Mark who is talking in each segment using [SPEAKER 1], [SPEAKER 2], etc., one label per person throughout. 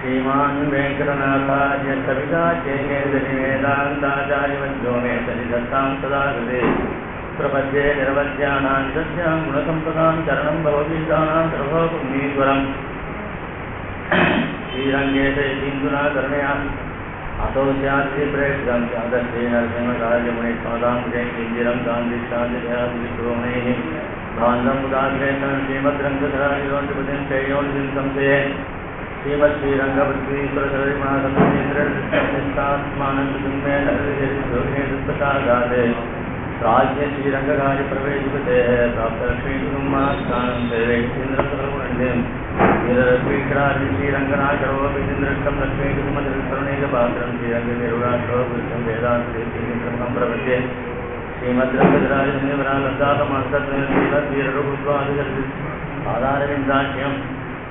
[SPEAKER 1] श्रीमान् वेंकटनाथार्य कविताचार्यवेदान्ताचार्यवन्द्यो मे सन्निधत्तां सदा कृते प्रपद्ये निरवध्यानां सत्यां गुणसम्पदां चरणं भवतीतानां सर्वपुण्येश्वरम् श्रीरङ्गेश यतीन्द्रुना करुणया असौ स्यात्ति प्रेषितं स्यादस्ते नरसिंहकार्यमुनिस्मदां जयकिञ्जिरं गान्धिशान्तिदयादिविक्रोणैः भान्दं उदाग्रेतं श्रीमद्रङ्गधरायोनिपतिं श्रेयोनिधिं संशये श्रीमत्श्रीरङ्गपृथ्वीश्वरधर्मानन्दसंस्थात्मानन्दुम्मे नरसिंहे राज्य श्रीरङ्गकार्यप्रवेशिपते प्राप्तलक्ष्मीकुमारस्थानं देवेन्द्रसर्वण्यं श्रीरङ्गनाथरोपिन्द्रष्टं लक्ष्मीकुसुमधुकरुणैकपात्रं श्रीरङ्गनिरुणाक्षरोपुष्टं वेदान्तदेशीन्द्रं प्रपद्ये श्रीमद्रङ्गधराजन्यवरालब्धातमास्तत्मेव श्रीमद्वीररुद्वादिगर्भिदाधारविन्दाख्यं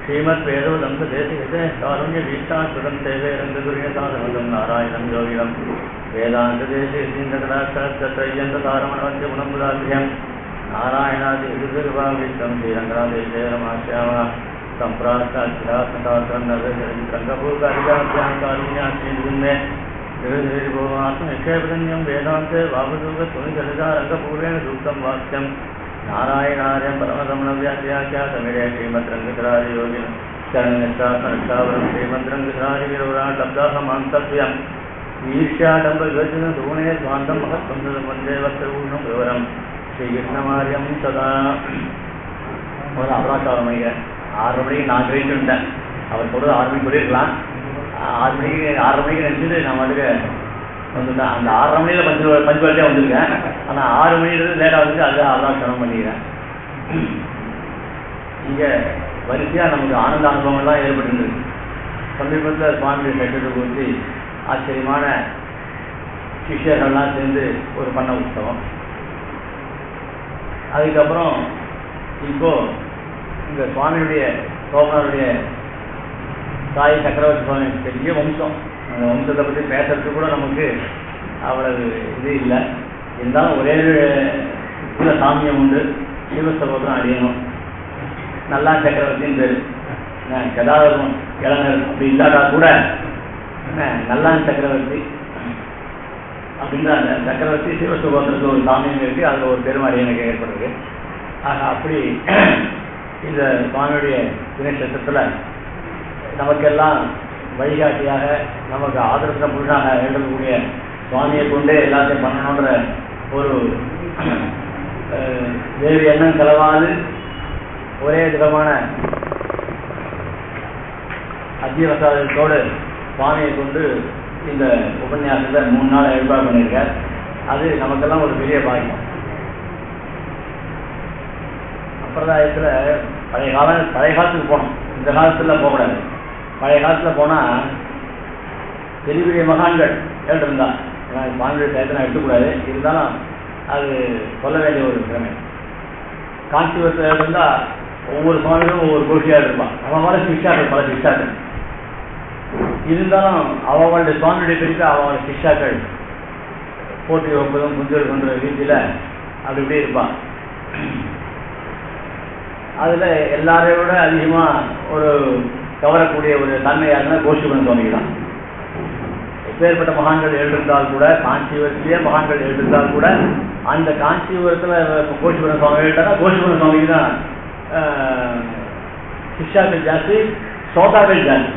[SPEAKER 1] श्रीमद्वेदोदन्तदेशिकते कारुण्यवीक्षाश्रुतं सेवे रङ्गगुर्यसाधनदं नारायणं योगिनं वेदान्तदेशीन्द्रकटाक्षत्रय्यन्ततारमणवद्यमुनमुदाग्र्यं नारायणादिविदुर्भाविष्टं श्रीरङ्गनाथेशयनमाश्यामः सम्प्राप्ताख्यात्मशास्त्रं नरसिंहरङ्गपूर्वकारिकाभ्यां कारुण्याक्षीन्दुन्मे आत्मनिक्षेपजन्यं वेदान्ते वामसूगत्वनिचलिता रङ्गपूर्वेण सूक्तं वाक्यं नारायणार्यं परमदमनव्याख्यातमिरे श्रीमद्रङ्गधराजयोगिनं चरणनिष्ठात्मरक्षावरं श्रीमद्रङ्गधराजविरवराट्लब्धाहमान्तव्यम् ईर्ष्याडम्बविवर्जिनं सुगुणे स्वान्तं महत्त्वं वन्दे वस्त्रपूर्णं विवरं श्रीकृष्णमार्यं सदा ஒரு அபராக்காரம் மணிக்கு 6 மணிக்கு நான் ட்ரெயின் விட்டேன். அவர் சொல்கிறது 6 மணிக்கு சொல்லியிருக்கலாம். 6 மணிக்கு நினச்சிட்டு நான் வந்துட்டு வந்துட்டேன். அந்த 6:30 மணியில் பஞ்சுவாலிட்டியாக வந்திருக்கேன். ஆனால் 6 மணிலேருந்து லேட்டாக வந்துட்டு அதுதான் அபராக்காரம் பண்ணிக்கிறேன். இங்கே வரிசையாக நமக்கு ஆனந்த அனுபவங்கள்லாம் ஏற்பட்டுருக்கு. சமீபத்தில் சுவாமி கட்டத்தை குறித்து ஆச்சரியமான சிஷ்யர்கள்லாம் சேர்ந்து ஒரு பண்ண உற்சவம். அதுக்கப்புறம் இப்போது இந்த சுவாமியுடைய சோமனுடைய தாய் சக்கரவர்த்தி சுவாமி பெரிய வம்சம். அந்த வம்சத்தை பற்றி பேசுறதுக்கு கூட நமக்கு அவ்வளவு இது இல்லை. இருந்தாலும் ஒரே சில சாமியம் உண்டு. சிவஸ்தபத்திரம் அடையணும். நல்லா சக்கரவர்த்தின்னு பேர். கதாதரம் இளைஞர் அப்படி இல்லாட்டா கூட நல்லான் சக்கரவர்த்தி அப்படின்ற அந்த சக்கரவர்த்தி சிவஸ்தபத்திரத்தில் ஒரு சாமியம் இருக்குது. அதில் ஒரு பெருமாடி எனக்கு ஏற்படுறது. ஆக அப்படி இந்த சுவாமியுடைய தினேசத்தில் நமக்கெல்லாம் வழிகாட்டியாக நமக்கு ஆதரத்த முழுதாக எழுதக்கூடிய சுவாமியை கொண்டே எல்லாத்தையும் பண்ணணுன்ற ஒரு வேறு எண்ணம் செலவாது ஒரே விதமான அத்தியவசாதத்தோடு சுவாமியை கொண்டு இந்த உபன்யாசத்தை 3 நாள் ஏற்பாடு பண்ணியிருக்கார். அது நமக்கெல்லாம் ஒரு பெரிய பாக்கியம். சம்பிரதாயத்தில் பழைய காலத்துக்கு போகணும். இந்த காலத்தில் போகக்கூடாது. பழைய காலத்தில் போனால் பெரிய பெரிய மகான்கள் கேட்டிருந்தா சுவாமியுடைய டயத்தை எடுத்துக்கூடாது. இருந்தாலும் அது சொல்ல வேண்டிய ஒரு திறமை. காஞ்சிபுரத்தில் இருந்தால் ஒவ்வொரு சுவாமிகளும் ஒவ்வொரு கோஷியாக இருப்பான். நம்ம மாதிரி சிஷ்யாக்கள் பல சிஷ்யாக்கள் இருந்தாலும் அவங்களுடைய சுவாமியுடைய பிரித்து அவங்களோட சிஷ்யாக்கள் போட்டி வைப்பதும் குஞ்சல் கொன்ற ரீதியில் அப்படி இப்படி இருப்பான். அதில் எல்லாரையும் விட அதிகமாக ஒரு கவரக்கூடிய ஒரு தன்மையாக கோஷிபுரம் சுவாமி தான். எப்பேற்பட்ட மகான்கள் எழுதிருந்தால் கூட, காஞ்சிபுரத்திலேயே மகான்கள் எழுதிருந்தால் கூட, அந்த காஞ்சிபுரத்தில் கோஷிபுரம் சுவாமி எழுதினா கோஷிபுரம் சுவாமிக்கு தான் சிஷ்யாக்கள் ஜாஸ்தி, ஸ்ரோதாக்கள் ஜாஸ்தி.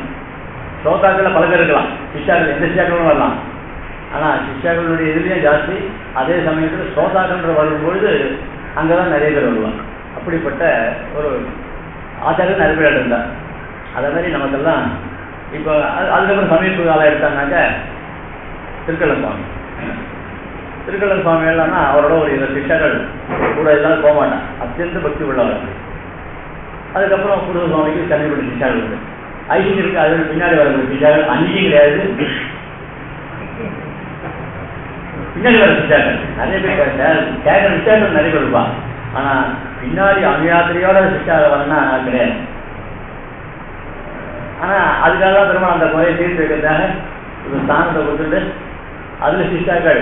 [SPEAKER 1] ஸ்ரோதாக்களில் பல பேர் இருக்கலாம், சிஷ்யாக்கள் எந்த சிஷ்யாக்களும் வரலாம். ஆனால் சிஷ்யாக்களுடைய இதுலேயும் ஜாஸ்தி, அதே சமயத்தில் ஸ்ரோதாக்கள்ன்ற வரும்பொழுது அங்கே தான் நிறைய பேர் வருவாங்க. அப்படிப்பட்ட ஒரு ஆச்சாரியர் நிறைய பேர் இருந்தார். அதே மாதிரி நமக்கெல்லாம் இப்போ அதுக்கப்புறம் சமீப காலம் எடுத்தாங்கனாக்க திருக்கள்ள சுவாமி. திருக்கள்ள சுவாமி எல்லாம்னா அவரோட ஒரு 2 சிஷ்யாக்கள் கூட எல்லாரும் போக மாட்டான், அத்தியந்த பக்தி உள்ளவர். அதுக்கப்புறம் புருஷ சுவாமிக்கு தனிப்பட்ட சிஷ்யாக்கள் உண்டு. ஐசிங்கருக்கு அது பின்னாடி வரக்கூடிய சிஷ்யாக்கள் அன்னைக்கும் கிடையாது, பின்னாடி வர சிஷ்யாக்கள் நிறைய பேர் கேட்குற சிஷ்யாக்கள் நிறைய பேர் இருப்பான். ஆனால் பின்னாடி அனுயாத்திரையோட சிஷ்யாக்கள் வரனா கிடையாது. ஆனால் அதுக்காக தான் திரும்ப அந்த குறையை தீர்த்து வைக்கிறதாக ஒரு ஸ்தானத்தை கொடுத்துட்டு அதில் சிஷ்யாக்கள்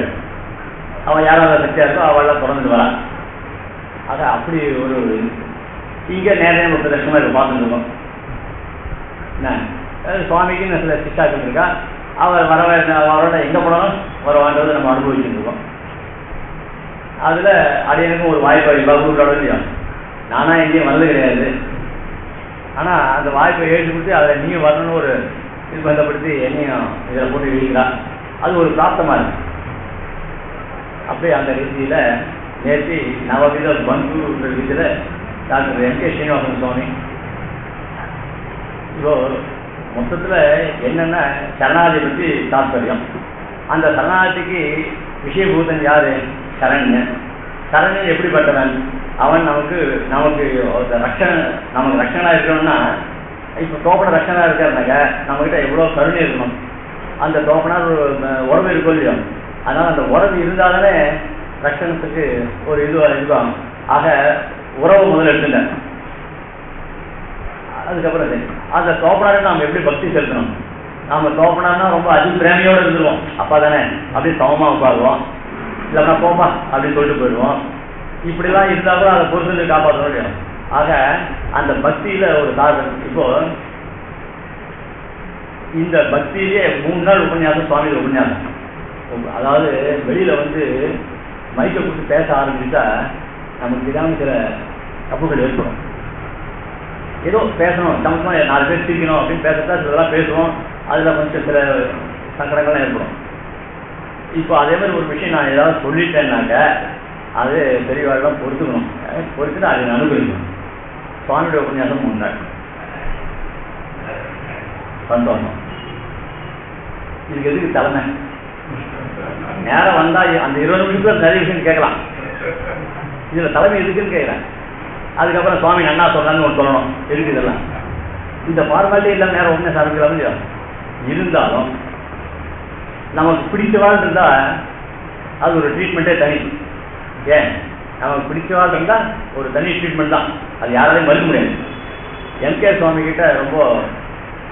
[SPEAKER 1] அவன் யாராவது சக்தியாக இருக்கோ அவள்லாம் திறந்துட்டு வரான். ஆக அப்படி ஒரு இங்கே நேரடியாக ஒரு பிரதர்ஷனமாக இப்போ பார்த்துட்டு இருக்கோம். என்ன சுவாமிக்கு சில சிஷ்யாக்கள் இருக்கா, அவர் அவரோட எங்கே போனாலும் வருவான்றதை நம்ம அனுபவிச்சுட்டு இருக்கோம். அதில் அடியனுக்கும் ஒரு வாய்ப்பு பகுதியோட இல்லையா, நானாக எங்கேயும் வரது கிடையாது. ஆனால் அந்த வாய்ப்பை எழுதி கொடுத்து அதில் நீங்கள் வரணும்னு ஒரு நிர்பந்தப்படுத்தி என்னையும் இதில் போட்டு எழுதிக்கிறா. அது ஒரு பிராப்தமாக இருக்கு. அப்படியே அந்த ரீதியில் நேற்று நவவித பந்துன்ற ரீதியில் டாக்டர் எம்.கே. ஸ்ரீனிவாசன் சுவாமி இப்போ மொத்தத்தில் என்னென்ன சரணாகதி பற்றி தாற்பயம். அந்த சரணாகதிக்கு விஷயபூதன் யார்? சரண்யன். சரண்யன் எப்படிப்பட்டவன்? அவன் நமக்கு ரட்சணா இருக்கணும்னா, இப்போ தோப்பன ரட்சணா இருக்காருனாக்க நம்மகிட்ட எவ்வளோ கருணை இருக்கணும். அந்த தோப்பனார் ஒரு உறவு இருக்கும் இல்லையோ, அதனால் அந்த உறவு இருந்தாலே ரட்சணத்துக்கு ஒரு இதுவாகும். ஆக உறவு முதல்ல எடுத்துட்டேன். அதுக்கப்புறம் அந்த தோப்பனாரை நாம் எப்படி பக்தி செலுத்தணும்? நாம் தோப்பனார்னா ரொம்ப அதிபிரேமையோடு இருந்துருவோம். அப்பா தானே அப்படியே சமமாக உட்காருவோம், இல்லைன்னா போப்பா அப்படின்னு சொல்லிட்டு போயிடுவோம். இப்படிலாம் இருந்தால் கூட அதை பொறுத்து காப்பாற்ற முடியும். ஆக அந்த பக்தியில் ஒரு காரணம். இப்போ இந்த பக்தியிலேயே 3 நாள் உபன்யாசம், சுவாமி உபன்யாசம். அதாவது வெளியில் மைக்கை கொடுத்து பேச ஆரம்பிச்சுட்டா நமக்கு தெரியாமல் சில தப்புகள் ஏற்படும். ஏதோ பேசணும், சமமாக 4 பேர் சிரிக்கணும் அப்படின்னு பேசுறதா சிலதெல்லாம் பேசுவோம். அதில் கொஞ்சம் சில சங்கடங்கள்லாம் ஏற்படும். இப்போ அதே மாதிரி ஒரு விஷயம் நான் ஏதாவது சொல்லிட்டேன்னாக்க அது பெரியவாரெல்லாம் பொறுத்துக்கணும். பொறுத்துட்டு அதை அனுபவிக்கணும். சுவாமியுடைய உபன்யாசம் 3 நாள் சந்தோஷம். இதுக்கு எதுக்கு தலைமை? நேரம் வந்தால் அந்த 20 நிமிஷத்துல நிறைய விஷயம் கேட்கலாம். இதில் தலைமை எதுக்குன்னு கேட்குறேன். அதுக்கப்புறம் சுவாமி நன்னா சொல்கிறான்னு ஒன்று சொல்லணும். எதுக்கு இதெல்லாம்? இந்த ஃபார்மாலிட்டி இல்லாமல் நேரம் ஒன்றே சாதிக்கலாம் இல்லையா? இருந்தாலும் நமக்கு பிடிச்சவாள் இருந்தால் அது ஒரு ட்ரீட்மெண்ட்டே தனி. ஏன் நமக்கு பிடிச்சவாள் இருந்தால் ஒரு தனி ட்ரீட்மெண்ட் தான். அது யாராலையும் மறுக்க முடியாது. எம்.கே. சுவாமி கிட்ட ரொம்ப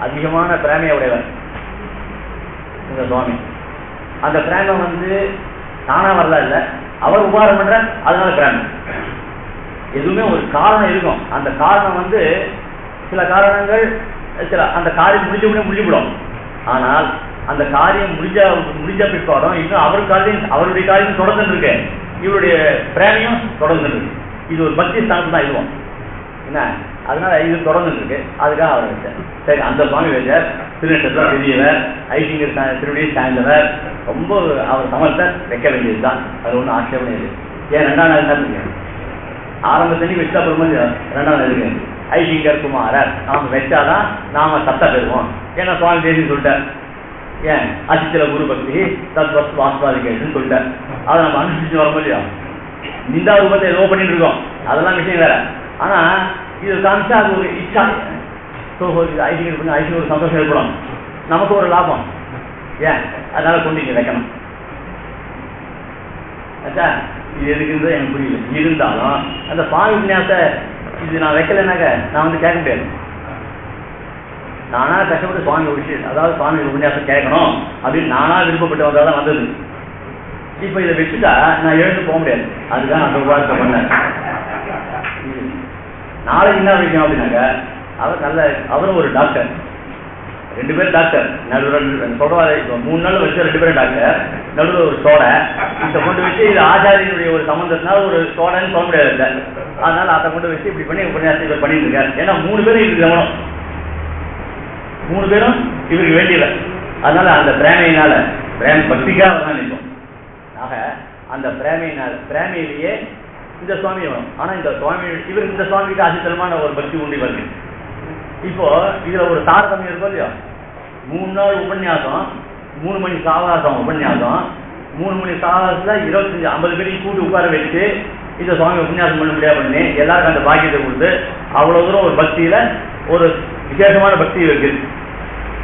[SPEAKER 1] அதிகமான பிரேமையை உடையவர் இந்த சுவாமி. அந்த பிரேமை தானா வரல இல்லை, அவர் உபகாரம் பண்ற, அதனால பிரேமை. எதுவுமே ஒரு காரணம் இருக்கும். அந்த காரணம் சில காரணங்கள் சில அந்த காரியம் முடிஞ்சுவிடும். ஆனால் அந்த காரியம் முடிஞ்ச பிற்பாடும் இன்னும் அவருடைய காரியம் தொடர்ந்து இருக்கு, இவருடைய பிரேமையும் தொடர்ந்து இருக்கு. இது ஒரு பக்தி ஸ்தானத்து தான் இதுவும் என்ன. அதனால இது தொடர்ந்து இருக்கு. அதுக்காக அவர் வச்சார். சரி, அந்த சுவாமி வச்சார். திருநெட்டத்தில் பெரியவர், ஐசிங்கர் திருவடியை சாய்ந்தவர், ரொம்ப அவர் சமர்த்தர், வைக்க வேண்டியது தான். அது ஒன்றும் ஆட்சேபனை இல்லை. ஏன் 2ஆம் நாள் தான் இருக்கு. ஆரம்பத்தண்ணி வச்சா அப்புறமா 2ஆம் நாள் இருக்கு. ஐசிங்கர் குமாரர் நாம வச்சாதான் நாம சத்தம் பெறுவோம். ஏன்னா சுவாமி தேசின்னு சொல்லிட்டார். ஏன் அசித்தில குரு பக்தி தத் வஸ்து வாஸ்வாதிகேஷன் சொல்லிட்டார். அதை நம்ம அனுசரிச்சு வர முடியும். நிந்தா ரூபத்தை ஏதோ பண்ணிட்டு இருக்கோம், அதெல்லாம் விஷயம் வேற. ஆனா இது காமிச்சா அது ஒரு இச்சா. ஐசிங்கர் ஐசிங்க ஒரு சந்தோஷம் ஏற்படும், நமக்கு ஒரு லாபம். ஏன் அதனால கொண்டு இங்க வைக்கணும். ஆச்சா, இது எதுக்குன்றது எனக்கு புரியல. இருந்தாலும் அந்த சுவாமி உபன்யாசத்தை இது நான் வைக்கலைன்னாக்க நான் கேட்க முடியாது. நானா கஷ்டப்பட்டு சுவாமி விஷயம், அதாவது சுவாமி உபன்யாசம் கேட்கணும் அப்படின்னு நானா விருப்பப்பட்டு வந்தால் தான் வந்தது. இப்போ இதை வச்சுட்டா நான் எழுந்து போக முடியாது. அதுதான் அந்த உபவாசத்தை பண்ணேன். நாளைக்கு என்ன வைக்கணும் அப்படின்னாக்க அவரும் ஒரு டாக்டர், 2 பேர் டாக்டர். நடுவில் சொல்றாரு, இப்போ 3 நாள் வச்சு 2 பேரும் டாக்டர், நடுவில் ஒரு சோடை. இதை கொண்டு வச்சு இது ஆச்சாரியனுடைய ஒரு சம்பந்தத்தினால ஒரு சோடைன்னு சொல்ல முடியாது. அதனால அதை கொண்டு வச்சு இப்படி பண்ணி உபன்யாசம் இவர் பண்ணிட்டு இருக்காரு. ஏன்னா 3 பேரும் இது கவனம். 3 பேரும் இவருக்கு வேண்டியவர். அதனால அந்த பிரேமையினால பக்திக்காக தான் நிற்கும். ஆக அந்த பிரேமையிலேயே இந்த சுவாமி வரும். ஆனா இந்த சுவாமி இவர் இந்த சுவாமிக்கு ஆசித்தலமான ஒரு பக்தி உண்டு இவருக்கு. இப்போ இதுல ஒரு தாரதமியம் இருக்கும் இல்லையா? 3 நாள் உபன்யாசம், 3 மணி சாவகாசம் உபன்யாசம். 3 மணி சாவகாசத்துல 25-50 பேரையும் கூட்டு உட்கார வச்சு இந்த சுவாமி உபன்யாசம் பண்ண முடியாது பண்ணி எல்லாருக்கும் அந்த பாக்கியத்தை கொடுத்து அவ்வளவு தூரம் ஒரு பக்தியில ஒரு விசேஷமான பக்தி இருக்கு.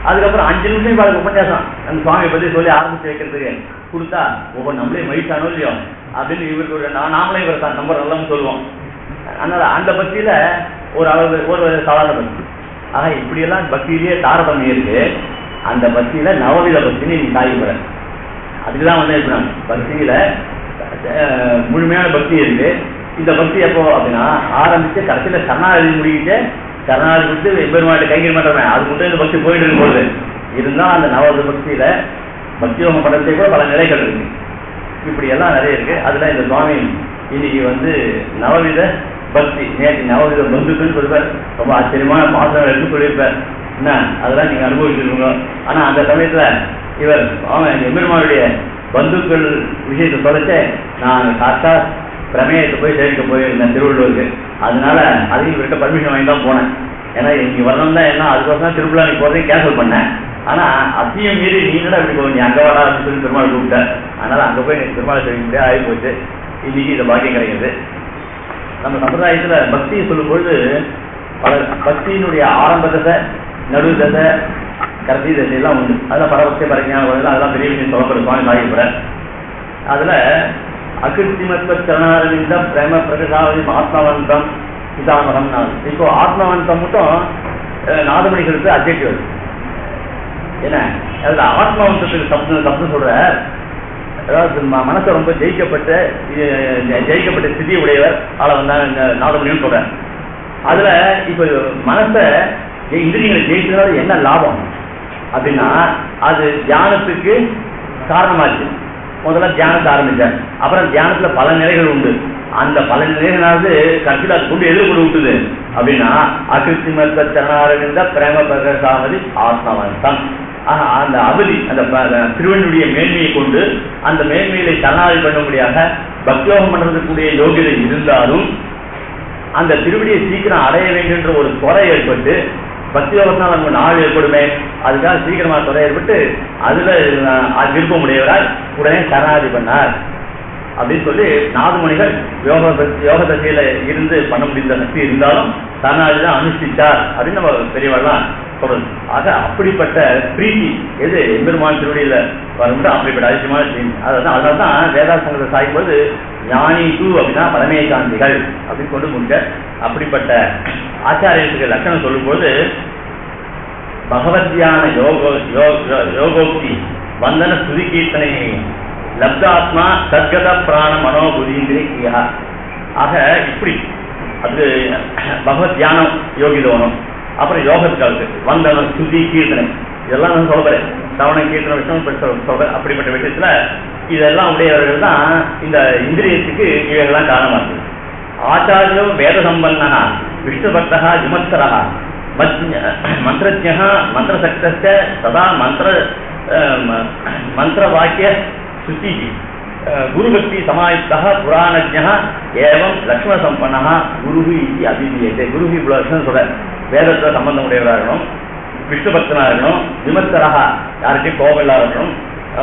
[SPEAKER 1] அதுக்கப்புறம் 5 நிமிஷம் பாருங்க உபன்யாசம் அந்த சுவாமியை பத்தி சொல்லி ஆரம்பிச்சு வைக்கிறதுக்கு கொடுத்தா ஒவ்வொரு நம்மளே மகிழ்ச்சானோ இல்லையோ அப்படின்னு இவருக்கு ஒரு நாமளே இவர் நம்பர் நல்லன்னு சொல்லுவோம். அதனால அந்த பக்தியில ஒரு அளவு ஒரு சாதாரண பக்தி. ஆக இப்படியெல்லாம் பக்தியிலேயே தாரதமியம் இருக்கு. அந்த பக்தியில நவவித பக்தின்னு நீ சாதிப்பட அதுக்குதான் வந்து இருக்கிறாங்க. பக்தியில முழுமையான பக்தி இருக்கு. இந்த பக்தி எப்போ அப்படின்னா ஆரம்பிச்சு கடைசியில சரணாகதி முடிக்கிட்டு சரணாகதி கொடுத்து எம்பெருமாட்டு கைங்கரி பண்றேன் அது மட்டும் இந்த பக்தி போயிட்டு இருக்கும்போது இருந்தா அந்த நவவித பக்தியில பக்தியோகம் பண்றதுக்கு கூட பல நிலைகள் இருக்கு. இப்படி எல்லாம் நிறைய இருக்கு. அதுல இந்த சுவாமி இன்னைக்கு வந்து நவவித பக்தி நேற்று நவவித பந்துக்குன்னு சொல்லிருப்பார். ரொம்ப ஆச்சரியமான பாசனம் எடுத்து சொல்லியிருப்பார். என்ன அதெல்லாம் நீங்க அனுபவிச்சிருக்கீங்க. ஆனா அந்த சமயத்துல இவர் எம்பெருமானுடைய பந்துக்கள் விஷயத்தை சொல்லிச்சு நான் காத்தா பிரமேயத்தை போய் சேர்க்க போயிருந்தேன் திருவள்ளூருக்கு. அதனால அதையும் இவர்கிட்ட பர்மிஷன் வாங்கி தான் போனேன். ஏன்னா இங்க வரணும் தான் என்ன அதுக்கோசம் திருவிழா நீ போறதையும் கேன்சல் பண்ணேன். ஆனா அத்தையும் மீறி நீங்களா இப்படி போக நீ அங்க வாடா அப்படின்னு சொல்லி பெருமாள் கூப்பிட்டேன். அதனால அங்க போய் எனக்கு பெருமாளை செய்ய முடியாது ஆகி போச்சு. இன்னைக்கு இந்த பாக்கியம் கிடைக்குது. நம்ம சம்பிரதாயத்துல பக்தியை சொல்லும் பொழுது பல பக்தியினுடைய ஆரம்ப தசை நடு தசை கடைசி தசையெல்லாம் உண்டு. அதெல்லாம் பரவசை பரஞான அதெல்லாம் பெரிய விஷயம் சொல்லப்படுற சுவாமி சாகிப்பட. அதுல அகிருத்திமத்வ சரணாரவிந்த பிரேம பிரகசாவதி ஆத்மவந்தம் பிதாமகம். இப்போ ஆத்மவந்தம் மட்டும் நாதமணிகளுக்கு அப்ஜெக்டிவ். என்ன அதுல ஆத்மவந்தத்துக்கு தப்பு சொல்ற அதாவது மனசை ரொம்ப ஜெயிக்கப்பட்ட ஸ்திதி உடையவர் ஆளை வந்தாங்க இந்த நாதமணின்னு சொல்ற. அதுல இப்ப மனசை இந்திரியங்களை ஜெயிச்சதுனால என்ன லாபம் அப்படின்னா அது தியானத்துக்கு காரணமாச்சு. முதல்ல தியானத்தை ஆரம்பிச்சார். அப்புறம் தியானத்துல பல நிலைகள் உண்டு. அந்த பல நிலைகளாவது கடைசியில் அது கொண்டு எதிர்கொண்டு விட்டுது அப்படின்னா அகிருத்திமத்வ சரணாரவிந்த பிரேம பிரகசாவதி ஆத்மவந்தம். அந்த அவதி அந்த திருவனுடைய மேன்மையை கொண்டு அந்த மேன்மையை சரணாகதி பண்ணும்படியாக பக்தியோகம் பண்றதுக்குரிய யோகியதை இருந்தாலும் அந்த திருவடியை சீக்கிரம் அடைய வேண்டுன்ற ஒரு துறை ஏற்பட்டு பக்தியோகத்தினால் நம்ம நாள் ஏற்படுமே அதுக்காக சீக்கிரமா துறை ஏற்பட்டு அதுல விருப்பம் உடையவரால் உடனே சரணாகதி பண்ணார் அப்படின்னு சொல்லி நாதமணிகள் யோக தசையில இருந்து பண்ண முடிந்த சக்தி இருந்தாலும் சரணாகதி தான் அனுஷ்டிச்சார் அப்படின்னு நம்ம பெரியவெல்லாம் சொல்றது. ஆக அப்படிப்பட்ட பிரீத்தி எது எம்பெருமான் திருவடியில வரும்போது அப்படிப்பட்ட அதிசயமான செய்தி. அதனால்தான் வேதாசங்கத்தை சாய்க்கும்போது ஞானி டூ அப்படின்னா பரமேகாந்திகள் அப்படின்னு கொண்டு முடிக்க. அப்படிப்பட்ட ஆச்சாரியத்துக்கு லட்சணம் சொல்லும்போது பகவத்யான யோகோக்தி வந்தன ஸ்துதி கீர்த்தனை லப்தாத்மா சத்கத பிராண மனோபுதீந்திரியா. ஆக இப்படி அது பகவத் தியானம் யோகிதோனம். அப்புறம் யோகத்துக்கு வந்தனம் ஸ்துதி கீர்த்தனை இதெல்லாம் நான் சொல்றேன். சவண கீர்த்தனை விஷயம் சொல்றேன். அப்படிப்பட்ட விஷயத்துல இதெல்லாம் உடையவர்கள் தான் இந்த இந்திரியத்துக்கு இவைகள்லாம் காரணமா இருக்கு. ஆச்சாரியோ வேத சம்பன்னா விஷ்ணு பக்தா விமர்சரா மந்திரஜ்ஞா மந்திரசக்த சதா மந்திர வாக்கிய சுத்தி குருபக்தி சமாயுக்தா புராணஜ்ஞா ஏவம் லக்ஷ்மண சம்பன்னா குருஹி இது அபிதீயத்தை. குருஹி லட்சணம் சொல்ற வேதத்துல சம்பந்தம் உடையவராக இருக்கணும், விஷ்ணு பக்தனா இருக்கணும், விமர்சராக யாருக்கும் கோபம் இல்லாத இருக்கணும்,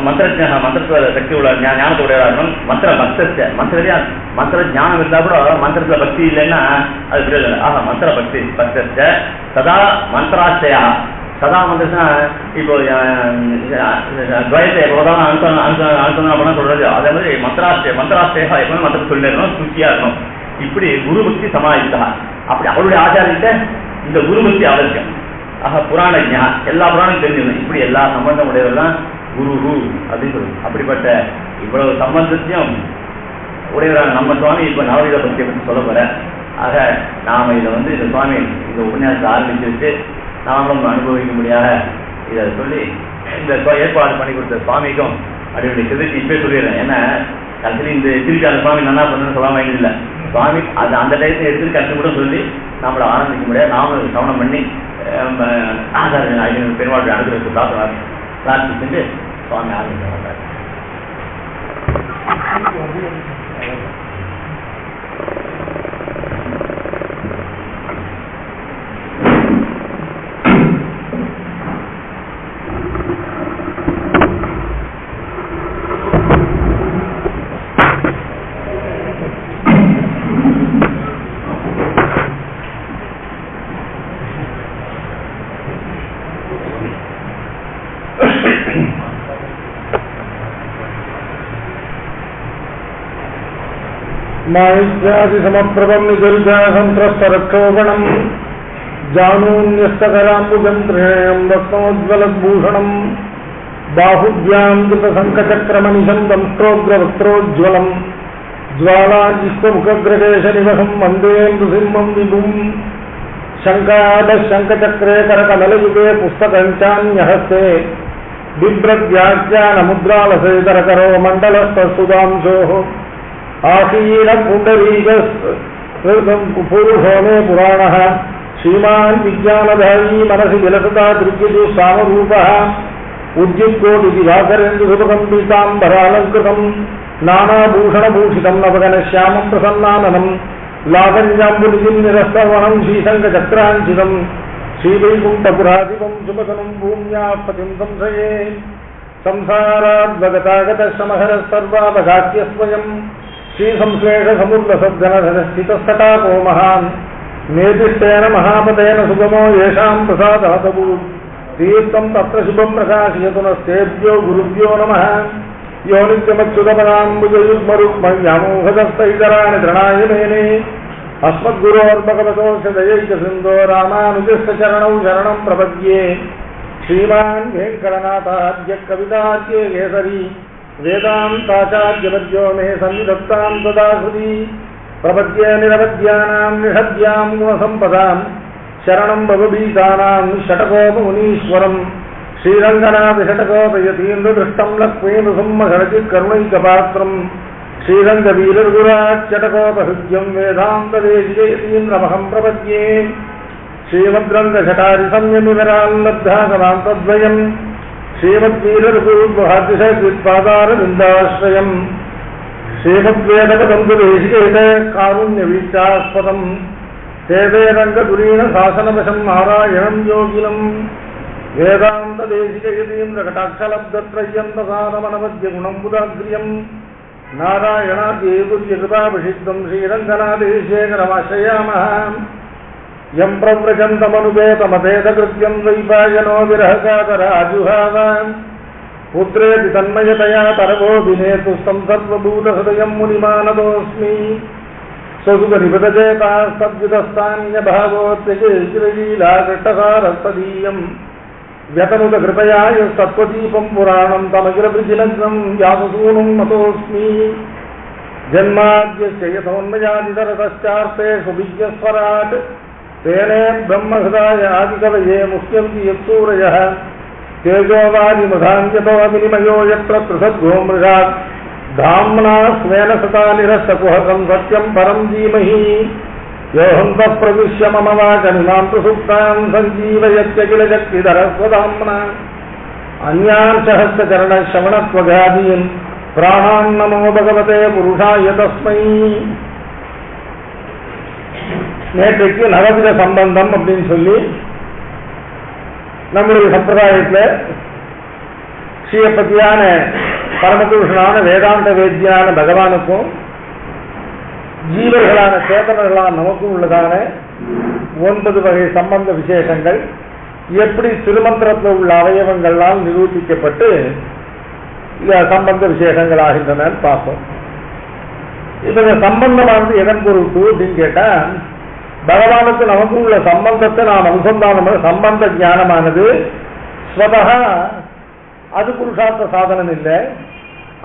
[SPEAKER 1] மந்திரஜ்ஞா மந்திரத்துல சக்தி உள்ள ஞானத்தை உடையவராக இருக்கணும், மந்திர பக்தத்தை மந்திர ஞானம் இருந்தா கூட மந்திரத்துல பக்தி இல்லைன்னா அது பிரயோஜனம். ஆக மந்திர பக்தி பக்தத்தை சதா மந்திராச்சயா சதா மந்திரா இப்போ துவயத்தை எப்போதான் அனுசந்தனம் பண்ண சொல்றது. அதே மாதிரி மந்திராஸ்தேகா எப்பவுமே மந்திரம் சொல்லி இருக்கணும், சுத்தியா இருக்கணும். இப்படி குரு பக்தி சமாளித்தா அப்படி அவருடைய ஆச்சாரியத்தை இந்த குரு பக்தி அவசியம். ஆக புராணஜா எல்லா புராணம் தெரிஞ்சுக்கணும். இப்படி எல்லா சம்பந்தம் உடையவர்தான் குரு அப்படின்னு சொல்லுது. அப்படிப்பட்ட இவ்வளவு சம்பந்தத்தையும் உடையவரான நம்ம சுவாமி இப்ப நவநீத பக்தியை பற்றி சொல்ல போற. ஆக நாம இதை வந்து இந்த சுவாமி இந்த உபன்யாசத்தை ஆரம்பிச்சு வச்சு நாமளும் அனுபவிக்க முடியாத இதை சொல்லி இந்த ஏற்பாடு பண்ணி கொடுத்த சுவாமிக்கும் அப்படியுடைய கிருதி இப்பே சொல்லிடுறேன். ஏன்னா கடைசியில் இந்த திருப்பி அந்த சுவாமி நல்லா பண்ணணும்னு சொல்ல வேண்டியது இல்லை. சுவாமி அது அந்த டயத்தை எடுத்து கஷ்டம் கூட சொல்லி நம்மளை ஆரம்பிக்க முடியாது. நாமளும் கவனம் பண்ணி பெருமாள் அனுகிரகத்தை பிரார்த்திச்சுட்டு சுவாமி ஆரம்பிச்சு
[SPEAKER 2] माहित्यादिसमप्रभं निजर्जासंत्रस्तरक्षोभणं जानून्यस्तकराम्बुजं त्रिणयं रत्नोज्ज्वलभूषणं बाहुभ्यां कृतशङ्खचक्रमनिशं दंष्ट्रोग्रवक्त्रोज्ज्वलं ज्वालाजिह्वमुखग्रदेशनिवहं वन्दे नृसिंहं विभुं शङ्कादशङ्खचक्रे करकमलयुगे पुस्तकञ्चान्यहस्ते बिभ्रद्व्याख्यानमुद्रालसेतरकरो मण्डलस्तस्तुतांशोः आसीन पुण्डरीकपुरुषो मे पुराणः श्रीमान् विज्ञानधारी मनसि विलसता दृग्यजु सामरूपः उद्युक्कोटिदिवाकरेन्दुसुभगं पीताम्बरालङ्कृतं नानाभूषणभूषितं नवगणश्यामं प्रसन्नाननं लावण्याम्बुलिनिरस्तवनं श्रीशङ्खचक्राञ्चितं श्रीवैकुण्ठपुराधिपं सुमतनं भूम्याः पतिं संशये संसाराद्वगतागतश्रमहरः सर्वावघात्यस्वयं श्रीसंश्लेष समुद्रसज्जनधनस्थितस्तटाको महान् निर्दिष्टेन महापतेन सुगमो येषां प्रसादादभूत् तीर्थं तत्र शुभं प्रकाशयतु नस्तेभ्यो गुरुभ्यो नमः यो नित्यमच्युतपदाम्बुजयुग्मरुक्मव्यामोहदस्तैतराणि तृणाय मेने अस्मद्गुरोर्भगवतोऽस्य दयैकसिन्धो रामानुजस्य चरणौ शरणं प्रपद्ये श्रीमान् वेङ्कटनाथार्य कवितार्य केसरी वेदान्ताचार्यवर्यो मे सन्निधत्तां सदा हृदि प्रपद्ये निरवद्यानां निषद्यां गुणसम्पदां शरणं भवभीतानां षटकोपमुनीश्वरं श्रीरङ्गनाथषटकोपयतीन्द्रदृष्टं लक्ष्मीनृसिंहषडचित्करुणैकपात्रं श्रीरङ्गवीरगुराच्चटकोपहृद्यं वेदान्तदेशिकयतीन्द्रमहं प्रपद्ये श्रीमद्रङ्गषटारिसंयमिवराल्लब्धासमान्तद्वयम् श्रीमद्वीररघुर्गुहातिशयपादारविन्दाश्रयम् श्रीमद्वेदकतन्तुदेशिकेत कारुण्यवीक्षास्पदम् सेवे रङ्गधुरीण शासनवशं नारायणं योगिनम् वेदान्तदेशिकयतीन्द्रकटाक्षलब्धत्रय्यन्तसारमनवद्यगुणं बुधाग्र्यम् नारायणाद्येतुर्यकृपाभिषिक्तं श्रीरङ्गनाथेशेखरमाश्रयामः यं प्रव्रजन्तमनुपेतमपेतकृत्यं द्वैपायनो विरहकातराजुहाव पुत्रेति तन्मयतया तरवोऽभिनेतुस्तं सर्वभूतहृदयं मुनिमानतोऽस्मि स्वसुखनिपतचेतास्तद्वितस्तान्यभावोत्यजेशिरलीलाकृष्टसारस्तदीयं व्यतनुतकृपया यस्तत्त्वदीपं पुराणं तमगिरवृजिलग्नं व्याससूनुं मतोऽस्मि जन्माद्यस्य यथोन्मयादितरतश्चार्तेषु विज्ञस्वराट् तेने ब्रह्महृदाय आदिकवये मुह्यन्ति यत्सूरयः तेजोवादिमधान्यतो विनिमयो यत्र त्रिसद्गो मृगात् धाम्ना स्वेन सता निरस्तकुहकं सत्यं परं धीमहि यो हन्तः प्रविश्य मम वाचमिमां प्रसुप्तां सञ्जीवयत्यखिल शक्तिधरस्वधाम्ना अन्यान् सहस्रचरणश्रवणत्वगादीन् प्राणान् नमो भगवते पुरुषाय तस्मै. நேற்றைக்கு நவவித சம்பந்தம் அப்படின்னு சொல்லி நம்முடைய சம்பிரதாயத்தில் ஸ்ரீயப்பதியான பரமபுருஷனான வேதாந்த வேத்தியான பகவானுக்கும் ஜீவர்களான சேதனர்களான நமக்கும் உள்ளதான 9 வகை சம்பந்த விசேஷங்கள் எப்படி திருமந்திரத்தில் உள்ள அவயவங்களால் நிரூபிக்கப்பட்டு சம்பந்த விசேஷங்கள் ஆகின்றன பார்ப்போம். இப்ப இந்த சம்பந்தமானது எதன் பொருட்டு அப்படின்னு கேட்டா, பகவானுக்கு நமக்கும் உள்ள சம்பந்தத்தை நாம் அனுசந்தானம் சம்பந்த ஞானமானது ஸ்வதா அது புருஷார்த்த சாதனம் இல்லை.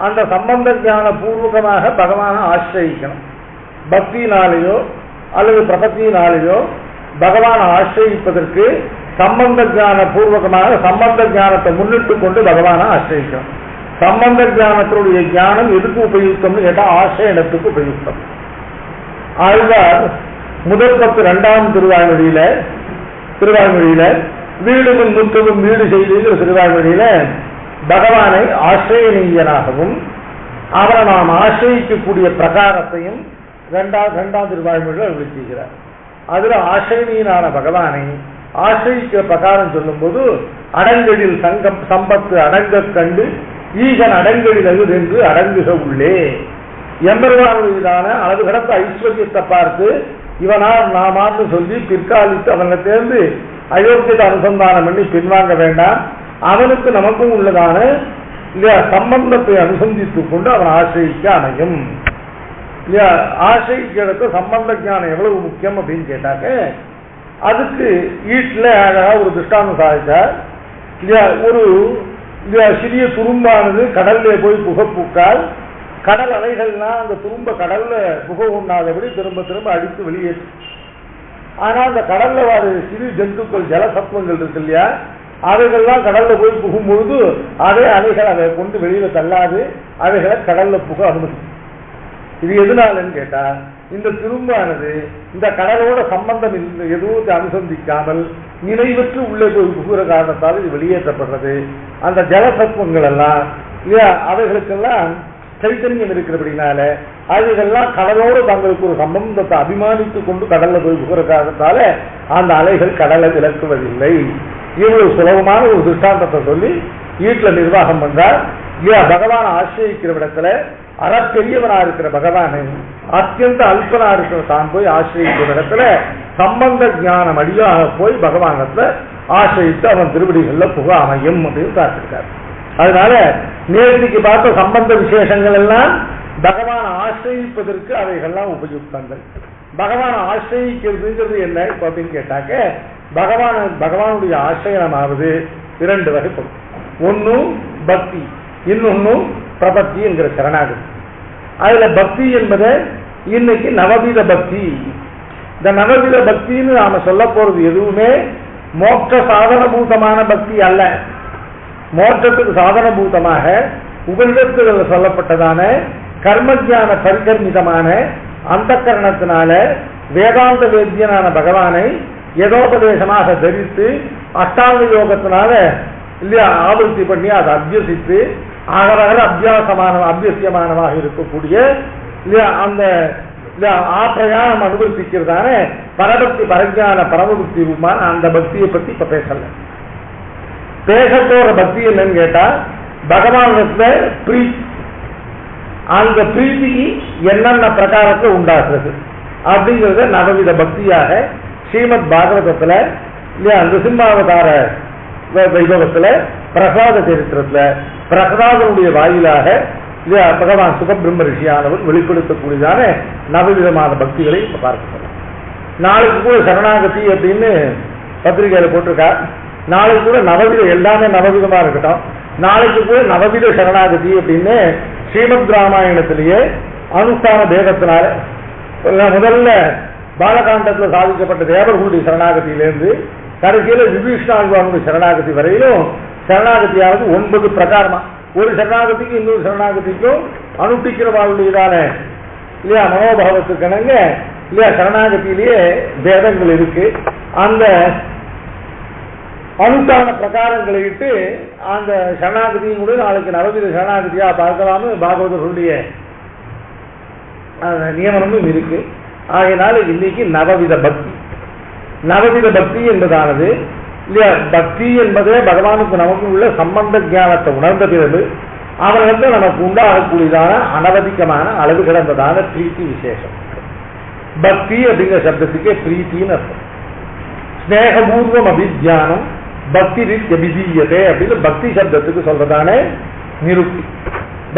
[SPEAKER 2] அந்த சம்பந்த ஞான பூர்வகமாக பகவானை ஆசிரியிக்கணும். பக்தியினாலேயோ அல்லது பிரபத்தியினாலேயோ பகவானை ஆசிரியிப்பதற்கு சம்பந்த ஞான பூர்வகமாக சம்பந்த ஞானத்தை முன்னிட்டு கொண்டு பகவானை ஆசிரியிக்கணும். சம்பந்த ஞானத்தினுடைய ஞானம் எதுக்கு உபயுக்தம்னு கேட்டால் ஆசிரியனத்துக்கு உபயுக்தம். ஆழ்வார் முதல் 10 2ஆம் திருவாய்மொழியில திருவாய்மொழியில வீடுமுன் முற்றவும் வீடு செய்துங்கிற திருவாய்மொழியில பகவானை ஆசிரியனீயனாகவும் அவரை நாம் ஆசிரியக்கக்கூடிய பிரகாரத்தையும் இரண்டாம் திருவாய்மொழியில் அருளி செய்கிறார். அதுல ஆசிரியனான பகவானை ஆசிரியிக்கிற பிரகாரம் சொல்லும் போது அடங்கலில் சம்பத்து அடங்க கண்டு ஈகன் அடங்கலில் அது என்று அடங்குக உள்ளே எம்பெருமானுடையதான அளவு கடந்த ஐஸ்வர்யத்தை பார்த்து இவனால் நாமான்னு சொல்லி பிற்காலித்து அவனை தேர்ந்து அயோக்கியத்தை அனுசந்தானம் பண்ணி பின்வாங்க வேண்டாம். அவனுக்கு நமக்கும் உள்ளதான இல்லையா சம்பந்தத்தை அனுசந்தித்துக் கொண்டு அவன் ஆசிரியிக்க அமையும். இல்லையா ஆசிரியிக்கிறதுக்கு சம்பந்த ஞானம் எவ்வளவு முக்கியம் அப்படின்னு கேட்டாக்க அதுக்கு வீட்டில் அழகா ஒரு திருஷ்டாந்தம் சாதிச்சார். இல்லையா ஒரு சிறிய துரும்பானது கடல்ல போய் புகைப்பூக்கால் கடல் அலைகள்னா அந்த துரும்ப கடல்ல புகை உண்ணாதபடி திரும்ப திரும்ப அடித்து வெளியேற்று. ஆனா அந்த கடல்ல வாரு சிறு ஜந்துக்கள் ஜலசத்துவங்கள் இருக்கு இல்லையா, அவைகள்லாம் கடல்ல போய் புகும்பொழுது அதே அலைகள் அதை கொண்டு வெளியில தள்ளாது, அவைகளை கடல்ல புக அனுமதிக்கும். இது எதனாலன்னு கேட்டா இந்த திரும்பானது இந்த கடலோட சம்பந்தம் எதுவும் அனுசந்திக்காமல் நினைவற்று உள்ளே போய் புகுற காரணத்தால் இது வெளியேற்றப்படுறது. அந்த ஜலசத்துவங்கள் எல்லாம் இல்லையா அவைகளுக்கெல்லாம் சைத்தன்யம் இருக்கிறபடினால அவைகள்லாம் கடலோடு தங்களுக்கு ஒரு சம்பந்தத்தை அபிமானித்துக் கொண்டு கடல்ல போய் புகிற காரணத்தால அந்த அலைகள் கடலை விளக்குவதில்லை. இவ்வளவு சுலபமான ஒரு திருஷ்டாந்தத்தை சொல்லி வீட்டுல நிர்வாகம் பண்றார். இல்லையா பகவான் ஆசிரியிக்கிற இடத்துல அறப்பெரியவனா இருக்கிற பகவானை அத்தியந்த அல்பனா இருக்கிற தான் போய் ஆசிரியிக்கிற இடத்துல சம்பந்த ஞானம் அடியாக போய் பகவானத்துல ஆசிரியித்து அவன் திருவடிகள்ல புக அமையும் அப்படின்னு பார்த்திருக்காரு. அதனால நேற்றுக்கு பார்த்த சம்பந்த விசேஷங்கள் எல்லாம் பகவான் ஆசிரியிப்பதற்கு அவைகள்லாம் உபயுக்தங்கள். பகவான் ஆசிரியிக்கிறதுங்கிறது என்ன அப்படின்னு கேட்டாக்க பகவானுடைய ஆசிரியமாவது இரண்டு வகைப்படும். ஒன்னும் பக்தி, இன்னொன்னும் பிரபத்தி என்கிற சரணாகதி. அதுல பக்தி என்பது இன்னைக்கு நவவித பக்தி. இந்த நவவித பக்தின்னு நாம சொல்ல போறது எதுவுமே மோட்ச சாதனபூதமான பக்தி அல்ல. மோட்சத்துக்கு சாதனபூதமாக உபனிஷத்துகளில் சொல்லப்பட்டதான கர்மஜான பரிகர்மிதமான அந்த கரணத்தினால வேதாந்த வேத்தியனான பகவானை யதோபதேசமாக தரித்து அஷ்டாங்க யோகத்தினால இல்லையா ஆவர்த்தி பண்ணி அதை அபியசித்து அகரகர அபியசியமானமாக இருக்கக்கூடிய இல்லையா அந்த ஆப்பிரயாணம் அனுபவிக்கிறதான பரபக்தி பரஜான பரமபக்தி ரூபமான அந்த பக்தியை பத்தி இப்ப பேசல. பேசத்தோட பக்தி என்னன்னு கேட்டா பகவானிடத்துல பிரீத்தி, அந்த பிரீத்திக்கு என்னென்ன பிரகாரத்தை உண்டாக்குறது அப்படிங்கறத நவவித பக்தியாக ஸ்ரீமத் பாகவதத்துல இல்லையா நிருசிம்மாவதார வைபவத்துல பிரகலாத சரித்திரத்துல பிரகலாதனுடைய வாயிலாக இல்லையா பகவான் சுகபிரம்ம ரிஷியானவர் வெளிப்படுத்தக்கூடியதான நவவிதமான பக்திகளை இப்ப பார்க்க. நாளைக்கு கூட சரணாகதி அப்படின்னு பத்திரிகையில போட்டிருக்கா. நாளைக்கு கூட நவவித எல்லாமே நவவிதமா இருக்கட்டும். நாளைக்கு கூட நவவித சரணாகதி அப்படின்னு ஸ்ரீமத் ராமாயணத்திலேயே அனுஷ்டான தேவத்தினால முதல்ல பாலகாண்டத்தில் சாதிக்கப்பட்ட தேவர்களுடைய சரணாகதியிலிருந்து கடைசியில விபீஷ்ணாழ்வானுடைய சரணாகதி வரையிலும் சரணாகதியாவது 9 பிரகாரமா. ஒரு சரணாகதிக்கு இன்னொரு சரணாகதிக்கும் அனுஷ்டிக்கிறவாளுடையதான இல்லையா மனோபாவத்துக்கு இணங்க இல்லையா சரணாகதியிலேயே வேதங்கள் இருக்கு. அந்த அனுஷ்டான பிரகாரங்களை இட்டு அந்த சரணாகதியும் கூட நாளைக்கு நவவித சரணாகதியா பார்க்கலாம்னு பாகவதர்களுடைய நியமனமும் இருக்கு. ஆகையினால இன்னைக்கு நவவித பக்தி. நவவித பக்தி என்பதானது இல்லையா பக்தி என்பதே பகவானுக்கு நமக்கு உள்ள சம்பந்த ஞானத்தை உணர்ந்த பிறகு அவர்களுக்கு நமக்கு உண்டாகக்கூடியதான அனவதிக்கமான அளவு கிடந்ததான பிரீத்தி விசேஷம். பக்தி அப்படிங்கிற சப்தத்துக்கே பிரீத்தின்னு அர்த்தம். ஸ்நேகபூர்வம் அபிஜானம் பக்தி அபிதீயதே அப்படின்னு பக்தி சப்தத்துக்கு சொல்றதான நிருப்தி.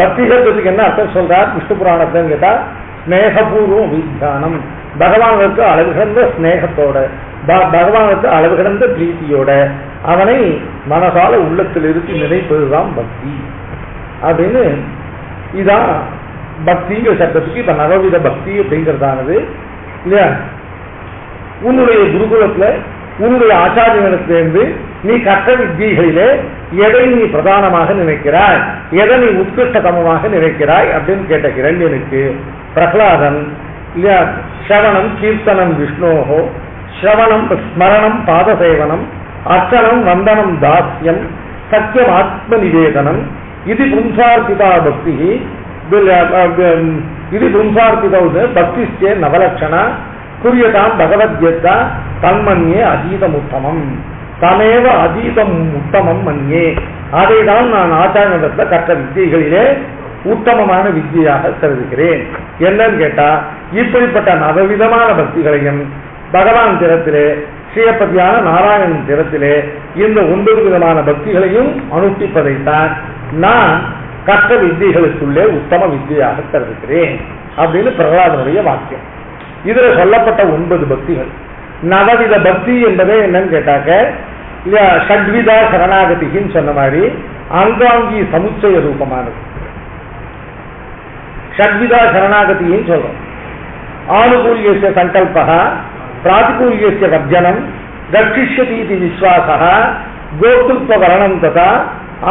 [SPEAKER 2] பக்தி சப்தத்துக்கு என்ன அர்த்தம் சொல்றார் விஷ்ணு புராணத்துன்னு கேட்டா ஸ்நேகபூர்வம் அபிஜானம், பகவானுக்கு அளவு கிடந்த ஸ்நேகத்தோட பகவானுக்கு அளவு கிடந்த பிரீத்தியோட அவனை மனசால உள்ளத்தில் இருந்து நினைப்பதுதான் பக்தி அப்படின்னு. இதான் பக்திங்கிற சப்தத்துக்கு இப்ப நவவித பக்தி அப்படிங்கிறதானது இல்லையா. உன்னுடைய குருகுலத்துல உன்னுடைய ஆச்சாரியனிடத்திலிருந்து நீ கற்ற வித்திகளிலே எதை நீ பிரதானமாக நினைக்கிறாய், எதை நீ உத்கிருஷ்டதமமாக நினைக்கிறாய் அப்படின்னு கேட்ட கிரண்யனுக்கு பிரகலாதன் இல்லையா ஸ்ரவணம் கீர்த்தனம் விஷ்ணோஹோ ஸ்ரவணம் ஸ்மரணம் பாதசேவனம் அர்ச்சனம் வந்தனம் தாஸ்யம் சத்தியம் ஆத்ம நிவேதனம் இது பும்சார்பிதா பக்தி இது பும்சார்பிதௌ பக்திஸ்தே நவலட்சணா குரியதாம் பகவத்யத்தா தன்மன்யே அதீதம் உத்தமம் தமேவ அதீதம் உத்தமம் மன்யே. அதைதான் நான் ஆச்சாரியத்தில் கற்ற வித்தியைகளிலே உத்தமமான வித்தியாக கருதுகிறேன். என்னன்னு கேட்டா, இப்படிப்பட்ட நவவிதமான பக்திகளையும் பகவான் திறத்திலே ஸ்ரீயப்பதியான நாராயணன் திறத்திலே இந்த 9 விதமான பக்திகளையும் அனுஷ்டிப்பதைத்தான் நான் கற்ற வித்தியைகளுக்குள்ளே உத்தம வித்தியாக கருதுகிறேன் அப்படின்னு பிரகலாதனுடைய வாக்கியம். இதுல சொல்லப்பட்ட 9 பக்திகள். நவவித பக்தி என்பதே என்னன்னு கேட்டாக்க, ஷட்விதா சரணாகதின்னு சொன்ன மாதிரி அங்காங்கி சமுச்சய ரூபமானது. ஷட்விதா சரணாகதின்னு சொல்றோம். ஆனுகூல்யஸ்ய சங்கல்பः, பிராதிகூல்யஸ்ய வர்ஜனம், ரட்சிஷ்யதீதி விஸ்வாசः, கோத்ருத்வ வரணம் ததா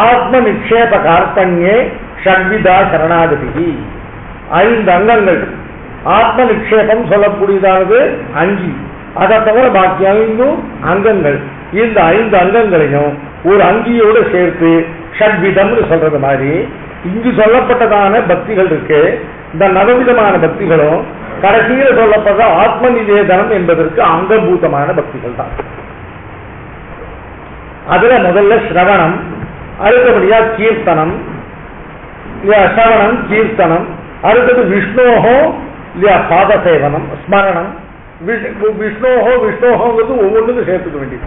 [SPEAKER 2] ஆத்ம நிக்ஷேப கார்பண்யே ஷட்விதா சரணாகதி. 5 அங்கங்கள். ஆத்ம நிக்ஷேபம் சொல்லக்கூடியதானது அங்கி, அதை தவிர பாக்கி 5 அங்கங்கள். இந்த 5 அங்கங்களையும் ஒரு அங்கியோடு சேர்த்து ஷட்விதம் சொல்றது மாதிரி இங்கு சொல்லப்பட்டதான பக்திகள் இருக்கு. இந்த நவவிதமான பக்திகளும் கடைசியில் சொல்லப்பட்ட ஆத்ம நிவேதனம் என்பதற்கு அங்கபூதமான பக்திகள் தான். அதுல முதல்ல ஸ்ரவணம், அடுத்தபடியா கீர்த்தனம், ஸ்ரவணம் கீர்த்தனம், அடுத்தது விஷ்ணோஹோ பாதசேவனம் ஸ்மரணம். விஷ்ணோஹோங்கிறது ஒவ்வொன்றுக்கும் சேர்த்துக்க வேண்டியது.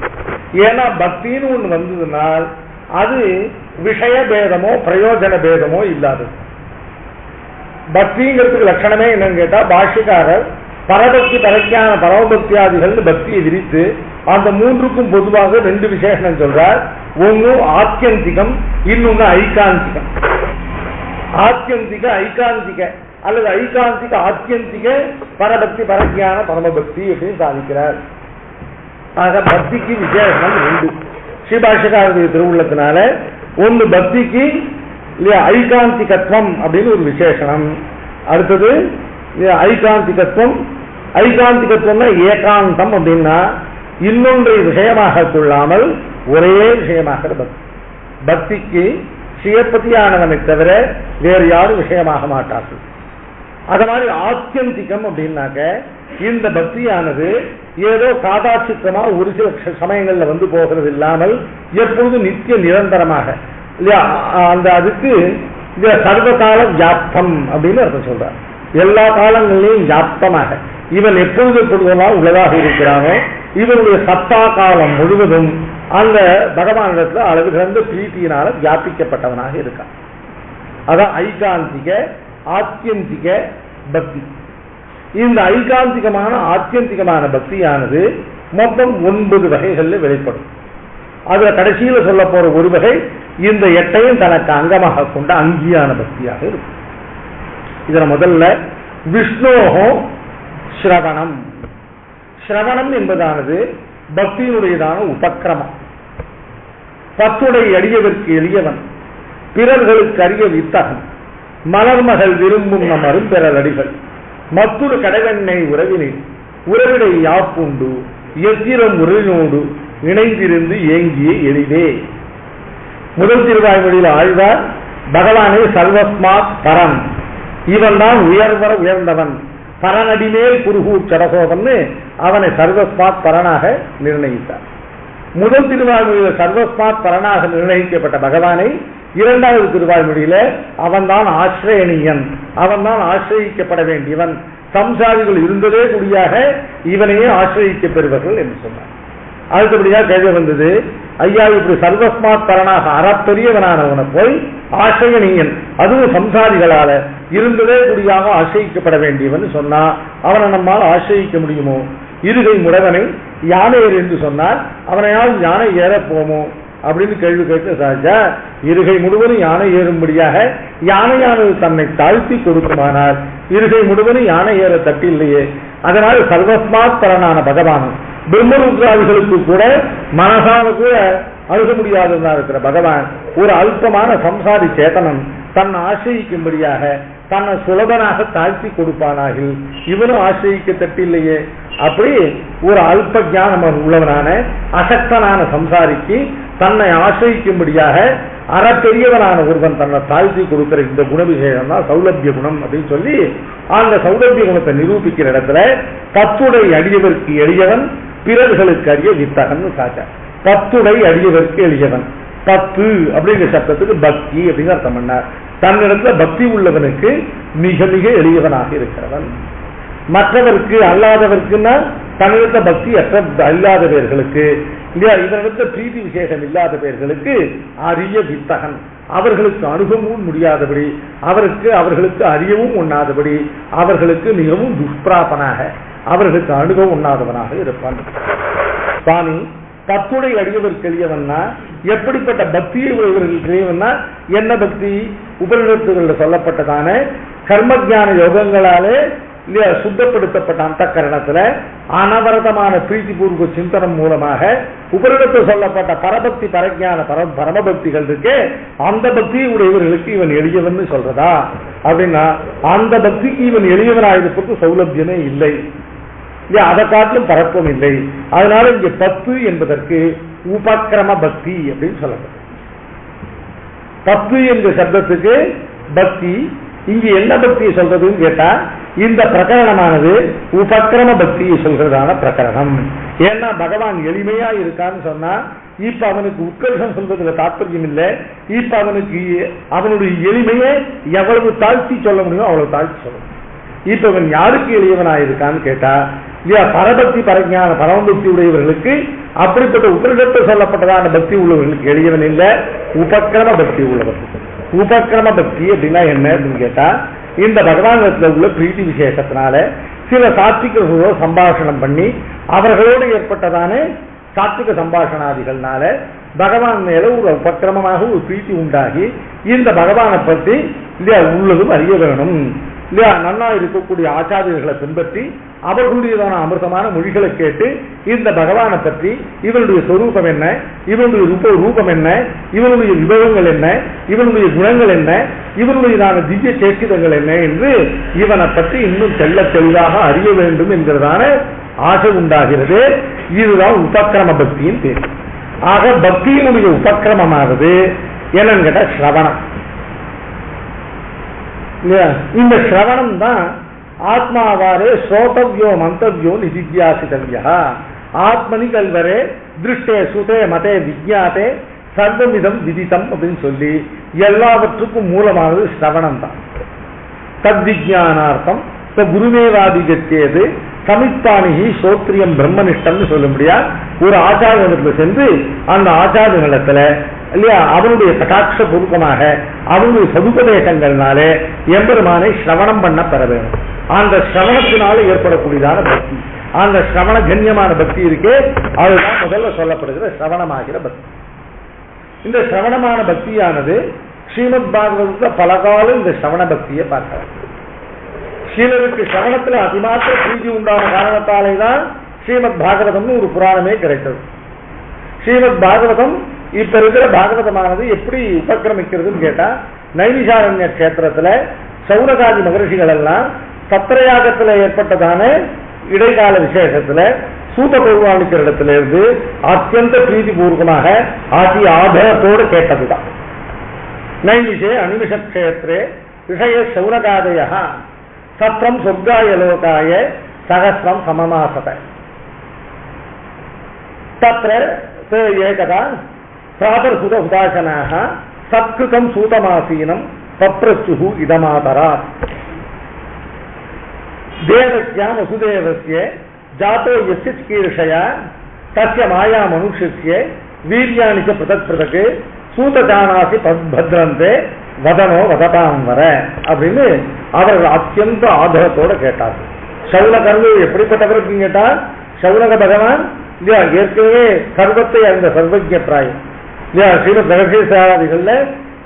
[SPEAKER 2] ஏன்னா பக்தின்னு ஒண்ணு வந்ததுனால் அது விஷய பேதமோ பிரயோஜன பேதமோ இல்லாதது. பக்திங்கிறதுக்கு லட்சணமே என்னன்னு கேட்டா, பாஷ்யக்காரர் பரபக்தி பரக்கியான பரமபக்தியாதிகள் பக்தியை விரித்து அந்த 3க்கும் பொதுவாக 2 விசேஷனம் சொல்றார். ஒன்னு ஆத்தியந்திகம், இன்னொன்னு ஐகாந்திகம். ஆத்தியந்திக ஐகாந்திக அல்லது ஐகாந்திக ஆத்தியந்திக பரபக்தி பரக்கியான பரமபக்தி அப்படின்னு சாதிக்கிறார். ஆக பக்திக்கு விசேஷனம் 2 ஸ்ரீபாஷ்யக்காரருடைய திருவுள்ளத்தினால. ஒன்று பக்திக்கு ஐகாந்திகத்துவம் அப்படின்னு ஒரு விசேஷனம். அடுத்தது ஐகாந்திகத்துவம். ஐகாந்திகத்துவம்னா ஏகாந்தம் அப்படின்னா இன்னொன்றை விஷயமாக கொள்ளாமல் ஒரே விஷயமாக பக்தி. பக்திக்கு ஸ்ரீயப்பதியானவனை தவிர வேறு யாரும் விஷயமாக மாட்டார்கள். அது மாதிரி ஆத்தியந்திகம் அப்படின்னாக்க இந்த பக்தியானது ஏதோ காதாட்சித்தமா ஒரு சில சமயங்கள்ல வந்து போகிறது இல்லாமல் எப்பொழுதும் நித்திய நிரந்தரமாக இல்லையா, அந்த அதுக்கு சர்வகால வியாப்தம் அப்படின்னு அர்த்தம் சொல்றார். எல்லா காலங்களிலும் வியாப்தமாக இவன் எப்பொழுது எப்பொழுதெல்லாம் உள்ளதாக இருக்கிறானோ இவனுடைய சத்தா காலம் முழுவதும் அந்த பகவானிடத்துல அளவு கிடந்த பிரீத்தியினால வியாபிக்கப்பட்டவனாக இருக்கான். அதான் ஐகாந்திக ஆத்தியந்திக பக்தி. இந்த ஐகாந்திகமான ஆத்தியந்திகமான பக்தியானது மொத்தம் 9 வகைகள்ல வெளிப்படும். அதுல கடைசியில சொல்ல போற ஒரு வகை இந்த 8ஐயும் தனக்கு அங்கமாக கொண்ட அங்கியான பக்தியாக இருக்கும். இதுல முதல்ல விஷ்ணோஹோ ஸ்ரவணம். ஸ்ரவணம் என்பதானது பக்தியினுடையதான உபக்கிரமம். பத்துடை அடியதற்கு எளியவன், பிறர்களுக்கு அறிய வித்தகன், மலர்மகள் விரும்பும் நம் அரும்பெறல் அடிகள், மற்றொரு கடவெண்ணை உறவினை உறவிடை யாப்புண்டு எத்திரம் உறவினோடு இணைந்திருந்து ஏங்கிய எளிதே. முதல் திருவாய்மொழியில் ஆழ்வார் பகவானே சர்வஸ்மாத் பரம், இவன் தான் உயர்வர உயர்ந்தவன், பரனடிமேல் குருகூர் சரசோதன்னு அவனை சர்வஸ்மாத் பரனாக நிர்ணயித்தார். முதல் திருவாய்மொழியில சர்வஸ்மாத் பரனாக நிர்ணயிக்கப்பட்ட பகவானை 2வது திருவாய்மொழியில அவன்தான் ஆசிரியனியன், அவன்தான் ஆசிரியிக்கப்பட வேண்டியவன், சம்சாரிகள் இருந்ததே கூடியாக இவனையே ஆசிரியிக்க பெறுவர்கள் என்று சொன்னார். அடுத்தபடியாக கேள்வி வந்தது, ஐயா இப்படி சர்வஸ்மாத் பரனாக அறப்பெரியவனானவனை போய் ஆசிரியனியன், அதுவும் சம்சாரிகளால இருந்ததே கூடியாக ஆசிரியிக்கப்பட வேண்டியவன் சொன்னா அவனை நம்மால் ஆசிரியிக்க முடியுமோ? இருகை முடவனை யானையர் என்று சொன்னார், அவனையால் யானை ஏற போமோ அப்படின்னு கேள்வி கேட்டு சாச்சா, இருகை முழுவதும் யானை ஏறும்படியாக யானையானது தன்னை தாழ்த்தி கொடுக்குமானால் இருகை முழுவதும் யானை ஏற தட்டில்லையே. அதனால் சர்வஸ்மாத் பரனான பகவான் பிரம்மருத்ராதிகளுக்கு கூட மனசான கூட அணுக முடியாததா இருக்கிற பகவான் ஒரு அல்பமான சம்சாரி சேத்தனம் தன்னை ஆசிரியிக்கும்படியாக தன்னை சுலபனாக தாழ்த்தி கொடுப்பானாகில் இவனும் ஆசிரியிக்க தட்டில்லையே. அப்படி ஒரு அல்ப ஞானம் உள்ளவனான அசக்தனான சம்சாரிக்கு தன்னை ஆசிரியிக்கும்படியாக அறப்பெரியவனான ஒருவன் தன்னை தாழ்த்தி கொடுக்கிற இந்த குணவிசேஷம் தான் சௌலபிய குணம் அப்படின்னு சொல்லி அந்த சௌலபிய குணத்தை நிரூபிக்கிற இடத்துல பத்துடை அடியவருக்கு எளியவன் பிறர்களுக்கு அறிய வித்தகன் காட்ட. பத்துடை அடியவருக்கு எளியவன், பத்து அப்படிங்கிற சப்தத்துக்கு பக்தி அப்படிங்கிற அர்த்தம் பண்ணார். தன்னிடத்துல பக்தி உள்ளவனுக்கு மிக மிக எளியவனாக இருக்கிறவன். மற்றவருக்கு அல்லாதவருக்குன்னா தன்னிடத்த பக்தி அல்லாதவர்களுக்கு இல்லையா, இதனிடத்த பிரீதி விசேஷம் இல்லாத பேர்களுக்கு அரிய வித்தகன், அவர்களுக்கு அணுகவும் முடியாதபடி, அவர்களுக்கு அறியவும் உண்ணாதபடி, அவர்களுக்கு மிகவும் துஷ்பிராபனாக, அவர்களுக்கு அணுகவும் உண்ணாதவனாக இருப்பான். சுவாமி பத்துடை அடியவருக்கு எளியவன்னா எப்படிப்பட்ட பக்தியை எளியவன்னா என்ன பக்தி? உபநிடத்துகளில் சொல்லப்பட்டதான கர்மஜான யோகங்களாலே சுத்தப்படுத்தப்பட்ட அந்த கரணத்துல அனவரதமான பிரீதிபூர்வ சிந்தனம் மூலமாக உபரிடத்தில் சொல்லப்பட்ட பரபக்தி பரஜான பரமபக்திகள் இருக்கு. அந்த பக்தி உடையவர்களுக்கு இவன் எளியவன் சொல்றதா அப்படின்னா அந்த பக்திக்கு இவன் எளியவனாயிருப்பதற்கு சௌலபியமே இல்லை, அதை காட்டிலும் பரப்பம் இல்லை. அதனால இங்க 10 என்பதற்கு உபக்கிரம பக்தி அப்படின்னு சொல்லப்படும். 10 என்ற சப்தத்துக்கு பக்தி. இங்க என்ன பக்தியை சொல்றதுன்னு கேட்டா இந்த பிரகரணமானது உபக்கிரம பக்தியை சொல்றதான பிரகரணம். ஏன்னா பகவான் எளிமையா இருக்கான்னு சொன்னா இப்ப அவனுக்கு உத்கர்ஷம் சொல்றதுல தாற்பயம் இல்லை. இப்ப அவனுடைய எளிமையை எவ்வளவு தாழ்த்தி சொல்ல முடியுமோ அவ்வளவு தாழ்த்தி சொல்லணும். இப்ப அவன் யாருக்கு எளியவனாயிருக்கான்னு கேட்டா இல்லையா, பரபக்தி பரஜான பரமபக்தி உடையவர்களுக்கு, அப்படிப்பட்ட உபரிடத்தில் சொல்லப்பட்டதான பக்தி உள்ளவர்களுக்கு எளியவன் இல்லை, உபக்கிரம பக்தி உள்ளவர்கள். உபக்கிரம பக்தி அப்படின்னா என்ன அப்படின்னு கேட்டா இந்த பகவானிடத்துல உள்ள பிரீதி விசேஷத்தினால சில சாத்விக சம்பாஷணம் பண்ணி அவர்களோடு ஏற்பட்டதான சாத்விக சம்பாஷணாதிகள்னால பகவான் மேல ஒரு உபக்கிரமமாக ஒரு பிரீத்தி உண்டாகி இந்த பகவானை பற்றி இல்லையா உள்ளதும் அறிய வேணும் இல்லையா, நல்லா இருக்கக்கூடிய ஆச்சாரியர்களை பின்பற்றி அவர்களுடையதான அமிர்தமான மொழிகளை கேட்டு இந்த பகவானை பற்றி இவனுடைய சொரூபம் என்ன, இவனுடைய ரூபம் என்ன, இவனுடைய விபவங்கள் என்ன, இவனுடைய குணங்கள் என்ன, இவனுடையதான திவ்ய சேஷிதங்கள் என்ன என்று இவனை பற்றி இன்னும் தெளிவாக அறிய வேண்டும் என்கிறதான ஆசை உண்டாகிறது. இதுதான் உபக்கிரம பக்தியின் பேர். ஆக பக்தியினுடைய உபக்கிரமமானது என்னன்னு கேட்டா ஸ்ரவணம். இந்த ஸ்ரவணம் தான் ஆத்மாவாரே ஸ்ரோதவ்யோ மந்தவ்யோ நிதித்தியாசிதவ்யா ஆத்மனி கல்வரே திருஷ்டே சுதே மதே விஜ்ஞாதே சர்வமிதம் விதித்தம் அப்படின்னு சொல்லி எல்லாவற்றுக்கும் மூலமானது ஸ்ரவணம் தான். தத்விஜானார்த்தம் குருமேவாதிகத்தேது சமித்தானிகி சோத்ரியம் பிரம்மனிஷ்டம் சொல்ல முடியாது. ஒரு ஆச்சாரியத்தில் சென்று அந்த ஆச்சாரிய நிலத்துல இல்லையா அவனுடைய கட்டாட்ச பூர்வமாக அவனுடைய சதுபதேசங்கள்னாலே எம்பெருமானை சிரவணம் பண்ண பெற வேண்டும். அந்த சிரவணத்தினால ஏற்படக்கூடியதான பக்தி, அந்த சிரவண கண்ணியமான பக்தி இருக்கே அதுதான் முதல்ல சொல்லப்படுகிற சிரவணமாகிற பக்தி. இந்த சிரவணமான பக்தியானது ஸ்ரீமத் பாகவதத்துல பல காலம் இந்த சிரவண பக்தியை பார்க்கலாம். சிலருக்கு சிரவணத்துல அதிமாத்திர பிரீதி உண்டான காரணத்தாலே தான் ஸ்ரீமத் பாகவதம்னு ஒரு புராணமே கிடைத்தது. ஸ்ரீமத் பாகவதம் இப்ப இருக்கிற பாகவதமானது எப்படி உபக்கிரமிக்கிறதுன்னு கேட்டா நைமிஷாரண்ய கஷேத்திரத்துல சௌனகாதி மகர்ஷிகள் எல்லாம் சத்திரயாகத்துல ஏற்பட்டதான இடைக்கால விசேஷத்துல சூத பௌர்வாணிக்கிற இடத்துல இருந்து அத்தியந்த பிரீதி பூர்வமாக ஆதி ஆதரத்தோடு கேட்டதுதான். நைமிஷே அனிமிஷ கஷேத்திரே விஷய சௌனகாதய சத்திரம் சொர்க்காய லோகாய சகஸ்ரம் சமமாசத தத்ர ஏகதா பிராதர்சுத உதாசனாக சத்கிருதம் சூதமாசீனம் பப்ரச்சுஹு இதமாதரா தேவஸ்யாம் வசுதேவஸ்ய ஜாதோ யஸ்ய சிகீர்ஷயா தஸ்ய மாயா மனுஷ்யஸ்ய வீர்யானிச்ச பிரதக் பிரதக் சூதஜானாசி பத்ரந்தே வதனோ வததாம் வர அப்படின்னு அவர்கள் அத்தியந்த ஆதரத்தோட கேட்டார்கள். சௌனகர்கள் எப்படிப்பட்டவருக்கு கேட்டா சௌனக பகவான் இல்லையா ஏற்கனவே சர்வத்தை அறிந்த சர்வஜ பிராயம் இல்லையா ஸ்ரீமத் ரகசியசாதிகள்ல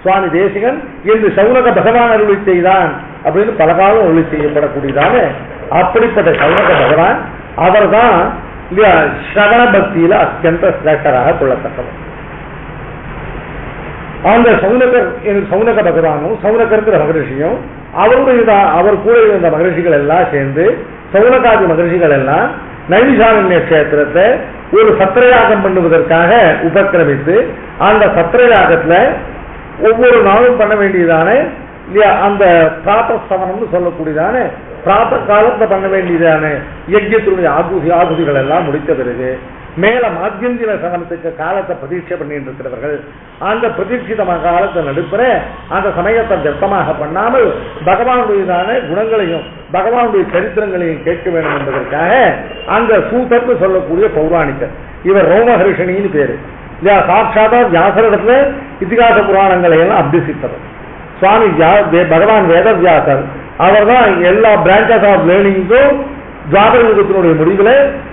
[SPEAKER 2] சுவாமி தேசிகன் என்று சௌனக பகவான் அருளி செய்தான் அப்படின்னு பல காலம் அருளி செய்யப்படக்கூடியதான அப்படிப்பட்ட சௌனக பகவான் அவர் தான் இல்லையா ஸ்ரவண பக்தியில அத்தியந்த சிரேஷ்டராக கொள்ளத்தக்கவர். அந்த சௌனக பகவானும் சௌனகருங்கிற மகரிஷியும் அவர் கூட இருந்த மகரிஷிகள் எல்லாம் சேர்ந்து சௌனகாதி மகரிஷிகள் எல்லாம் நைமிஷாரண்ய கஷேத்திரத்தை ஒரு சத்திரயாகம் பண்ணுவதற்காக உபக்கிரமித்து அந்த சத்திரயாகத்துல ஒவ்வொரு நாளும் பண்ண வேண்டியதான அந்த பிராத்தஸ்தவனம்னு சொல்லக்கூடியதான பிராத்த காலத்தை பண்ண வேண்டியதான யஜ்யத்தினுடைய ஆகுதிகள் எல்லாம் முடித்த பிறகு மேல மாத்தியந்திர சமனத்துக்கு காலத்தை பிரதீட்சை பண்ணிட்டு இருக்கிறவர்கள் அந்த பிரதீட்சித காலத்தை நடுப்புற அந்த சமயத்தை வியர்த்தமாக பண்ணாமல் பகவானுடையதான குணங்களையும் பகவானுடைய சரித்திரங்களையும் கேட்க வேண்டும் என்பதற்காக அந்த சூதர்னு சொல்லக்கூடிய பௌராணிகர் இவர் ரோமஹர்ஷினின்னு பேரு இல்லையா, சாட்சாதா வியாசரிடத்துல இதிகாச புராணங்களை எல்லாம் அபியசித்தவர் சுவாமி பகவான் வேதவியாசர். அவர் தான் எல்லா பிரான்சஸ் ஆஃப் லேர்னிங்கும் துவாபர யுகத்தினுடைய முடிவுல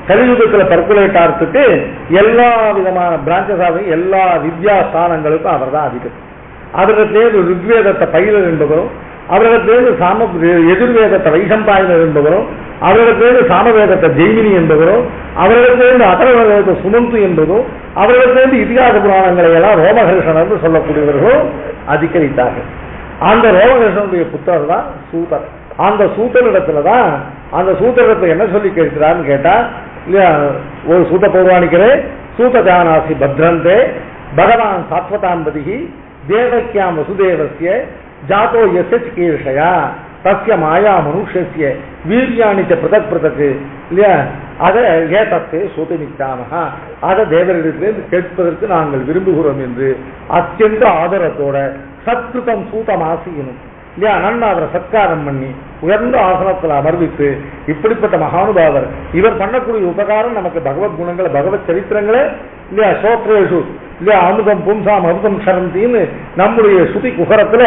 [SPEAKER 2] கலியுகத்துல பர்குலேட் ஆகிறதுக்கு எல்லா விதமான பிரான்சஸ் ஆகும் எல்லா வித்யா ஸ்தானங்களுக்கும் அவர் தான் அதிகம். அவரிடத்திலேருந்து ருக்வேதத்தை பயிலர் என்பவரும் அவரிடத்திலேருந்து எதிர்வேதத்தை வைசம்பாயனர் என்பவரும் அவரிடத்திலேருந்து சாமவேதத்தை ஜெய்மினி என்பவரும் அவரிடத்திலேருந்து அதர்வவேதத்தை சுமந்து என்பதும் அவரிடத்திலேருந்து இதிகாச புராணங்களை எல்லாம் ரோமஹர்ஷன் என்று சொல்லக்கூடியவர்களும் அதிகரித்தார்கள். அந்த ரோமஹர்ஷனுடைய புத்தர் தான் சூதர். அந்த சூத்திரத்துல அந்த சூத்திரத்தை என்ன சொல்லி கேட்கிறான்னு கேட்டா இல்லையா, ஒரு சூத்த பௌராணிக்கரே சூத ஜானாசி பத்ரந்தே பகவான் சாத்வதாம்பதிகி தேவக்கியாம் வசுதேவஸ்ய ஜாதோ யஸ்ய சிகீர்ஷயா தஸ்ய மாயா மனுஷ்யஸ்ய வீர்யாணிச்ச பிரதக் பிரதக்கு இல்லையா, அதை ஏதத்தை சூதமிக்காமஹா, அதை தேவரிடத்திலிருந்து கேட்பதற்கு நாங்கள் விரும்புகிறோம் என்று அத்தியந்த ஆதரத்தோட சத்கிருதம் சூதமாசியனும் இல்லையா நன்னா அவரை சத்காரம் பண்ணி உயர்ந்த ஆசனத்தில் அமர்வித்து இப்படிப்பட்ட மகானுபாவர் இவர் பண்ணக்கூடிய உபகாரம் நமக்கு பகவத் குணங்களை பகவத் சரித்திரங்களே இல்லையா சோத்ரேஷு இல்லையா அமிர்தம் பும்சாம் அமிர்தம் சரந்தின்னு நம்முடைய சுதி குகரத்துல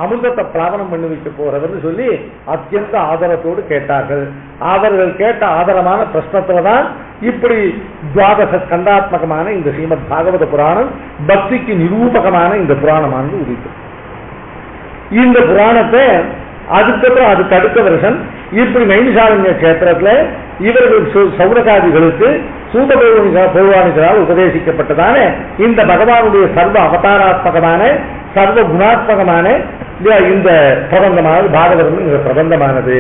[SPEAKER 2] அமிர்தத்தை பிராவணம் பண்ணி வைக்க போறதுன்னு சொல்லி அத்தியந்த ஆதரத்தோடு கேட்டார்கள். அவர்கள் கேட்ட ஆதரமான பிரශ්னத்துலதான் இப்படி துவாதச ஸ்கந்தாத்மகமான இந்த ஸ்ரீமத் பாகவத புராணம் பக்திக்கு நிரூபகமான இந்த புராணமானது உதித்தது. இந்த புராணத்தை அதுக்கப்புறம் அதுக்கு அடுத்த வருஷம் இப்படி நைமிஷாரண்ய கஷேத்திரத்துல இவர்கள் சௌனகாதிகளுக்கு சூத பௌராணிகளால் உபதேசிக்கப்பட்டதான இந்த பகவானுடைய சர்வ அவதாராத்மகமான சர்வ குணாத்மகமான இந்த பிரபந்தமானது பாகவதம் பிரபந்தமானது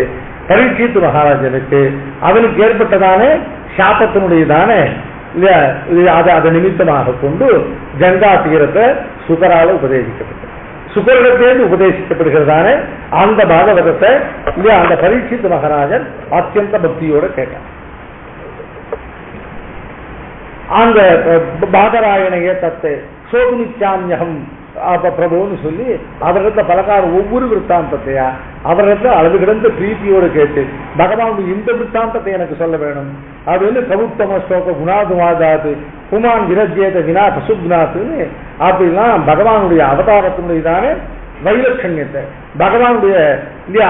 [SPEAKER 2] பரீட்சித்து மகாராஜனுக்கு அவனுக்கு ஏற்பட்டதான சாபத்தினுடையதான அதை நிமித்தமாக கொண்டு கங்கா தீரத்தை சுகரால உபதேசிக்கப்பட்டது. சுகரிடத்திலிருந்து உபதேசிக்கப்படுகிறதான அந்த பாகவதத்தை இல்லையா அந்த பரீட்சித்து மகாராஜன் அத்தியந்த பக்தியோட கேட்டார். அந்த பாதராயணைய தத்தை சோகுனிச்சாமியகம் பிரபுன்னு சொல்லி அவரிடத்துல பலகார ஒவ்வொரு விற்த்தாந்தத்தையா அவரிடத்துல அளவு கிடந்த பிரீத்தியோடு கேட்டு பகவானுடைய இந்த விற்த்தாந்தத்தை எனக்கு சொல்ல வேணும் அப்படின்னு கவுத்தம ஸ்லோக குணாதுவாதாது குமான் விரஜேத வினா பசுகுணாத்துன்னு அப்படிலாம் பகவானுடைய அவதாரத்தினுடையதான வைலட்சண்யத்தை பகவானுடைய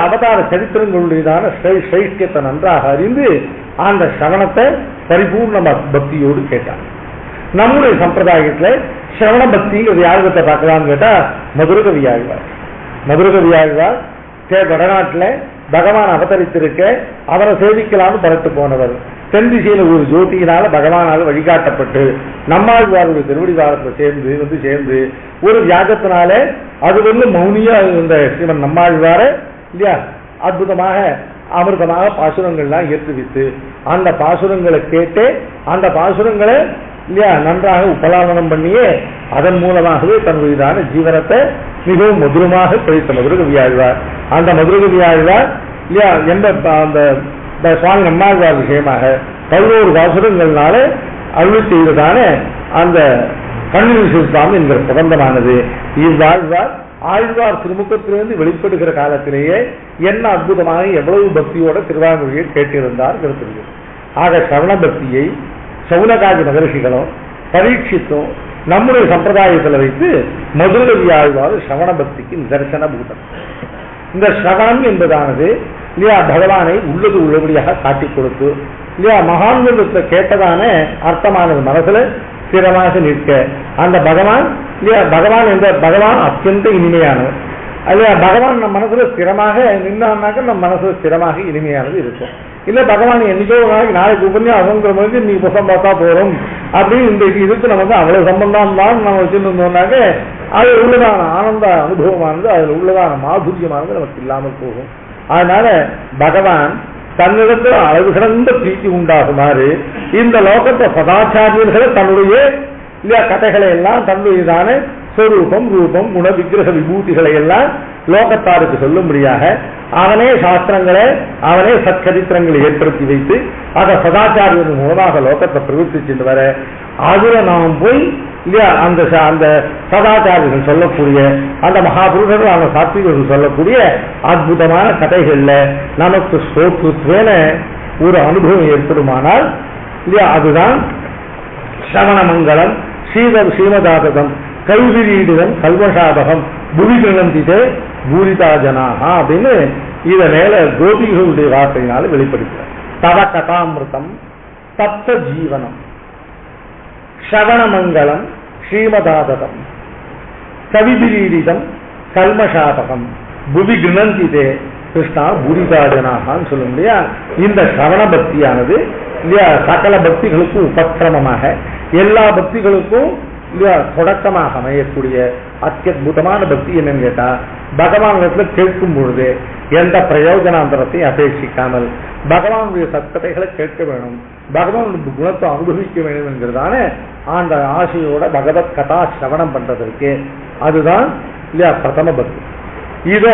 [SPEAKER 2] அவதார சரித்திரங்களுடையதான சைஷ்யத்தை நன்றாக அறிந்து அந்த சவணத்தை பரிபூர்ண பக்தியோடு கேட்டான். நம்முடைய சம்பிரதாயத்துல சிரவண பக்திங்கிறது யாருகத்தை பார்க்கலாம்னு கேட்டா மதுரகவி ஆழ்வார். மதுரகவி ஆழ்வார் வடநாட்டுல பகவான் அவதரித்திருக்க அவரை சேவிக்கலாம்னு பரட்டு போனவர். தென் திசையில ஒரு ஜோதியினால பகவானால் வழிகாட்டப்பட்டு நம்மாழ்வாருடைய திருவடிவாரத்துல சேர்ந்து ஒரு வியாகத்தினால அது மௌனியா இருந்த ஸ்ரீமன் நம்மாழ்வார இல்லையா அற்புதமாக அமிர்தமாக பாசுரங்கள்லாம் ஏற்றுவித்து அந்த பாசுரங்களை கேட்டு அந்த பாசுரங்களை இல்லையா நன்றாக உபலாபனம் பண்ணியே அதன் மூலமாகவே தன்னுடையதான ஜீவனத்தை மிகவும் மதுரமாக கழித்த மதுரகவி ஆழ்வார். அந்த மதுரகவி ஆழ்வார் இல்லையா அந்த சுவாமி நம்மாழ்வார் விஷயமாக 11 பாசுரங்கள்னால அருள் செய்ததான அந்த கண்ணீர் சுவாமி என்கிற பிரபந்தமானது இவ்வாழ்வார் ஆழ்வார் திருமுகத்திலிருந்து வெளிப்படுகிற காலத்திலேயே என்ன அற்புதமாக எவ்வளவு பக்தியோட திருவாமொழியை கேட்டிருந்தார் கருத்து. ஆக சரவண பக்தியை சௌனகாதி மகர்ஷிகளும் பரீட்சித்தும் நம்முடைய சம்பிரதாயத்தில் வைத்து மதுரகவி ஆழ்வார் சவண பக்திக்கு நிதர்சன பூதம். இந்த ஸ்ரவணம் என்பதானது இல்லையா பகவானை உள்ளது உள்ளபடியாக காட்டிக் கொடுத்து இல்லையா மகான்கள் கேட்டதான அர்த்தமானது மனசுல ஸ்திரமாக நிற்க அந்த பகவான் இல்லையா பகவான் என்ற பகவான் அத்தியந்த இனிமையானவர் இல்லையா பகவான் நம்ம மனசுல ஸ்திரமாக நின்னாக்க நம்ம மனசுல ஸ்திரமாக இனிமையானது இருக்கும். இல்ல பகவான் என்னைக்கோ நாளைக்கு உபன்யாசங்கிற மாதிரி நீ புத்தம் பார்த்தா போறோம் அப்படின்னு இந்த இதுக்கு நமக்கு அவ்வளவு சம்பந்தம் தான் நம்ம வச்சுருந்தோம்னாக்க அதில் உள்ளதான ஆனந்த அனுபவமானது, அதில் உள்ளதான மாதுரியமானது நமக்கு இல்லாமல் போகும். அதனால பகவான் தன்னிடத்தில் அளவு சிறந்த பிரீத்தி உண்டாகுமாறு இந்த லோகத்தை சதாச்சாரியர்களை தன்னுடைய கதைகளை எல்லாம் தன்னுடையதான ஸ்வரூபம், ரூபம், குண, விக்கிரக, விபூதிகளை எல்லாம் லோகத்தாருக்கு சொல்லும்படியாக அவனே சாஸ்திரங்களை, அவனே சச்சரித்திரங்களை ஏற்படுத்தி வைத்து அதை சதாச்சாரியர்கள் மூலமாக லோகத்தை பிரவர்த்திச்சுட்டு வர, அதுல நாம் போய் இல்லையா அந்த சதாச்சாரியர்கள் சொல்லக்கூடிய அந்த மகாபுருஷர்கள், அந்த சாத்விகர்கள் சொல்லக்கூடிய அற்புதமான கதைகள்ல நமக்கு ஸ்ரோத்ருத்வேன ஒரு அனுபவம் ஏற்படுமானால் இல்லையா அதுதான் ஸ்ரவணமங்கலம், ஸ்ரீமதாதகம், கல்விரீடுதம், கல்வஷாபகம், புவிகிழந்திதே பூரிதா ஜனாக அப்படின்னு இத மேல கோபிகளுடைய வார்த்தையினால வெளிப்படுத்துற தவ கதாமிருதம் தப்த ஜீவனம் ஸ்ரவணமங்கலம் ஸ்ரீமதாதகம் கவிபிரீடிதம் கல்மஷாபகம் புவி கிணந்திதே கிருஷ்ணா பூரிதா ஜனாகான்னு சொல்ல முடியா. இந்த ஸ்ரவண பக்தியானது இல்லையா சகல பக்திகளுக்கும் உபக்கிரமமாக, எல்லா பக்திகளுக்கும் இல்லையா தொடக்கமாக அமையக்கூடிய அத்தியுதமான பக்தி என்னன்னு கேட்டா, பகவானிடத்துல கேட்கும் பொழுது எந்த பிரயோஜனாந்தரத்தையும் அபேட்சிக்காமல் பகவானுடைய சத்தத்தைகளை கேட்க வேணும், பகவானுடைய குணத்தை அனுபவிக்க வேண்டும் என்கிறதான அந்த ஆசையோட பகவத் கதா சிரவணம் பண்றதற்கு அதுதான் இல்லையா பிரதம பக்தி. இத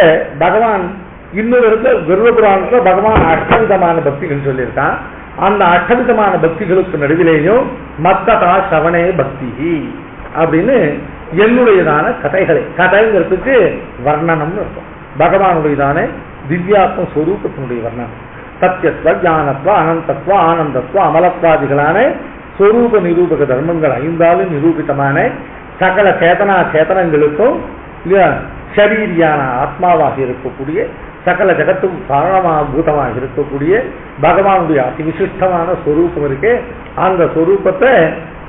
[SPEAKER 2] பகவான் இன்னொரு இடத்துல கருடபுராணத்துல பகவான் அஷ்டவிதமான பக்திகள் சொல்லியிருக்கான். அந்த அஷ்டவிதமான பக்திகளுக்கு நடுவிலேயும் மத்ததா சவணே பக்தி அப்படின்னு என்னுடையதான கதைகளை, கதைங்கிறதுக்கு வர்ணனம்னு இருக்கும். பகவானுடையதான திவ்யாத்ம ஸ்வரூபத்தினுடைய வர்ணனம், சத்தியத்துவ, ஞானத்துவ, அனந்தத்துவ, ஆனந்தத்துவ, அமலத்வாதிகளான ஸ்வரூப நிரூபக தர்மங்கள் ஐந்தாலும் நிரூபிதமான சகல சேதனா சேதனங்களுக்கும் சரீரியான ஆத்மாவாக இருக்கக்கூடிய சகல ஜகத்தும் காரணமாபூதமாக இருக்கக்கூடிய பகவானுடைய அதிவிசிஷ்டமான ஸ்வரூபம் இருக்கு. அந்த ஸ்வரூபத்தை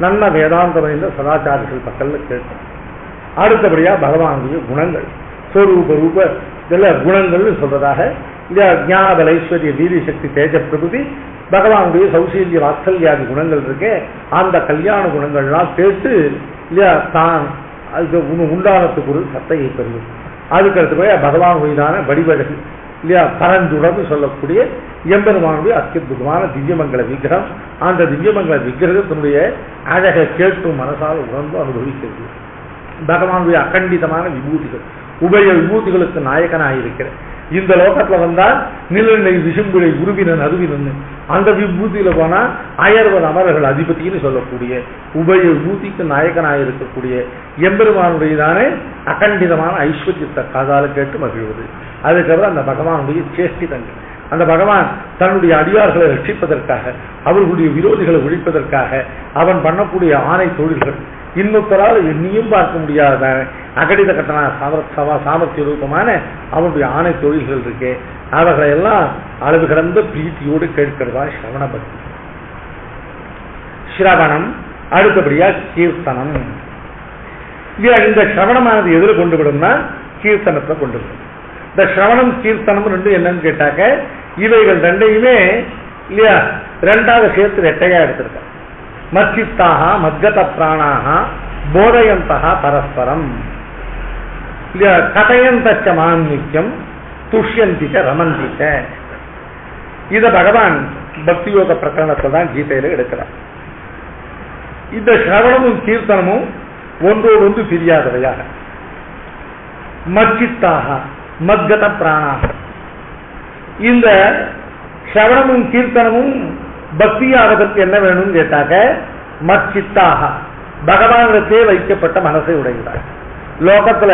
[SPEAKER 2] நல்ல வேதாந்தமைந்த சதாச்சாரிகள் பக்கல்ல கேட்கும். அடுத்தபடியா பகவானுடைய குணங்கள், ஸ்வரூப ரூப இதெல்லாம் குணங்கள்னு சொல்றதாக ஞான பல ஐஸ்வர்ய வீரி சக்தி தேஜ பிரபுதி பகவானுடைய சௌசீல்ய வாத்சல்யாதி குணங்கள் இருக்கு. அந்த கல்யாண குணங்கள்லாம் கேட்டு இல்லையா தான் அதுக்கு உண்டானத்துக்கு ஒரு சத்தையை பெறுது. அதுக்கு அடுத்தபடியா பகவான் மீதான வடிவழகு இல்லையா பரந்துடர்னு சொல்லக்கூடிய எம்பெருமானுடைய அத்தியுதமான திவ்யமங்கல விக்கிரகம். அந்த திவ்யமங்கல விக்கிரகத்தினுடைய அழகை கேட்டும் மனசால் உணர்ந்து அனுபவிக்கிறது. பகவானுடைய அகண்டிதமான விபூதிகள், உபய விபூதிகளுக்கு நாயகனாயிருக்கிற இந்த லோகத்துல வந்தால் நிலநிலை விசும்புரை உருவினன் அருவினன், அந்த விபூதியில போனா அயர்வன் அமரர்கள் அதிபதினு சொல்லக்கூடிய உபய விபூதிக்கு நாயகனாயிருக்கக்கூடிய எம்பெருமானுடையதான அகண்டிதமான ஐஸ்வர்யத்தை காதால கேட்டு மகிழ்வது. அதுக்கப்புறம் அந்த பகவானுடைய சேஷ்டிதங்கள், அந்த பகவான் தன்னுடைய அடியார்களை ரட்சிப்பதற்காக, அவர்களுடைய விரோதிகளை ஒழிப்பதற்காக அவன் பண்ணக்கூடிய ஆணை தொழில்கள், இன்னொருத்தரால் எண்ணியும் பார்க்க முடியாத அகடித கட்டண சாமர்த்திய ரூபமான அவனுடைய ஆணை தொழில்கள் இருக்கு. அவர்களை எல்லாம் அளவு கடந்த பிரீத்தியோடு கேட்கிறதா ஸ்ரவண பக்தி. ஸ்ரவணம், அடுத்தபடியா கீர்த்தனம். இந்த ஸ்ரவணமானது எதிர கொண்டு விடும்னா கீர்த்தனத்தை கொண்டு விடும். இந்த ஸ்ரவணம் கீர்த்தனம் ரெண்டு என்னன்னு கேட்டாக்க இவைகள் ரெண்டையுமே இல்லையா ரெண்டாவது சேர்த்து ரெட்டையா எடுத்திருக்க. மச்சித்தாக மத்கத பிராணாக போதயந்தக பரஸ்பரம் இல்லையா கதையந்தச்ச மான்மிக்கம் துஷ்யந்திச்ச ரமந்திச்ச. இத பகவான் பக்தி யோக பிரகரணத்தை தான் கீதையில எடுக்கிறார். இந்த ஸ்ரவணமும் கீர்த்தனமும் ஒன்றோடு ஒன்று பிரியாதவையாக, மச்சித்தாக மத்கத பிராணாக. இந்த ஸ்ரவணமும் கீர்த்தனமும் பக்தியாவதற்கு என்ன வேணும்னு கேட்டாக்க மச்சித்தாக பகவானிடத்தே வைக்கப்பட்ட மனசை உடைகிறார். லோகத்துல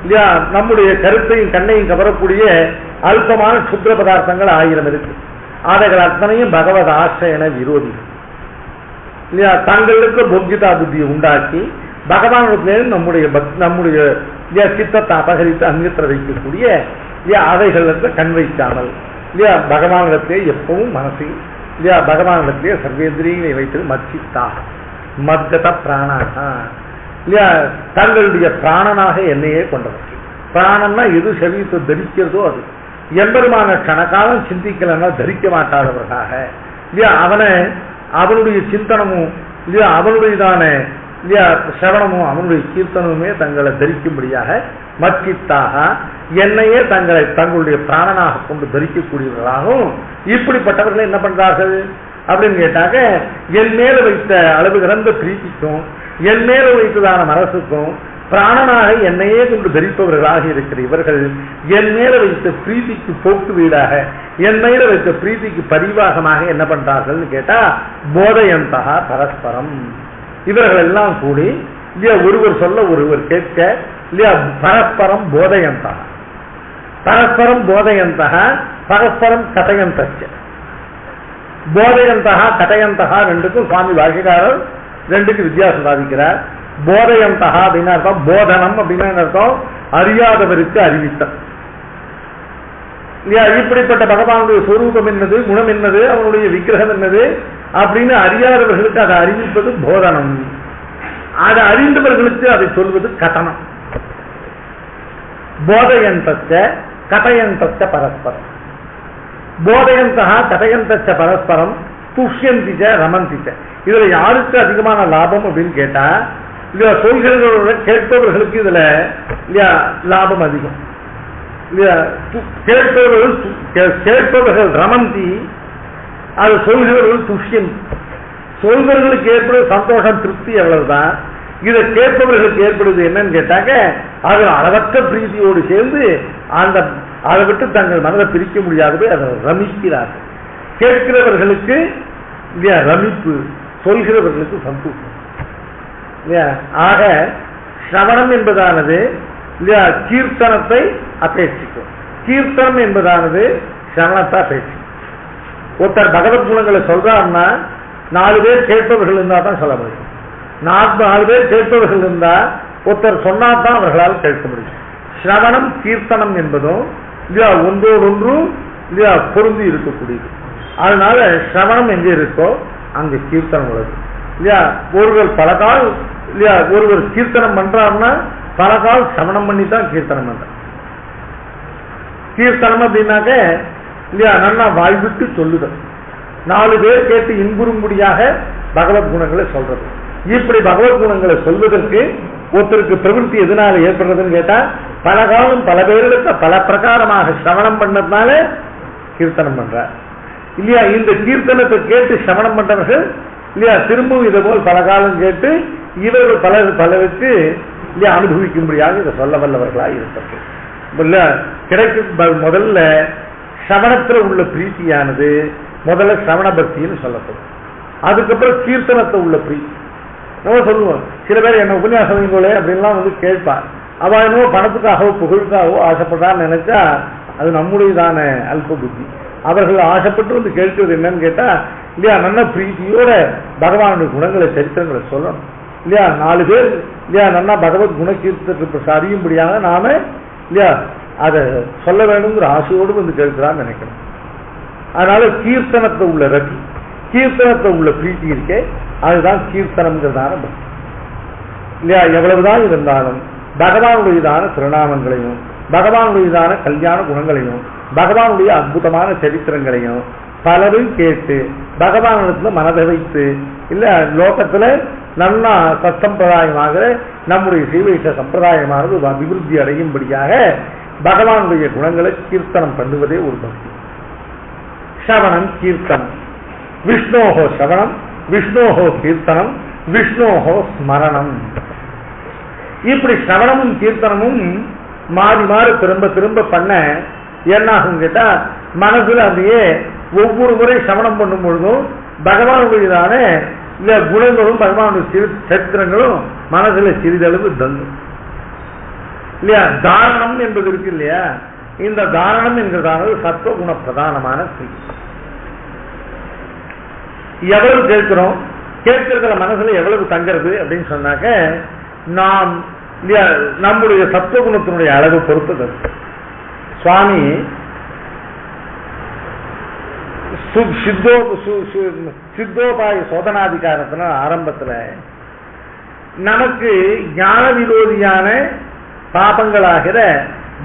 [SPEAKER 2] இல்லையா நம்முடைய கருத்தையும் கண்ணையும் கவரக்கூடிய அல்பமான சுத்திர பதார்த்தங்கள் 1000 இருக்கு. அவைகள் அத்தனையும் பகவத் ஆசிரியன விரோதிகள் இல்லையா. தங்களுக்கு போக்கியதா புத்தியை உண்டாக்கி பகவானிடத்திலே நம்முடைய சித்தத்தை அபகரித்து அந்நியத்திர வைக்கக்கூடிய அவைகளுக்கு கண் வைக்காமல் இல்லையா பகவானிடத்திலே எப்பவும் மனசையும் இல்லையா பகவானிடத்திலே சர்வேந்திரியங்களை வைத்தது மச்சித்தாக மத்கத பிராணாக இல்லையா தங்களுடைய பிராணனாக என்னையே கொண்டவர். பிராணம்னா எது சரீரத்தை தரிக்கிறதோ அது. எம்பெருமான கணக்காலம் சிந்திக்கலன்னா தரிக்க மாட்டாதவர்களாக இல்லையா அவனுடைய சிந்தனமும் இல்லையா அவனுடையதான இல்லையா சிரவணமும் அவனுடைய கீர்த்தனமுமே தங்களை தரிக்கும்படியாக மச்சித்தாக என்னையே தங்களுடைய பிராணனாக கொண்டு தரிக்கக்கூடியவர்களாகவும் இப்படிப்பட்டவர்கள் என்ன பண்றார்கள் அப்படின்னு கேட்டாக்க, என் மேல வைத்த அளவு கிடந்த பிரீத்திக்கும் என் மேல வைத்ததான மனசுக்கும் பிராணனாக என்னையே கொண்டு தரிப்பவர்களாக இருக்கிற இவர்கள் என் மேல வைத்த பிரீத்திக்கு போக்கு வீடாக என் மேல வைத்த பிரீத்திக்கு பரிவாகமாக என்ன பண்றார்கள் கேட்டா, போதையந்தகா பரஸ்பரம். இவர்கள் எல்லாம் கூடி இல்லையா ஒருவர் சொல்ல ஒருவர் கேட்க இல்லையா பரஸ்பரம் போதையந்தகா, பரஸ்பரம் போதையந்தகா, பரஸ்பரம் கதையந்தச்ச. போதையந்தகா கதையந்தகா ரெண்டுக்கும் சுவாமி பாஷ்யக்காரர் ரெண்டுக்கு வித்தியாசம் சாதிக்கிறார். போதையந்தகா அப்படின்னு அர்த்தம், போதனம் அப்படின்னு அர்த்தம் அறியாதவருக்கு அறிவித்தல் இல்லையா. இப்படிப்பட்ட பகவானுடைய சொரூபம் என்னது, குணம் என்னது, அவனுடைய விக்கிரகம் என்னது அப்படின்னு அறியாதவர்களுக்கு அதை அறிவிப்பது போதனம். அதை அறிந்தவர்களுக்கு அதை சொல்வது கதனம். போதையந்தச்ச கதையந்தச்ச பரஸ்பரம். போதையந்தகா கதையந்தச்ச பரஸ்பரம் துஷ்யந்திச்ச ரமந்திச்ச. இதுல யாருக்கு அதிகமான லாபம் அப்படின்னு கேட்டா, இல்லையா சொல்கிறவர்களோட கேட்பவர்களுக்கு இதுல இல்லையா லாபம் அதிகம் இல்லையா. கேட்பவர்கள் ரமந்தி, அது சொல்கிறவர்கள் துஷ்யந்தி. சொல்கிறவர்களுக்கு ஏற்படுவது சந்தோஷம் திருப்தி அவ்வளவுதான். இதை கேட்பவர்களுக்கு ஏற்படுவது என்னன்னு கேட்டாக்க, அது அளவற்ற பிரீதியோடு சேர்ந்து அதை விட்டு தங்கள் மனதை பிரிக்க முடியாதது அதை ரமிக்கிறார்கள். கேட்கிறவர்களுக்கு இல்லையா ரமிப்பு, சொல்கிறவர்களுக்கு சந்தோஷம் இல்லையா. ஆக சிரவணம் என்பதானது இல்லையா கீர்த்தனத்தை அபேட்சிக்கும், கீர்த்தனம் என்பதானது சிரவணத்தை அபேட்சிக்கும். ஒருத்தர் பகவத் குணங்களை சொல்றாருன்னா 4 பேர் கேட்பவர்கள் இருந்தா தான் சொல்ல முடியும். 4 பேர் கேட்பவர்கள் இருந்தா ஒருத்தர் சொன்னாதான் அவர்களால் கேட்க முடியும். சிரவணம் கீர்த்தனம் என்பதும் இல்லையா ஒன்றோடொன்று இல்லையா பொருந்தி இருக்கக்கூடியது. அதனால சிரவணம் எங்க இருக்கோ அங்க கீர்த்தனம் உள்ளது இல்லையா. ஒருவர் பல கால் இல்லையா ஒருவர் கீர்த்தனம் பண்றாருன்னா பல கால் சிரவணம் பண்ணி தான் கீர்த்தனம் பண்ற. கீர்த்தனம் அப்படின்னாக்க இல்லையா நல்லா வாய்விட்டு சொல்லுதல், 4 பேர் கேட்டு இன்புறும்படியாக பகவத் குணங்களை சொல்றது. இப்படி பகவத் குணங்களை சொல்வதற்கு ஒருத்தருக்கு பிரவೃತ್ತಿ எதனால ஏற்படுறதுன்னு கேட்டா, பல காலம் பல பேரிடத்த பல பிரகாரமாக சிரவணம் பண்ணதுனால கீர்த்தனம் பண்றார் இல்லையா. இந்த கீர்த்தனத்தை கேட்டு சிரவணம் பண்றவர்கள் இல்லையா திரும்பவும் இதை போல் பல காலம் கேட்டு இவர்கள் பலருக்கு இல்லையா அனுபவிக்கும்படியாக இதை சொல்ல வல்லவர்களாக இருப்பார்கள் இல்லையா. கிடைக்கும் முதல்ல சிரவணத்துல உள்ள பிரீத்தியானது முதல்ல சிரவண பக்தின்னு சொல்லப்படும். அதுக்கப்புறம் கீர்த்தனத்தை உள்ள பிரீத்தி நம்ம சொல்லுவோம். சில பேர் என்ன உபன்யாசம் அப்படின்லாம் வந்து கேட்பார். அவ என்னவோ பணத்துக்காகவோ புகழுக்காகவோ ஆசைப்படான்னு நினைச்சா அது நம்முடையதான அல்ப புத்தி. அவர்கள் ஆசைப்பட்டு வந்து கேட்கிறது என்னன்னு கேட்டா இல்லையா நல்ல பிரீத்தியோட பகவானுடைய குணங்களை சரித்திரங்களை சொல்லணும் இல்லையா. 4 பேர் இல்லையா நல்லா பகவத் குண கீர்த்தத்தை அறியும்படியாக நாம இல்லையா அதை சொல்ல வேணுங்கிற ஆசையோடு வந்து கேட்கிறான்னு நினைக்கணும். அதனால கீர்த்தனத்தை உள்ள ரத்தி, கீர்த்தனத்தை உள்ள பிரீத்தி இருக்கே அதுதான் கீர்த்தனம்ங்கிறதான பக்தி இல்லையா. எவ்வளவுதான் இருந்தாலும் பகவானுடையதான திருநாமங்களையும் பகவானுடையதான கல்யாண குணங்களையும் பகவானுடைய அற்புதமான சரித்திரங்களையும் பலரும் கேட்டு பகவானிடத்துல மனதை வைத்து இல்ல லோகத்துல நல்லா சம்பிரதாயமாக நம்முடைய சீவைஷ சம்பிரதாயமானது அபிவிருத்தி அடையும்படியாக பகவானுடைய குணங்களை கீர்த்தனம் பண்ணுவதே ஒரு பக்தி. ஸ்ரவணம் கீர்த்தனம், விஷ்ணோஹோ ஸ்ரவணம், விஷ்ணோஹோ கீர்த்தனம், விஷ்ணோஹோ ஸ்மரணம். இப்படி ஸ்ரவணமும் கீர்த்தனமும் மாறி மாறி திரும்ப திரும்ப பண்ண என்னாகும் கேட்டா, மனசுல அப்படியே ஒவ்வொரு முறை சிரவணம் பண்ணும் பொழுதும் பகவானுடையதான இல்ல குணங்களும் பகவானுடைய சரித்திரங்களும் மனசுல சிறிதளவு தங்கும் இல்லையா. தாரணம் என்பது இருக்கு இல்லையா. இந்த தாரணம் என்கிறதானது சத்துவகுண பிரதானமான செய்தி. எவ்வளவு கேட்கிறோம், கேட்கிற மனசுல எவ்வளவு தங்கிறது அப்படின்னு சொன்னாக்க நாம் நம்முடைய சத்துவகுணத்தினுடைய அளவு பொறுத்தது. சுவாமி சித்தோபாய சோதனாதிகாரத்துல ஆரம்பத்துல நமக்கு ஞான விரோதியான பாபங்களாகிற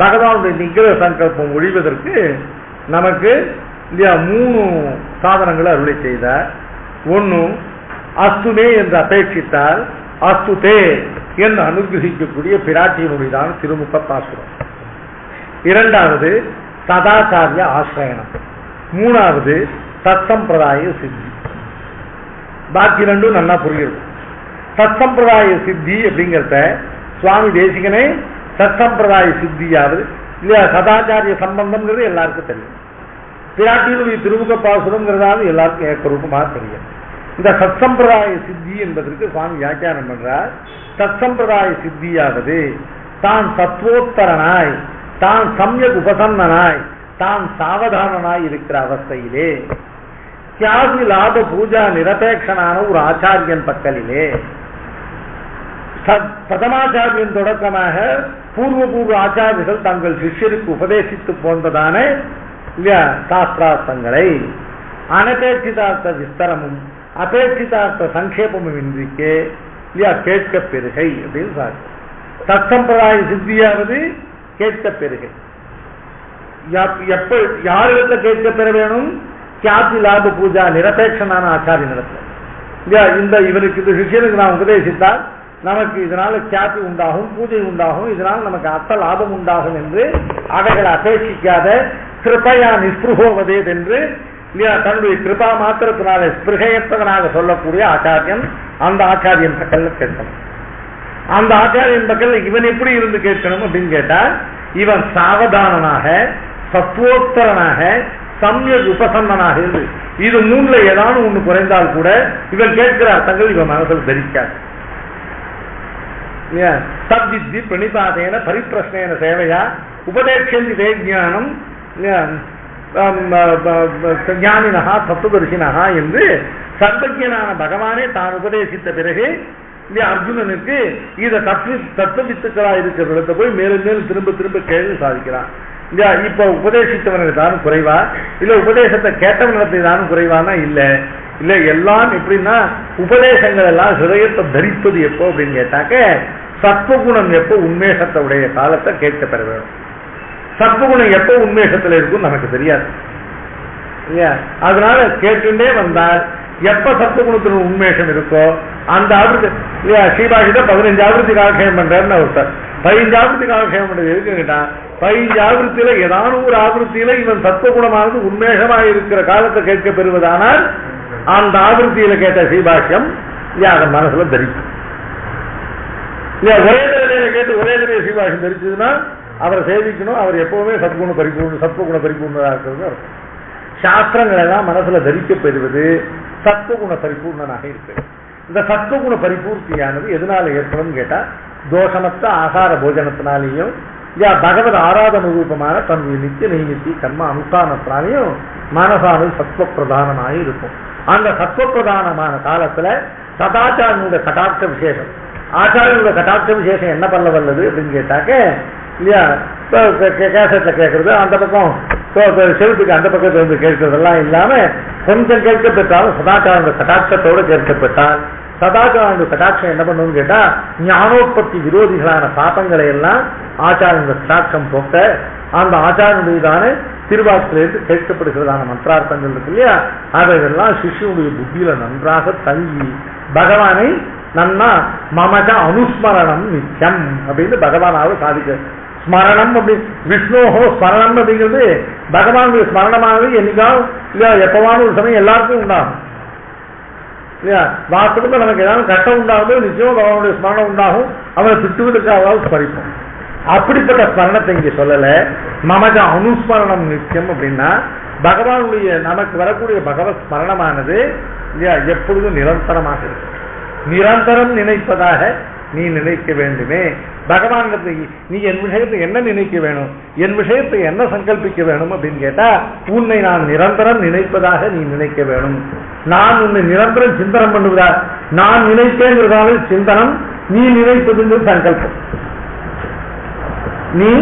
[SPEAKER 2] பகவானுடைய நிகிரக சங்கல்பம் ஒழிவதற்கு நமக்கு 3 சாதனங்களை அருளை செய்தார். ஒன்னு அஸ்துமே என்று அபேட்சித்தால் அஸ்துதே என்று அனுகிரகிக்கக்கூடிய பிராட்டியினுடையதான திருமுக பாசுரம். இரண்டாவது சதாச்சாரிய ஆசிரயணம். மூணாவது தத்சம்பிரதாய சித்தி. பாக்கி ரெண்டும் நல்லா புரியுது. தத்சம்பிரதாய சித்தி அப்படிங்கிறத சுவாமி தேசிகனே தத்சம்பிரதாய சித்தியாவது இல்லையா, சதாச்சாரிய சம்பந்தம்ங்கிறது எல்லாருக்கும் தெரியும். பிராட்டியினுடைய திருமுக பாசுரம்ங்கிறதாவது எல்லாருக்கும் ஏக்கரூபமாக தெரியும். இந்த சத்சம்பிரதாய சித்தி என்பதற்கு சுவாமி வியாக்கியானம் பண்றார். சத்சம்பிரதாய சித்தியாவது தான் தத்துவோத்தரனாய், தான் சம்யக் உபசன்னனாய், தான் சாவதானனாய் இருக்கிற அவஸ்தையிலே தியாகி லாப பூஜா நிரபேட்சனான ஒரு ஆச்சாரியன் பக்கலிலே பிரதமாச்சாரியன் தொடக்கமாக பூர்வ ஆச்சாரியர்கள் தங்கள் சிஷ்யருக்கு உபதேசித்து போன்றதான சாஸ்திரார்த்தங்களை அனபேட்சிதார்த்த விஸ்தரமும் அபேட்சிதார்த்த சங்கேபமும் இன்றிக்கே இல்லையா கேட்க பெருகை அப்படின்னு சார். தத்சம்பிரதாய சித்தியாவது கேட்க பெருகை. எப்ப யாரிடத்துல கேட்க பெற வேணும்? கியாதி லாப பூஜா நிரபேட்சனான ஆச்சாரிய நடத்துல இல்லையா, இந்த இவருக்கு இந்த சிஷியனுக்கு நான் உபதேசித்தால் நமக்கு இதனால கியாதி உண்டாகும், பூஜை உண்டாகும், இதனால் நமக்கு அர்த்த லாபம் உண்டாகும் என்று அவைகளை அபேட்சிக்காத கிருபையா நிஸ்பிருகோவதே என்று இல்லையா தன்னுடைய கிருபா மாத்திரத்தினால ஸ்பிருகையற்றவனாக சொல்லக்கூடிய ஆச்சாரியன், அந்த ஆச்சாரியன் பக்கல்ல கேட்கணும். அந்த ஆச்சாரியன் பக்கல்ல இவன் எப்படி இருந்து கேட்கணும் அப்படின்னு கேட்டா, இவன் சாவதானனாக, சத்துவோத்தரனாக, சம்யக் உபசன்னனாக இருந்து இது மூணுல ஏதாவது ஒண்ணு குறைந்தால் கூட இவன் கேட்கிற அர்த்தங்கள் இவன் மனசில் தரிக்காது. சத்வித்தி பிரணிபாதேன பரிப்பிரஷ்னேன சேவையா உபதேட்சந்தி வேஜ்ஞானம் ஞானினஹா தத்துவதர்சினஹா என்று சர்வஜனான பகவானே தான் உபதேசித்த பிறகு அர்ஜுனனுக்கு இதை தத்துவவித்துக்களா இருக்கிற போய் மேலும் மேலும் திரும்ப திரும்ப கேள்வி சாதிக்கிறான். இப்ப உபதேசித்தவனுக்கு தானும் குறைவா, இல்ல உபதேசத்தை கேட்டவனிடத்தை தானும் குறைவானா? இல்ல இல்ல, எல்லாம் எப்படின்னா உபதேசங்கள் எல்லாம் ஹிருதயத்தை தரிப்பது எப்போ அப்படின்னு கேட்டாக்க சத்வகுணம் எப்போ உண்மேஷத்தை உடைய காலத்தை கேட்க பெற வேணும். சத்வகுணம் எப்போ உண்மேஷத்துல இருக்கும் நமக்கு தெரியாது இல்லையா. அதனால கேட்டுட்டே வந்தால் எப்ப சத்வகுணத்தின் உண்மேஷம் இருக்கோ அந்த ஆவൃத்தி இல்லையா. ஸ்ரீபாஷித 15 ஆவൃத்தி காலக்ஷேபம் பண்றாருன்னு ஒருத்தர் 15 ஆவൃத்தி காலக்ஷேபம் பண்றது இருக்குங்கட்டா, 15 ஆவൃத்தியில ஏதான ஒரு ஆவൃத்தியில இவன் சத்வகுணமானது உண்மேஷமாக இருக்கிற காலத்தை கேட்க பெறுவதானால் அந்த ஆவൃத்தியில கேட்ட ஸ்ரீபாஷ்யம் அதன் மனசுல தரிக்கும் இல்லையா. ஒரே தடவையில கேட்டு ஒரே தடவை ஸ்ரீபாஷ்யம் தரிச்சதுன்னா அவரை சேவிக்கணும். அவர் எப்பவுமே சத்குண பரிபூர்ணதா இருக்கிறது அர்த்தம். சாஸ்திரங்கள் எல்லாம் மனசுல தரிக்க பெறுவது சத்வகுண பரிபூர்ணனாக இருக்கிறது. இந்த சத்வகுண பரிபூர்த்தியானது எதனால ஏற்படும் கேட்டா, தோஷமற்ற ஆகார போஜனத்தினாலேயும் பகவத் ஆராதன ரூபமான தன்னுடைய நித்திய நைமித்தி கர்ம அனுஷ்டானத்தினாலேயும் மனசானது சத்வ பிரதானமாக இருக்கும். அந்த சத்வ பிரதானமான காலத்துல சதாச்சாரனுடைய கட்டாட்ச விசேஷம், ஆச்சாரியனுடைய கட்டாட்ச விசேஷம் என்ன பண்ண வல்லது அப்படின்னு கேட்டாக்க இல்லையா, கேசட்ல கேட்கறது, அந்த பக்கம் செலுத்துக்கு அந்த பக்கத்துல இருந்து கேட்கறதெல்லாம் இல்லாம கொஞ்சம் கேட்க பெற்றாலும் சதாச்சாரனுடைய கட்டாட்சத்தோடு கேட்கப்பட்டால் சதாச்சாரனுடைய கட்டாட்சம் என்ன பண்ணுன்னு கேட்டா, ஞானோற்பத்தி விரோதிகளான பாப்பங்களை எல்லாம் ஆச்சாரனுடைய கட்டாட்சம் போக்க அந்த ஆச்சாரனுடையதான திருவாக்கிலிருந்து கேட்கப்படுகிறதான மந்திரார்த்தங்கள் இருக்கு இல்லையா, அதையெல்லாம் சிஷ்யனுடைய புத்தியில நன்றாக தங்கி பகவானை நன்னா மமஜ அனுஸ்மரணம் நித்தியம் அப்படின்னு பகவானாவது சாதிக்க. ஸ்மரணம் அப்படி விஷ்ணோஹோ ஸ்மரணம் அப்படிங்கிறது பகவானுடைய ஸ்மரணமானது என்னைக்காவது இல்லையா எப்பவான ஒரு சமயம் எல்லாருக்கும் உண்டாகும் இல்லையா. வாஸ்தவத்தில் நமக்கு ஏதாவது கஷ்டம் உண்டாகுது நிச்சயம் பகவானுடைய ஸ்மரணம் உண்டாகும். அவனை திட்டுவதற்காக ஸ்மரிப்போம். அப்படிப்பட்ட ஸ்மரணத்தை இங்க சொல்லல. மமஜ அனுஸ்மரணம் நித்தியம் அப்படின்னா பகவானுடைய நமக்கு வரக்கூடிய பகவத் ஸ்மரணமானது இல்லையா எப்பொழுதும் நிரந்தரமாக இருக்கு. நிரந்தரம் நினைப்பதாக நீ நினைக்க வேண்டுமே. பகவான் நீ என் விஷயத்தை என்ன நினைக்க வேணும், என் விஷயத்தை என்ன சங்கல்பிக்க வேணும் அப்படின்னு கேட்டா, உன்னை நான் நிரந்தரம் நினைப்பதாக நீ நினைக்க வேணும். நான் உன்னை நிரந்தரம் சிந்தனம் பண்ணுவதா, நான் நினைப்பேங்கிறதால சிந்தனம், நீ நினைப்பதுங்கிறது சங்கல்பம். நீ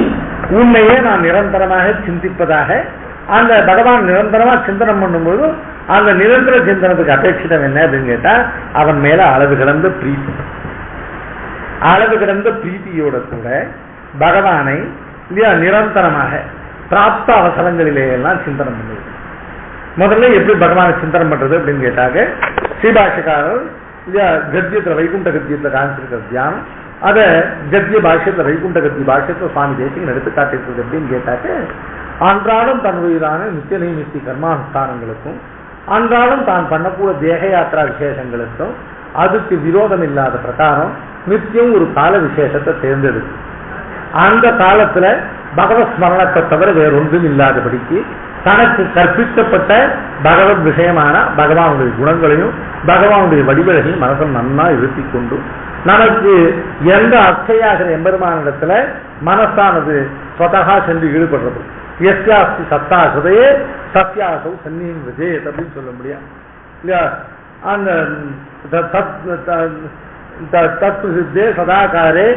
[SPEAKER 2] உன்னையே நான் நிரந்தரமாக சிந்திப்பதாக அந்த பகவான் நிரந்தரமா சிந்தனம் பண்ணும்போது அந்த நிரந்தர சிந்தனத்துக்கு அபேட்சிதம் என்ன அப்படின்னு கேட்டா, அவன் மேல அளவு கிடந்த பிரீத்தி. அளவு கிடந்த பிரீத்தியோட கூட பகவானை இல்லையா நிரந்தரமாக பிராப்த அவசரங்களிலே எல்லாம் சிந்தனம் பண்ணுவது. முதல்ல எப்படி பகவானை சிந்தனம் பண்றது அப்படின்னு கேட்டாங்க, ஸ்ரீபாஷக்காரர் இல்லையா கத்தியத்துல வைகுண்ட கத்தியத்துல காமிச்சிருக்கிற தியானம் அதை கத்திய பாஷ்யத்துல வைகுண்ட கத்திய பாஷ்யத்துல சுவாமி தேசிகன் எடுத்து காட்டிருக்கிறது எப்படின்னு கேட்டாக்க அன்றாடம் தன்னுடையதான நித்திய நைமித்தி கர்மானுஷ்டானங்களுக்கும் அன்றாடம் தான் பண்ணக்கூடிய தேக யாத்திரா விசேஷங்களுக்கும் அதுக்கு விரோதம் இல்லாத பிரகாரம் நித்தியம் ஒரு கால விசேஷத்தை தேர்ந்தெடுக்கு அந்த காலத்துல பகவத் ஸ்மரணத்தை தவிர வேறொன்றும் இல்லாதபடிக்கு தனக்கு கற்பிக்கப்பட்ட பகவத் விஷயமான பகவானுடைய குணங்களையும் பகவானுடைய வடிவங்களையும் மனதில் நன்னா இருத்தி கொண்டு நமக்கு எந்த அச்சையாகிற எம்பெருமானிடத்துல மனசானது ஸ்வதகா சென்று ஈடுபடுறது எஸ்யாஸ்தி சத்தாசதையே சத்யாசௌ சன்னியம் விஜயத் அப்படின்னு சொல்ல முடியாது இல்லையா அந்த தத்து சித்தே சதாகாரே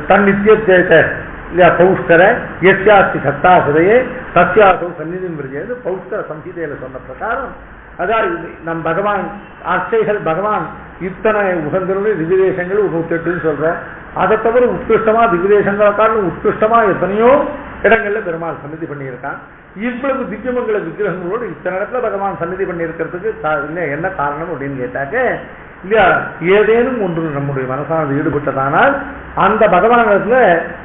[SPEAKER 2] தன்னித்தியத்தேக இல்லையா பௌஷ்கர எஸ்யாஸ்தி சத்தாசதையே சத்யாசௌ சன்னியம் விஜயது பௌஷ்கர சம்ஹிதையில சொன்ன பிரகாரம் அதாவது நம் பகவான் அர்ச்சைகள் பகவான் இத்தனை உகந்தருடைய திவ்யதேசங்கள் 108 சொல்றோம். அதை தவிர உத்கிருஷ்டமா திவ்யதேசங்களை காரணம் உத்கிருஷ்டமா எத்தனையோ இடங்கள்ல பெருமாள் சன்னிதி பண்ணியிருக்கான். இவ்வளவு திவ்யமங்கல விக்கிரகங்களோடு இத்தனை இடத்துல பகவான் சன்னிதி பண்ணியிருக்கிறதுக்கு என்ன காரணம் அப்படின்னு கேட்டாக்க இல்லையா ஏதேனும் ஒன்று நம்முடைய மனசானது ஈடுபட்டதானால் அந்த பகவானிடத்துல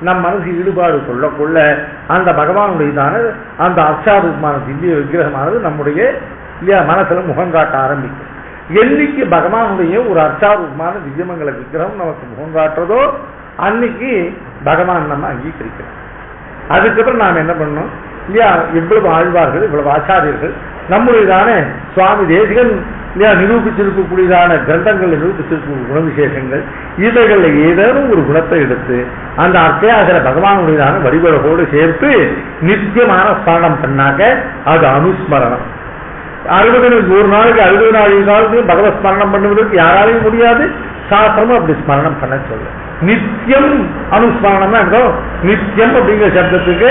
[SPEAKER 2] நம் மனசு ஈடுபாடு கொள்ள கொள்ள அந்த பகவானுடையதான அந்த அர்ச்சாரூபமான திவ்ய விக்கிரகமானது நம்முடைய இல்லையா மனசுல முகம் காட்ட ஆரம்பிக்கும். என்னைக்கு பகவானுடைய ஒரு அர்ச்சாரூபமான திவ்யமங்கல விக்கிரகம் நமக்கு முகம் காட்டுறதோ அன்னைக்கு பகவான் நம்ம அங்கீகரிக்கிறோம். அதுக்கப்புறம் நாம் என்ன பண்ணோம் இல்லையா இவ்வளவு ஆழ்வார்கள் இவ்வளவு ஆச்சாரியர்கள் நம்முடையதான சுவாமி தேசிகன் இல்லையா நிரூபிச்சிருக்கக்கூடியதான கிரந்தங்கள் நிரூபிச்சிருக்க குணவிசேஷங்கள் இவைகள்ல ஏதேனும் ஒரு குணத்தை எடுத்து அந்த அர்ச்சையாகிற பகவானுடையதான வடிவழகோடு சேர்த்து நித்தியமான ஸ்மரணம் பண்ணாக்க அது அனுஸ்மரணம். 60 ஒரு நாளைக்கு 60 நாளைக்கு பகவத் ஸ்மரணம் பண்ணுவதற்கு யாராலையும் முடியாது. சாஸ்திரமும் அப்படி ஸ்மரணம் பண்ண சொல்ல நித்தியம் அனுஸ்மரணம் தான் நித்தியம் அப்படிங்கிற சப்தத்துக்கு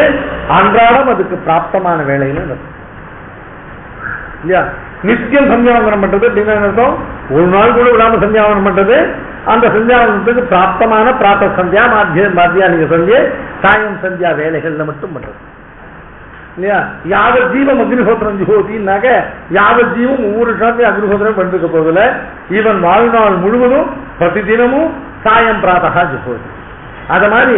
[SPEAKER 2] அன்றாடம் அதுக்கு பிராப்தமான வேலைன்னு இல்லையா. நித்தியம் சந்தியாவந்தனம் பண்றது அப்படின்னு அர்த்தம் ஒரு நாள் கூட விடாம சந்தியாவந்தனம் பண்றது அந்த சந்தியாவந்தனத்துக்கு பிராப்தமான பிராத்த சந்தியா மத்தியானிக சந்தியா சாயம் சந்தியா வேலைகள்ல மட்டும் பண்றது இல்லையா. யாவத் ஜீவம் அக்னிஹோத்திரம் ஜுஹோத்தின்னாக்க யாவத் ஜீவம் ஒவ்வொரு சாத்தியம் அக்னிஹோத்திரம் பண்ணிருக்க போதில்ல இவன் வாழ்நாள் முழுவதும் பிரதி தினமும் சாயம் பிராத்தகா ஜுஹோதி. அத மாதிரி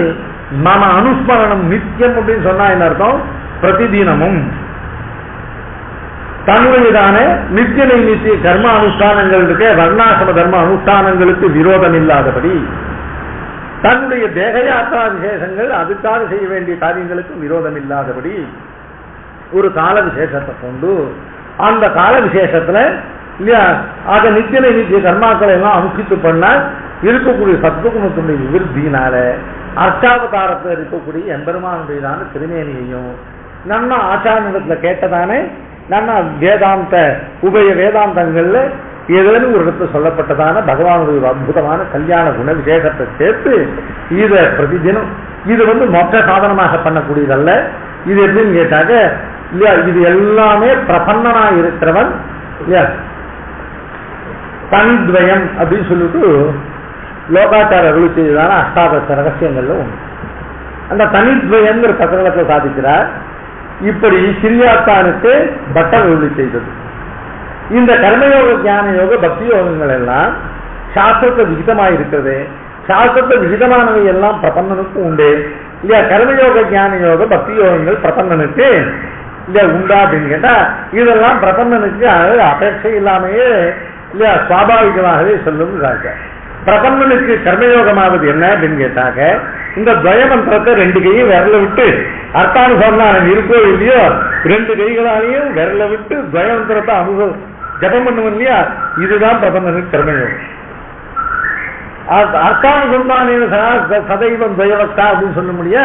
[SPEAKER 2] மம அனுஸ்மரணம் நித்தியம் அப்படின்னு சொன்னா என்ன அர்த்தம் பிரதிதினமும் தன்னுடையதான நித்திய நைமித்திய கர்ம அனுஷ்டானங்கள் இருக்க வர்ணாசிரம தர்ம அனுஷ்டானங்களுக்கு விரோதம் இல்லாதபடி தன்னுடைய தேக யாத்திரா விசேஷங்கள் அதுக்காக செய்ய வேண்டிய காரியங்களுக்கு விரோதம் இல்லாதபடி ஒரு கால விசேஷத்தை கொண்டு அந்த கால விசேஷத்துல இல்லையா அத நித்திய நைமித்திய கர்மாக்களை எல்லாம் அனுஷ்டித்து பண்ண இருக்கக்கூடிய சத்வகுணத்தினுடைய விருத்தியினால அர்ச்சாவதாரத்தில் இருக்கக்கூடிய எம்பெருமானுடையதான திருமேனியையும் நம்ம ஆச்சாரத்துல கேட்டதானே நம்ம வேதாந்த உபய வேதாந்தங்கள்ல ஏதேனும் ஒரு இடத்துல சொல்லப்பட்டதான பகவானுடைய அற்புதமான கல்யாண குண விசேஷத்தை சேர்த்து இத பிரதிதினம் இது மொத்த சாதனமாக பண்ணக்கூடியதல்ல. இது எப்படின்னு கேட்டாக்க இல்லையா இது எல்லாமே பிரபன்னனா இருக்கிறவன் இல்லையா தனித்வயம் அப்படின்னு சொல்லிட்டு லோகாச்சார அருளி செய்ததான அஷ்டாதச ரகசியங்கள்ல ஒண்ணு. அந்த தனித்வயங்கிற பிரகரணத்தை சாதிக்கிறார். இப்படி சிறியாத்தானுக்கு பட்டர் அருளி செய்தது. இந்த கர்மயோக ஞான யோக பக்தி யோகங்கள் எல்லாம் சாஸ்திரத்தை விகிதமாயிருக்கிறது. சாஸ்திரத்தை விகிதமானவை எல்லாம் பிரபன்னனுக்கும் உண்டு இல்லையா. கர்மயோக ஞான யோக பக்தி யோகங்கள் பிரபன்னனுக்கு இல்லையா உண்டா அப்படின்னு கேட்டா இதெல்லாம் பிரபன்னனுக்கு அபேட்சை இல்லாமையே இல்லையா சுவாபாவிகமாகவே சொல்லும். பிரபன்னனுக்கு கர்மயோகமாவது என்ன அப்படின்னு கேட்டாக்க இந்த துவயமந்திரத்தை 2 கையும் விரல விட்டு அர்த்தானுசந்தானம் இருக்கோ இல்லையோ 2 கைகளாலையும் விரல விட்டு துவயமந்திரத்தை ஜபம் பண்ணுவோம் இல்லையா. இதுதான் பிரபந்தனுக்கு கர்மயோகம். அர்த்தானுசந்தான சதைவம் துவயவஸ்தா அப்படின்னு சொல்ல முடியா.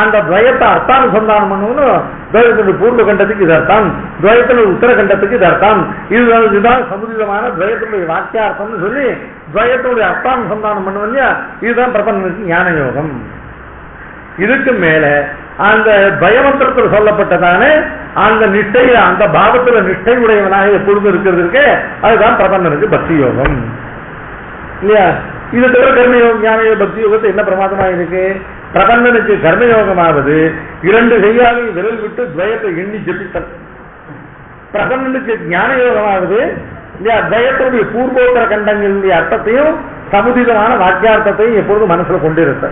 [SPEAKER 2] அந்த துவயத்தை அர்த்தானுசந்தானம் பண்ணணும். துவயத்தினுடைய பூர்வ கண்டத்துக்கு இது அர்த்தம், துவயத்தினுடைய உத்தர கண்டத்துக்கு இது அர்த்தம், இதுதான் சமுதிதமான துவயத்தினுடைய வாக்கியார்த்தம்னு சொல்லி துவயத்தினுடைய அர்த்தானுசந்தானம் பண்ணுவோம் இல்லையா. இதுதான் பிரபந்தனுக்கு ஞான யோகம். இதுக்கு மேல அந்த பயமந்திரத்தில் சொல்லப்பட்டதான அந்த நிஷ்டையில அந்த பாவத்துல நிஷ்டை உடையவனாக எப்பொழுதும் இருக்கிறது இருக்கு அதுதான் பிரபந்தனுக்கு பக்தி யோகம் இல்லையா. இது தவிர கர்மயோகம் ஞான பக்தி யோகத்தை என்ன பிரமாதமாக இருக்கு. பிரபந்தனுக்கு கர்மயோகமாவது 2 கையாலை விரல் விட்டு துவயத்தை எண்ணி ஜபித்தல். பிரபந்தனுக்கு ஞான யோகமாவது இல்லையா துவயத்தினுடைய பூர்வோத்தர கண்டங்களுடைய அர்த்தத்தையும் சமுதிதமான வாக்கியார்த்தத்தையும் எப்பொழுதும் மனசுல கொண்டிருக்க.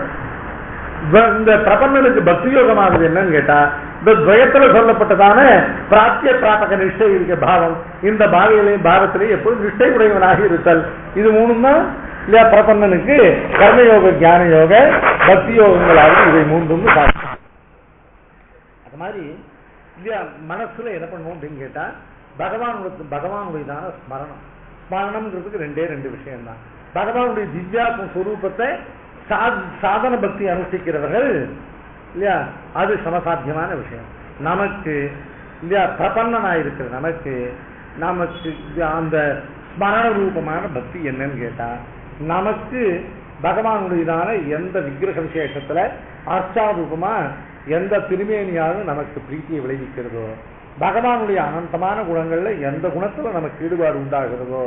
[SPEAKER 2] இந்த பிரபந்தனுக்கு பக்தி யோகமானது என்னன்னு கேட்டா, இந்த துவயத்துல சொல்லப்பட்டதான பிராப்திய பிராபக நிஷ்டை இருக்க பாவம், இந்த பாவத்திலே எப்பொழுதும் நிஷ்டை உடையவனாக இருத்தல், இது மூணும் தான் இல்லையா பிரபந்தனுக்கு கர்மயோக ஞான யோக பக்தி யோகங்களாக இவை மூன்றும் சாப்பிடும். அது மாதிரி இல்லையா மனசுல என்ன பண்ணுவோம் அப்படின்னு கேட்டா, பகவானுடையதான ஸ்மரணம். ஸ்மரணம்ங்கிறதுக்கு ரெண்டு விஷயம் தான். பகவானுடைய திவ்யாத்ம ஸ்வரூபத்தை சாதன பக்தி அனுஷ்டிக்கிறவர்கள் இல்லையா, அது சமசாத்தியமான விஷயம். நமக்கு இல்லையா பிரபன்னனாயிருக்கிற நமக்கு அந்த ஸ்மரண ரூபமான பக்தி என்னன்னு கேட்டா, நமக்கு பகவானுடையதான எந்த விக்கிரக விசேஷத்துல அர்ச்சாரூபமா எந்த திருமேனியாவது நமக்கு பிரீத்தியை விளைவிக்கிறதோ, பகவானுடைய அனந்தமான குணங்கள்ல எந்த குணத்துல நமக்கு ஈடுபாடு உண்டாகிறதோ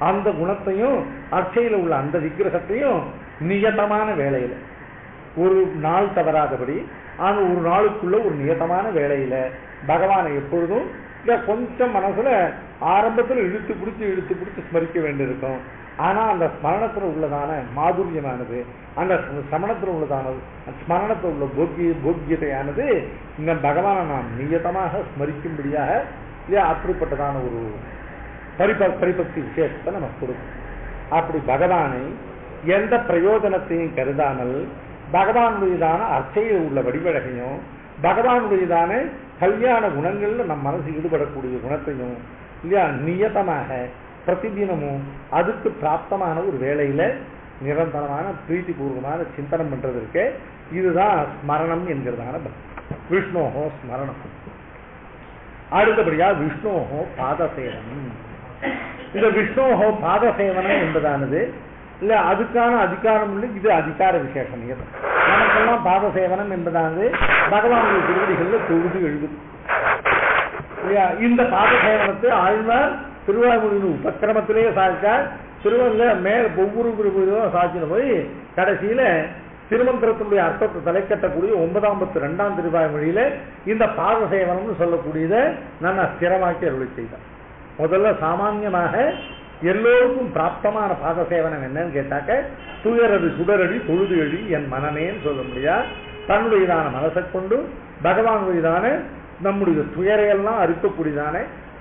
[SPEAKER 2] அந்த குணத்தையும் அர்ச்சையில உள்ள அந்த விக்கிரகத்தையும் நியதமான வேலையில ஒரு நாள் தவறாதபடி ஒரு நாளுக்குள்ள ஒரு நியதமான வேலையில பகவானை எப்பொழுதும் கொஞ்சம் மனசுல ஆரம்பத்துல இழுத்து பிடிச்சு ஸ்மரிக்க வேண்டியிருக்கும். ஆனா அந்த ஸ்மரணத்துல உள்ளதான மாதுரியமானது, அந்த சமணத்துல உள்ளதானது, ஸ்மரணத்தில் உள்ள போக்கியத்தையானது இந்த பகவானை நாம் நியதமாக ஸ்மரிக்கும்படியாக அப்படிப்பட்டதான ஒரு பரிபக்தி விசேஷத்தை நமக்கு கொடுக்கும். அப்படி பகவானை எந்த பிரயோஜனத்தையும் கருதாமல் பகவானுடையதான அர்ச்சையில் உள்ள வடிவழகையும் பகவானுடையதான கல்யாண குணங்கள்ல நம் மனசு ஈடுபடக்கூடிய குணத்தையும் இல்லையா நியதமாக பிரதிதினமும் அதுக்கு பிராப்தமான ஒரு வேளையில நிரந்தரமான பிரீத்தி பூர்வமான சிந்தனம் பண்றதற்கு இதுதான் ஸ்மரணம் என்கிறதான விஷ்ணோஹோ ஸ்மரணம். அடுத்தபடியா விஷ்ணோஹோ பாதசேவனம். இந்த விஷ்ணோஹோ பாதசேவனம் என்பதானது இல்ல அதுக்கான அதிகாரம் இல்லை, இது அதிகார விசேஷம். நமக்கெல்லாம் பாதசேவனம் என்பதானது பகவானுடைய திருவடிகள்ல தொழுது எழுது இல்லையா. இந்த பாதசேவனத்தை ஆழ்வார் திருவாரூரின் உபக்கிரமத்திலேயே சாதிச்சார். திருவள்ள மேல ஒவ்வொரு சாட்சியில போய் கடைசியில திருமந்திரத்தினுடைய அர்த்தத்தை தலைக்கட்டக்கூடிய 952 திருவாய்மொழியில இந்த பாதசேவனம் சொல்லக்கூடியதை நான் ஸ்திரமாக்கி அருளை செய்தேன். முதல்ல சாமான்யமாக எல்லோருக்கும் பிராப்தமான பாதசேவனம் என்னன்னு கேட்டாக்க, துயரது சுடரடி தொழுது எழுதி என் மனநேன்னு சொல்ல முடியா தன்னுடையதான மனசை கொண்டு பகவானுடையதான நம்முடைய துயரையெல்லாம் அறுக்கக்கூடியதான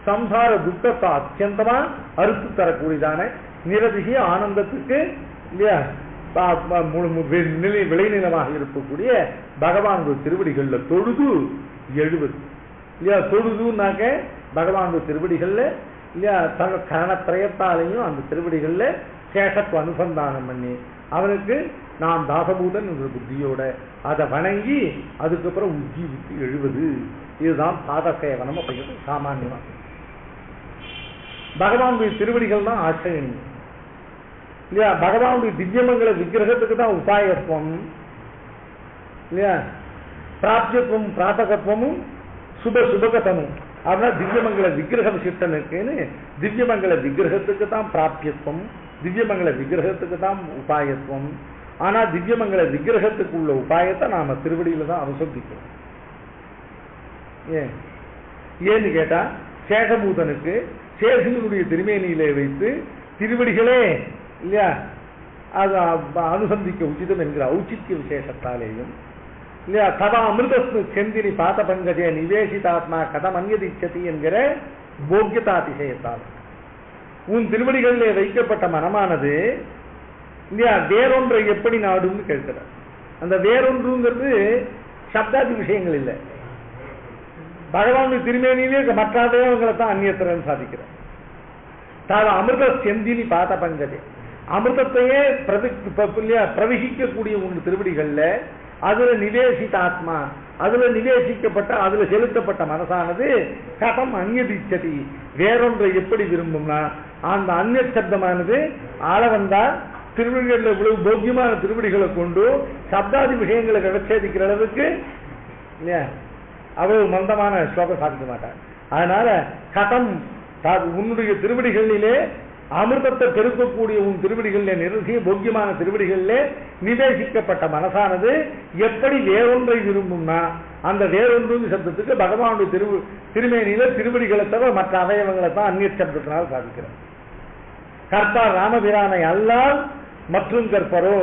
[SPEAKER 2] சம்சார துக்கத்தை அத்தியந்தமா அறுத்து தரக்கூடியதான நிரதிசிய ஆனந்தத்துக்கு இல்லையா விளைநிலமாக இருக்கக்கூடிய பகவானுடைய திருவடிகள்ல தொழுது எழுவது இல்லையா. தொழுதுனாக்க பகவானுடைய திருவடிகள்ல இல்லையா தன் கரணத்திரயத்தாலையும் அந்த திருவடிகள்ல சேஷத்துவ அனுசந்தானம் பண்ணி அவனுக்கு நான் தாசபூதன் என்ற புத்தியோட அதை வணங்கி அதுக்கப்புறம் உச்சி விட்டு எழுவது, இதுதான் பாதசேவனம் அப்படிங்கிறது சாமான்யமா. பகவானுடைய திருவடிகள் தான் ஆசிரியம் இல்லையா. பகவானுடைய திவ்யமங்கல விக்கிரகத்துக்கு தான் உபாயத்துவம் இல்லையா. பிராப்தியத்துவம் பிராபகத்துவமும் சுபகதமும். அதனால திவ்யமங்கல விக்கிரக விசிஷ்டனுக்குன்னு திவ்யமங்கல விக்கிரகத்துக்கு தான் பிராப்தியத்துவம், திவ்யமங்கல விக்கிரகத்துக்கு தான் உபாயத்துவம். ஆனா திவ்யமங்கல விக்கிரகத்துக்கு உள்ள உபாயத்தை நாம திருவடியில தான் அனுசந்திக்கிறோம். ஏன்னு கேட்டா சேஷபூதனுக்கு சேஷனுடைய திருமேனியிலே வைத்து திருவடிகளே இல்லையா அது அனுசந்திக்க உச்சிதம் என்கிற ஔச்சித்ய விசேஷத்தாலேயும் இல்லையா தவா அமிர்தஸ்து செந்தினி பாத பங்கஜே நிவேசிதாத்மா கதம் அந்யதிச்சதி என்கிற போக்கியதாதிசயத்தால் உன் திருவடிகளிலே வைக்கப்பட்ட மனமானது இல்லையா வேறொன்றை எப்படி நாடுன்னு கேட்கிறார். அந்த வேறொன்றுங்கிறது சப்தாதி விஷயங்கள் இல்லை. பகவானுடைய திருமேனியிலே மற்ற தேவங்களை தான் அந்நியத்திரன்னு சாதிக்கிறார். தாவ அமிர்த செந்தினி பாத பங்கஜே அமிர்தத்தையே பிரவகிக்கக்கூடிய உன் திருவடிகள்ல அதுல நிவேசித்த ஆத்மா, அதுல நிவேசிக்கப்பட்ட அதுல செலுத்தப்பட்ட மனசானது கதம் அந்நியதிச்சதி வேறொன்றை எப்படி விரும்பும்னா அந்த அந்நிய சப்தமானது ஆள வந்தா திருவடிகளில் இவ்வளவு போக்கியமான திருவடிகளை கொண்டு சப்தாதி விஷயங்களை விவச்சேதிக்கிற அளவுக்கு இல்லையா அவ்வளவு மந்தமான ஸ்லோகம் சாதிக்க மாட்டார். அதனால கதம் உன்னுடைய திருவடிகளிலே அமிர்தத்தை பெருக்கக்கூடிய உன் திருவடிகளிலே நிரசிய போக்கியமான திருவடிகளிலே நிவேசிக்கப்பட்ட மனசானது எப்படி வேறொன்றை விரும்பும்னா அந்த வேறொன்று சப்தத்துக்கு பகவானுடைய திருமேனியில திருவடிகளை தவிர மற்ற அவயவங்களை தான் அந்நிய சப்தத்தினால் சாதிக்கிறார். கற்பார் ராமபிரானை அல்லால் மற்றும் கற்பரோ,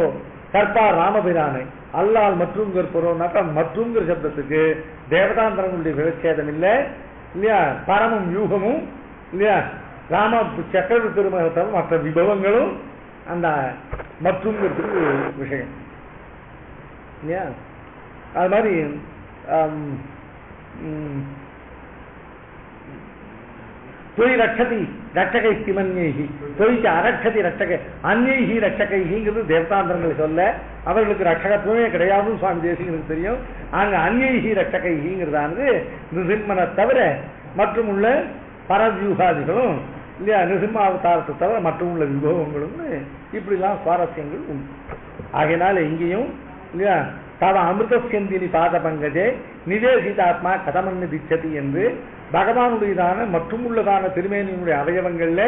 [SPEAKER 2] கற்பார் ராமபிரானை அல்லால் மற்றும் கற்பரோனாக்கா மற்றும்ங்கிற சப்தத்துக்கு தேவதாந்திரங்களுடைய விவச்சேதம் இல்லை இல்லையா, பரமும் யூகமும் இல்லையா, ராம சக்கரவர்த்தி திருமணத்தால் மற்ற விபவங்களும் அந்த மற்றும்ங்கிறதுக்கு விஷயம் இல்லையா. அது மாதிரி தொய் ரட்சதி ரட்சகை சிமன்யைகி, தொய்க்கு அரட்சதி ரட்சக அந்நைகி ரட்சகைங்கிறது தேவதாந்திரங்களை சொல்ல அவர்களுக்கு ரட்சகத்துவமே கிடையாதுன்னு சுவாமி தேசிகனுக்கு தெரியும். அங்க அந்நைகி ரட்சகைங்கிறதானது நிருசிம்மனை தவிர மற்றும் உள்ள பரவியூகாதிகளும் இல்லையா, நிருசிம்ம அவதாரத்தை தவிர மற்றும் உள்ள விபவங்களும் இப்படிலாம் சுவாரஸ்யங்கள் உண்டு. ஆகையினால இங்கேயும் இல்லையா தவ அமிர்தசியந்தினி பாத பங்கஜே நிவேசிதாத்மா கதமன்னு திச்சதி என்று பகவானுடையதான மற்றும் உள்ளதான திருமேனியினுடைய அவயவங்கள்ல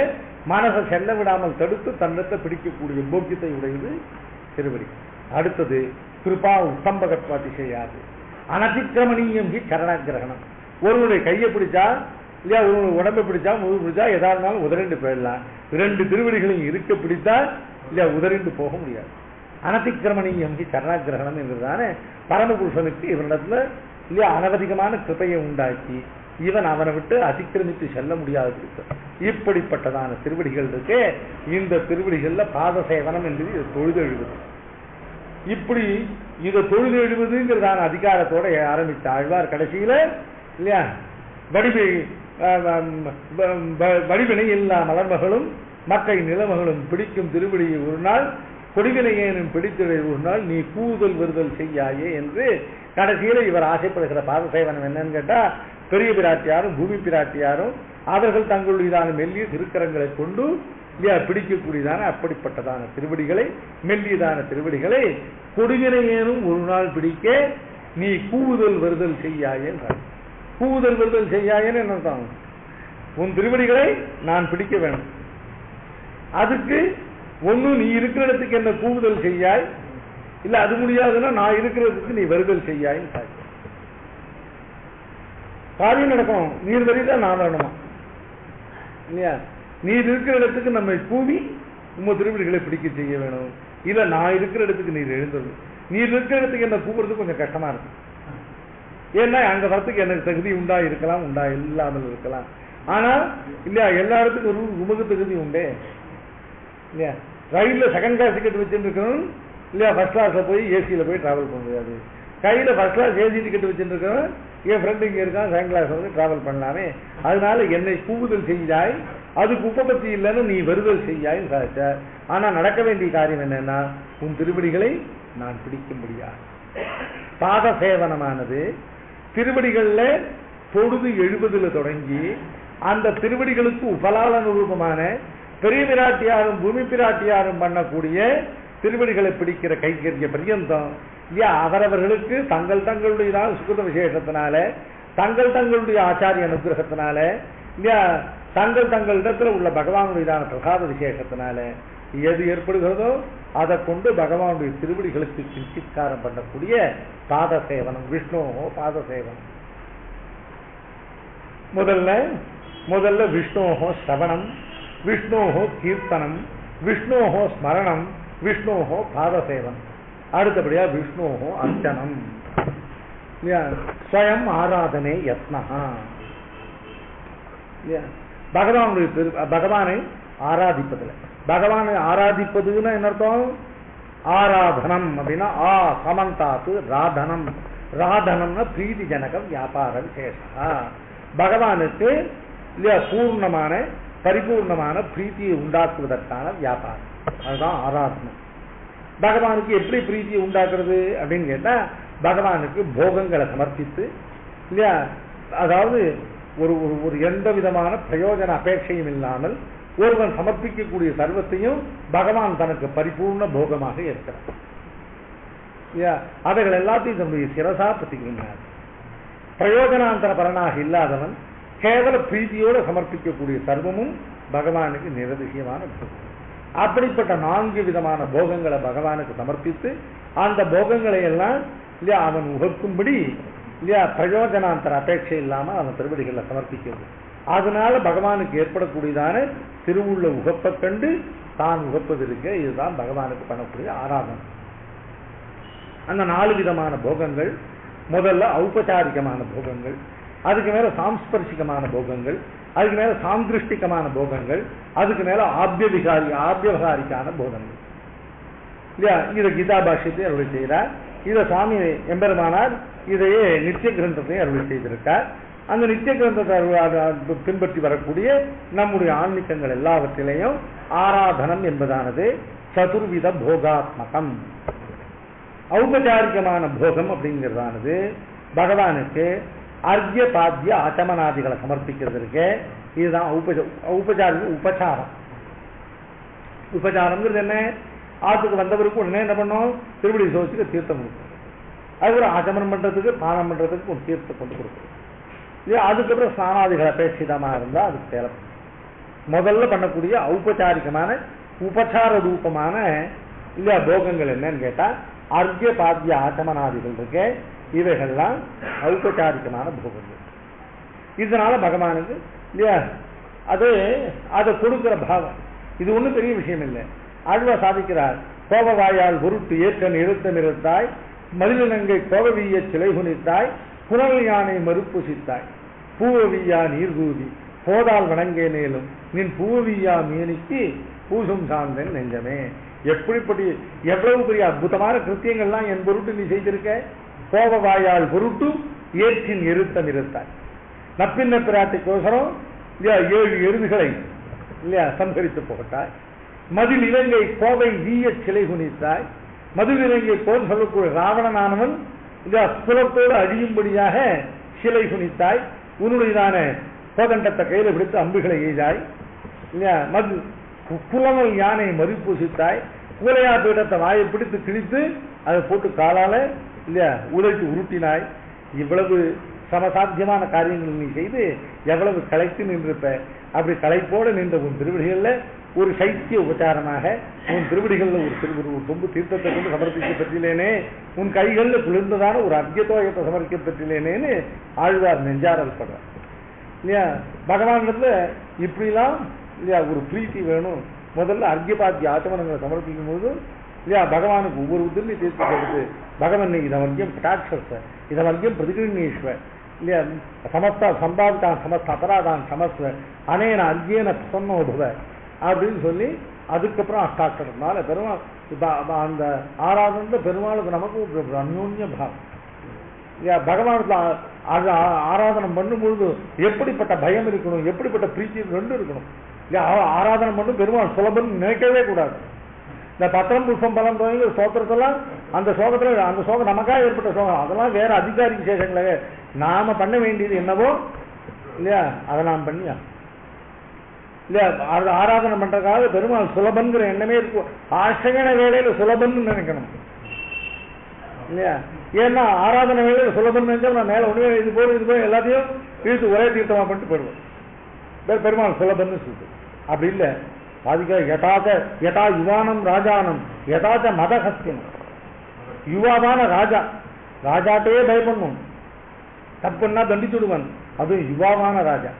[SPEAKER 2] மனசை செல்ல விடாமல் தடுத்து தன்னத்தை பிடிக்கக்கூடிய போக்கியத்தை உடையது திருவடி. அடுத்தது கிருபா உத்தம்பகத்வாதி செய்யாது அனதிக்கிரமணீயம் ஹி சரணகிரகணம். ஒருவருடைய கையை பிடிச்சா இல்லையா, ஒரு உடம்பை பிடிச்சா முழு பிடிச்சா எதா இருந்தாலும் உதறிண்டு போயிடலாம். 2 திருவடிகளையும் இருக்க பிடித்தா இல்லையா உதறிண்டு போக முடியாது. அனதிக்கிரமணீயம் ஹி சரணகிரகணம் என்றுதானே பரமபுருஷனுக்கு இவரிடத்துல இல்லையா அனவதிகமான கிருபையை உண்டாக்கி இவன் அவனை விட்டு அதிக்கிரமித்து செல்ல முடியாது. இப்படிப்பட்டதான திருவடிகள் இருக்கே, இந்த திருவடிகள்ல பாத சேவனம் என்று இது தொழுது எழுவது. இப்படி இதை தொழுது எழுவதுங்கிறதான அதிகாரத்தோட ஆரம்பித்த ஆழ்வார் கடைசியில இல்லையா வடிவினை எல்லா மலர்மகளும் மற்ற நிலமகளும் பிடிக்கும் திருவடியை ஒரு நாள் கொடிவினையேனும் பிடித்ததை ஒரு நாள் நீ கூதல் வருதல் செய்யாயே என்று கடைசியில இவர் ஆசைப்படுகிற பாத சேவனம் என்னன்னு கேட்டா, பெரிய பிராட்டியாரும் பூமி பிராட்டியாரும் அவர்கள் தங்களுடையதான மெல்லிய திருக்கரங்களை கொண்டு பிடிக்கக்கூடியதான அப்படிப்பட்டதான திருவடிகளை, மெல்லியதான திருவடிகளை கொடிவினையேனும் ஒரு நாள் பிடிக்க நீ கூவுதல் வருதல் செய்யாயே. கூவுதல் வருதல் செய்யாயேன்னு என்ன, உன் திருவடிகளை நான் பிடிக்க வேணும். அதுக்கு ஒண்ணு நீ இருக்கிற இடத்துக்கு என்ன கூவுதல் செய்யாய், இல்ல அது முடியாதுன்னா நான் இருக்கிறதுக்கு நீ வருதல் செய்யாய். காரியம் நடக்கணும், நீர் வரைதான் நான் வரணுமா இல்லையா. நீர் இருக்கிற இடத்துக்கு நம்ம கூவி உங்க திருவடிகளை பிடிக்க செய்ய வேணும். இல்ல நான் இருக்கிற இடத்துக்கு நீர் எழுந்தது. நீர் இருக்கிற இடத்துக்கு என்ன கூப்பிடுறது கொஞ்சம் கஷ்டமா இருக்கு. ஏன்னா அங்க வரத்துக்கு எனக்கு தகுதி உண்டா இருக்கலாம், உண்டா இல்லாமல் இருக்கலாம். ஆனா இல்லையா எல்லா இடத்துக்கும் ஒரு உமக்கு தகுதி உண்டே இல்லையா. ரயில்ல செகண்ட் கிளாஸ் டிக்கெட் வச்சுட்டு இருக்கணும் இல்லையா, ஃபர்ஸ்ட் கிளாஸ்ல போய் ஏசியில போய் டிராவல் பண்ண முடியாது. கையில ஃபர்ஸ்ட் கிளாஸ் ஏசி டிக்கெட் வச்சுட்டு இருக்கணும், என் ஃப்ரெண்டு இங்க இருக்கான் செகண்ட் கிளாஸ் வந்து டிராவல் பண்ணலாமே. அதனால என்னை கூவுதல் செய்யாய், அதுக்கு உபபத்தி இல்லைன்னு நீ வருதல் செய்யாய் சாச்ச. ஆனா நடக்க வேண்டிய காரியம் என்னன்னா உன் திருவடிகளை நான் பிடிக்க முடியாது. பாத சேவனமானது திருவடிகள்ல தொழுது எழுபதுல தொடங்கி அந்த திருவடிகளுக்கு உபலாளன ரூபமான பெரிய பிராட்டியாரும் பூமி பிராட்டியாரும் பண்ணக்கூடிய திருவடிகளை பிடிக்கிற கைகரிய பரியந்தம் இல்லையா அவரவர்களுக்கு தங்கள் தங்களுடைய சுகிருத விசேஷத்தினால, தங்கள் தங்களுடைய ஆச்சாரிய அனுகிரகத்தினால இல்லையா, தங்கள் தங்களிடத்துல உள்ள பகவானுடையதான பிரசாத விசேஷத்தினால எது ஏற்படுகிறதோ அதை கொண்டு பகவானுடைய திருவடிகளுக்கு கிஞ்சித்காரம் பண்ணக்கூடிய பாத சேவனம், விஷ்ணுவோ பாத சேவனம். முதல்ல விஷ்ணோஹோ ஸ்ரவணம், விஷ்ணோஹோ கீர்த்தனம், விஷ்ணோஹோ ஸ்மரணம், விஷ்ணோஹோ பாதசேவனம். அடுத்தபடியா விஷ்ணோஹோ அர்ச்சனம், ஸ்வயம் ஆராதனை யத்னஹா. பகவானை ஆராதிப்பதில், பகவானை ஆராதிப்பதுன்னு என்ன அர்த்தம்? ஆராதனம் அப்படின்னா ஆ சமந்தாத்து ராதனம், ராதனம்னா பிரீதி ஜனகம் வியாபார விசேஷா. பகவானுக்கு இல்லையா பூர்ணமான பரிபூர்ணமான பிரீத்தியை உண்டாக்குவதற்கான வியாபாரம், அதுதான் ஆராதனை. பகவானுக்கு எப்படி பிரீத்தியை உண்டாக்குறது அப்படின்னு கேட்டா, பகவானுக்கு போகங்களை சமர்ப்பித்து இல்லையா, அதாவது ஒரு ஒரு எந்த விதமான பிரயோஜன அபேட்சையும் இல்லாமல் ஒருவன் சமர்ப்பிக்கக்கூடிய சர்வத்தையும் பகவான் தனக்கு பரிபூர்ண போகமாக இருக்கிறார். அவைகள் எல்லாத்தையும் தன்னுடைய சிரசா பற்றிக்கிறார். பிரயோஜனாந்தர பலனாக இல்லாதவன் கேவல பிரீதியோடு சமர்ப்பிக்கக்கூடிய சர்வமும் பகவானுக்கு நிரதிசயமான போகம். அப்படிப்பட்ட 4 விதமான போகங்களை பகவானுக்கு சமர்ப்பித்து அந்த போகங்களை எல்லாம் இல்லையா அவன் உகக்கும்படி இல்லையா பிரயோஜனாந்தர அபேட்சை இல்லாம அவன் திருவடிகளை சமர்ப்பிக்கிறது. அதனால பகவானுக்கு ஏற்படக்கூடியதான திருவுள்ள உகப்பை கண்டு தான் உகப்பது இருக்க, இதுதான் பகவானுக்கு பண்ணக்கூடிய ஆராதனை. அந்த 4 விதமான போகங்கள், முதல்ல ஔபச்சாரிகமான போகங்கள், அதுக்கு மேல சாம்ஸ்பர்சிகமான போகங்கள், அதுக்கு மேல சாந்திருஷ்டிகமான போகங்கள், அதுக்கு மேல ஆபியவகாரிக்கான போகங்கள் இல்லையா. இதை கீதா பாஷ்யத்தை அருள் செய்கிறார். இதை சுவாமி எம்பெருமானார் இதையே நித்திய கிரந்தத்தை அருள் செய்திருக்கார். அந்த நித்திய கிரந்தத்தை பின்பற்றி வரக்கூடிய நம்முடைய ஆன்மீகங்கள் எல்லாவற்றிலையும் ஆராதனம் என்பதானது சதுர்வித போகாத்மகம். ஔபச்சாரிகமான போகம் அப்படிங்கிறதானது பகவானுக்கு அர்க்ய பாத்திய ஆச்சமனாதிகளை சமர்ப்பிக்கிறதுக்கு இதுதான் உபச்சாரம். உபச்சாரம்ங்கிறது என்ன? ஆத்துக்கு வந்தவருக்கு உடனே என்ன பண்ணும்? திருவடி சோச்சுக்கு தீர்த்தம் கொடுக்கும். அதுக்கப்புறம் ஆச்சமனம் பண்றதுக்கு பானம் பண்றதுக்கு ஒரு தீர்த்தத்தை கொண்டு கொடுக்கும். அதுக்கப்புறம் ஸ்நானாதிகளை பேசிதமா இருந்தா அதுக்கு தேவை. முதல்ல பண்ணக்கூடிய ஔபச்சாரிகமான உபச்சார ரூபமான இல்லையா போகங்கள் என்னன்னு கேட்டா அர்க்ய பாத்திய ஆச்சமனாதிகள் இருக்கு. இவைகள்லாம் ஔபச்சாரிகமான போகங்கள். இதனால பகவானுக்கு இல்லையா அதை கொடுக்கிற பாவம் இது ஒன்றும் பெரிய விஷயம் இல்லை. ஆழ்வா சாதிக்கிறார், கோபவாயால் உருட்டு ஏற்கன் இருத்தம் இருத்தாய், மதிலங்கை கோபவீய சிலை குனித்தாய், புனல் யானை மறுப்புசித்தாய், பூவவியா நீர்தூவி போதால் வணங்கே மேலும் நின் பூவவியா மீனிக்கு பூசும் சார்ந்தன் நெஞ்சமே. எப்படிப்படி எவ்வளவு பெரிய அற்புதமான கிருத்தியங்கள்லாம் என் பொருட்டு நீ செய்திருக்க. கோபவாயால் பொருட்டு ஏற்றின் இருத்தம் இருத்தாய், நப்பின்ன பிராட்டிக்கோசரம் 7 எருதுகளை இல்லையா சம்ஹரித்து போட்டாய், மதில் இலங்கை கோவை வீய சிலை குனித்தாய், மதில் இலங்கை போல் சொல்லக்கூடிய ராவணனானவன் புலத்தோடு அழியும்படியாக சிலை குனித்தாய், உன்னுடையதான கோதண்டத்தை கையில பிடித்து அம்புகளை எய்தாய் இல்லையா, குலமல் யானை மறுப்பூசித்தாய், கூலையா பீடத்தை வாயை பிடித்து கிழித்து அதை போட்டு காலால இல்லையா உதவி உருட்டினாய். இவ்வளவு சமசாத்தியமான காரியங்கள் நீ செய்து எவ்வளவு களைத்து நின்றிருப்ப. அப்படி களைப்போடு நின்ற உன் திருவடிகள்ல ஒரு சைத்திய உபச்சாரமாக உன் திருவடிகள்ல ஒரு தொம்பு தீர்த்தத்தை கொண்டு சமர்ப்பிக்க பெற்றிலேனே, உன் கைகள்ல குளிர்ந்ததான ஒரு அர்க்கியத்தோயத்தை சமர்ப்பிக்க பெற்றிலேனேன்னு ஆழ்வார் நெஞ்சாரல் படுறார் இல்லையா. பகவானிடத்துல இப்படிலாம் இல்லையா ஒரு பிரீத்தி வேணும். முதல்ல அர்க்கியபாத்திய ஆச்சமனங்களை சமர்ப்பிக்கும் போது இல்லையா பகவானுக்கு ஒவ்வொரு உதிர்ந்து தீர்த்து கொடுத்து பகவன் இதவர்க்கியம் கட்டாட்சஸ்வ இதவர்க்கியம் பிரதிகிருஷ்வ இல்லையா சமஸ்தா சம்பாவிதான் சமஸ்த அபராதான் சமஸ்வ அனேன அர்க்கியன பிரசன்னோபவ அப்படின்னு சொல்லி அதுக்கப்புறம் அஷ்டாட்சரத்தினால பெருமாள் அந்த ஆராதனை பெருமாளுக்கு நமக்கு ஒரு அந்யோன்ய பாவம் இல்லையா. பகவானுக்கு ஆராதனை பண்ணும்பொழுது எப்படிப்பட்ட பயம் இருக்கணும், எப்படிப்பட்ட பிரீத்தி ரெண்டும் இருக்கணும் இல்லையா. ஆராதனை பண்ணும் பெருமாள் சுலபம் நினைக்கவே கூடாது. இந்த பத்திரம் புஷ்பம் பலம் தோங்கிற சோத்திரத்தெல்லாம் அந்த சோகத்துல அந்த சோகம் நமக்காக ஏற்பட்ட சோகம், அதெல்லாம் வேற அதிகாரி விசேஷங்களே. நாம பண்ண வேண்டியது என்னவோ இல்லையா அதை நாம் பண்ணியா இல்லையா. ஆராதனை பண்றதுக்காக பெருமாள் சுலபன்கிற எண்ணமே இருக்கும். ஆசகன வேலையில சுலபன்னு நினைக்கணும் இல்லையா. ஏன்னா ஆராதனை வேலையில சுலபன் நினைச்சா நான் மேல ஒண்ணு இது போய் எல்லாத்தையும் இழுத்து ஒரே தீர்த்தமா பண்ணிட்டு போயிடுவோம். பெருமாள் சுலபன்னு சொல்லுது. அப்படி இல்லை. பாதிக்க யதா யுவானம் ராஜானம் யதாச்ச மதஹஸ்தினம். யுவாவான ராஜாட்டையே பயப்படணும், தப்புன்னா தண்டிச்சுடுவன். அது யுவாவான ராஜா.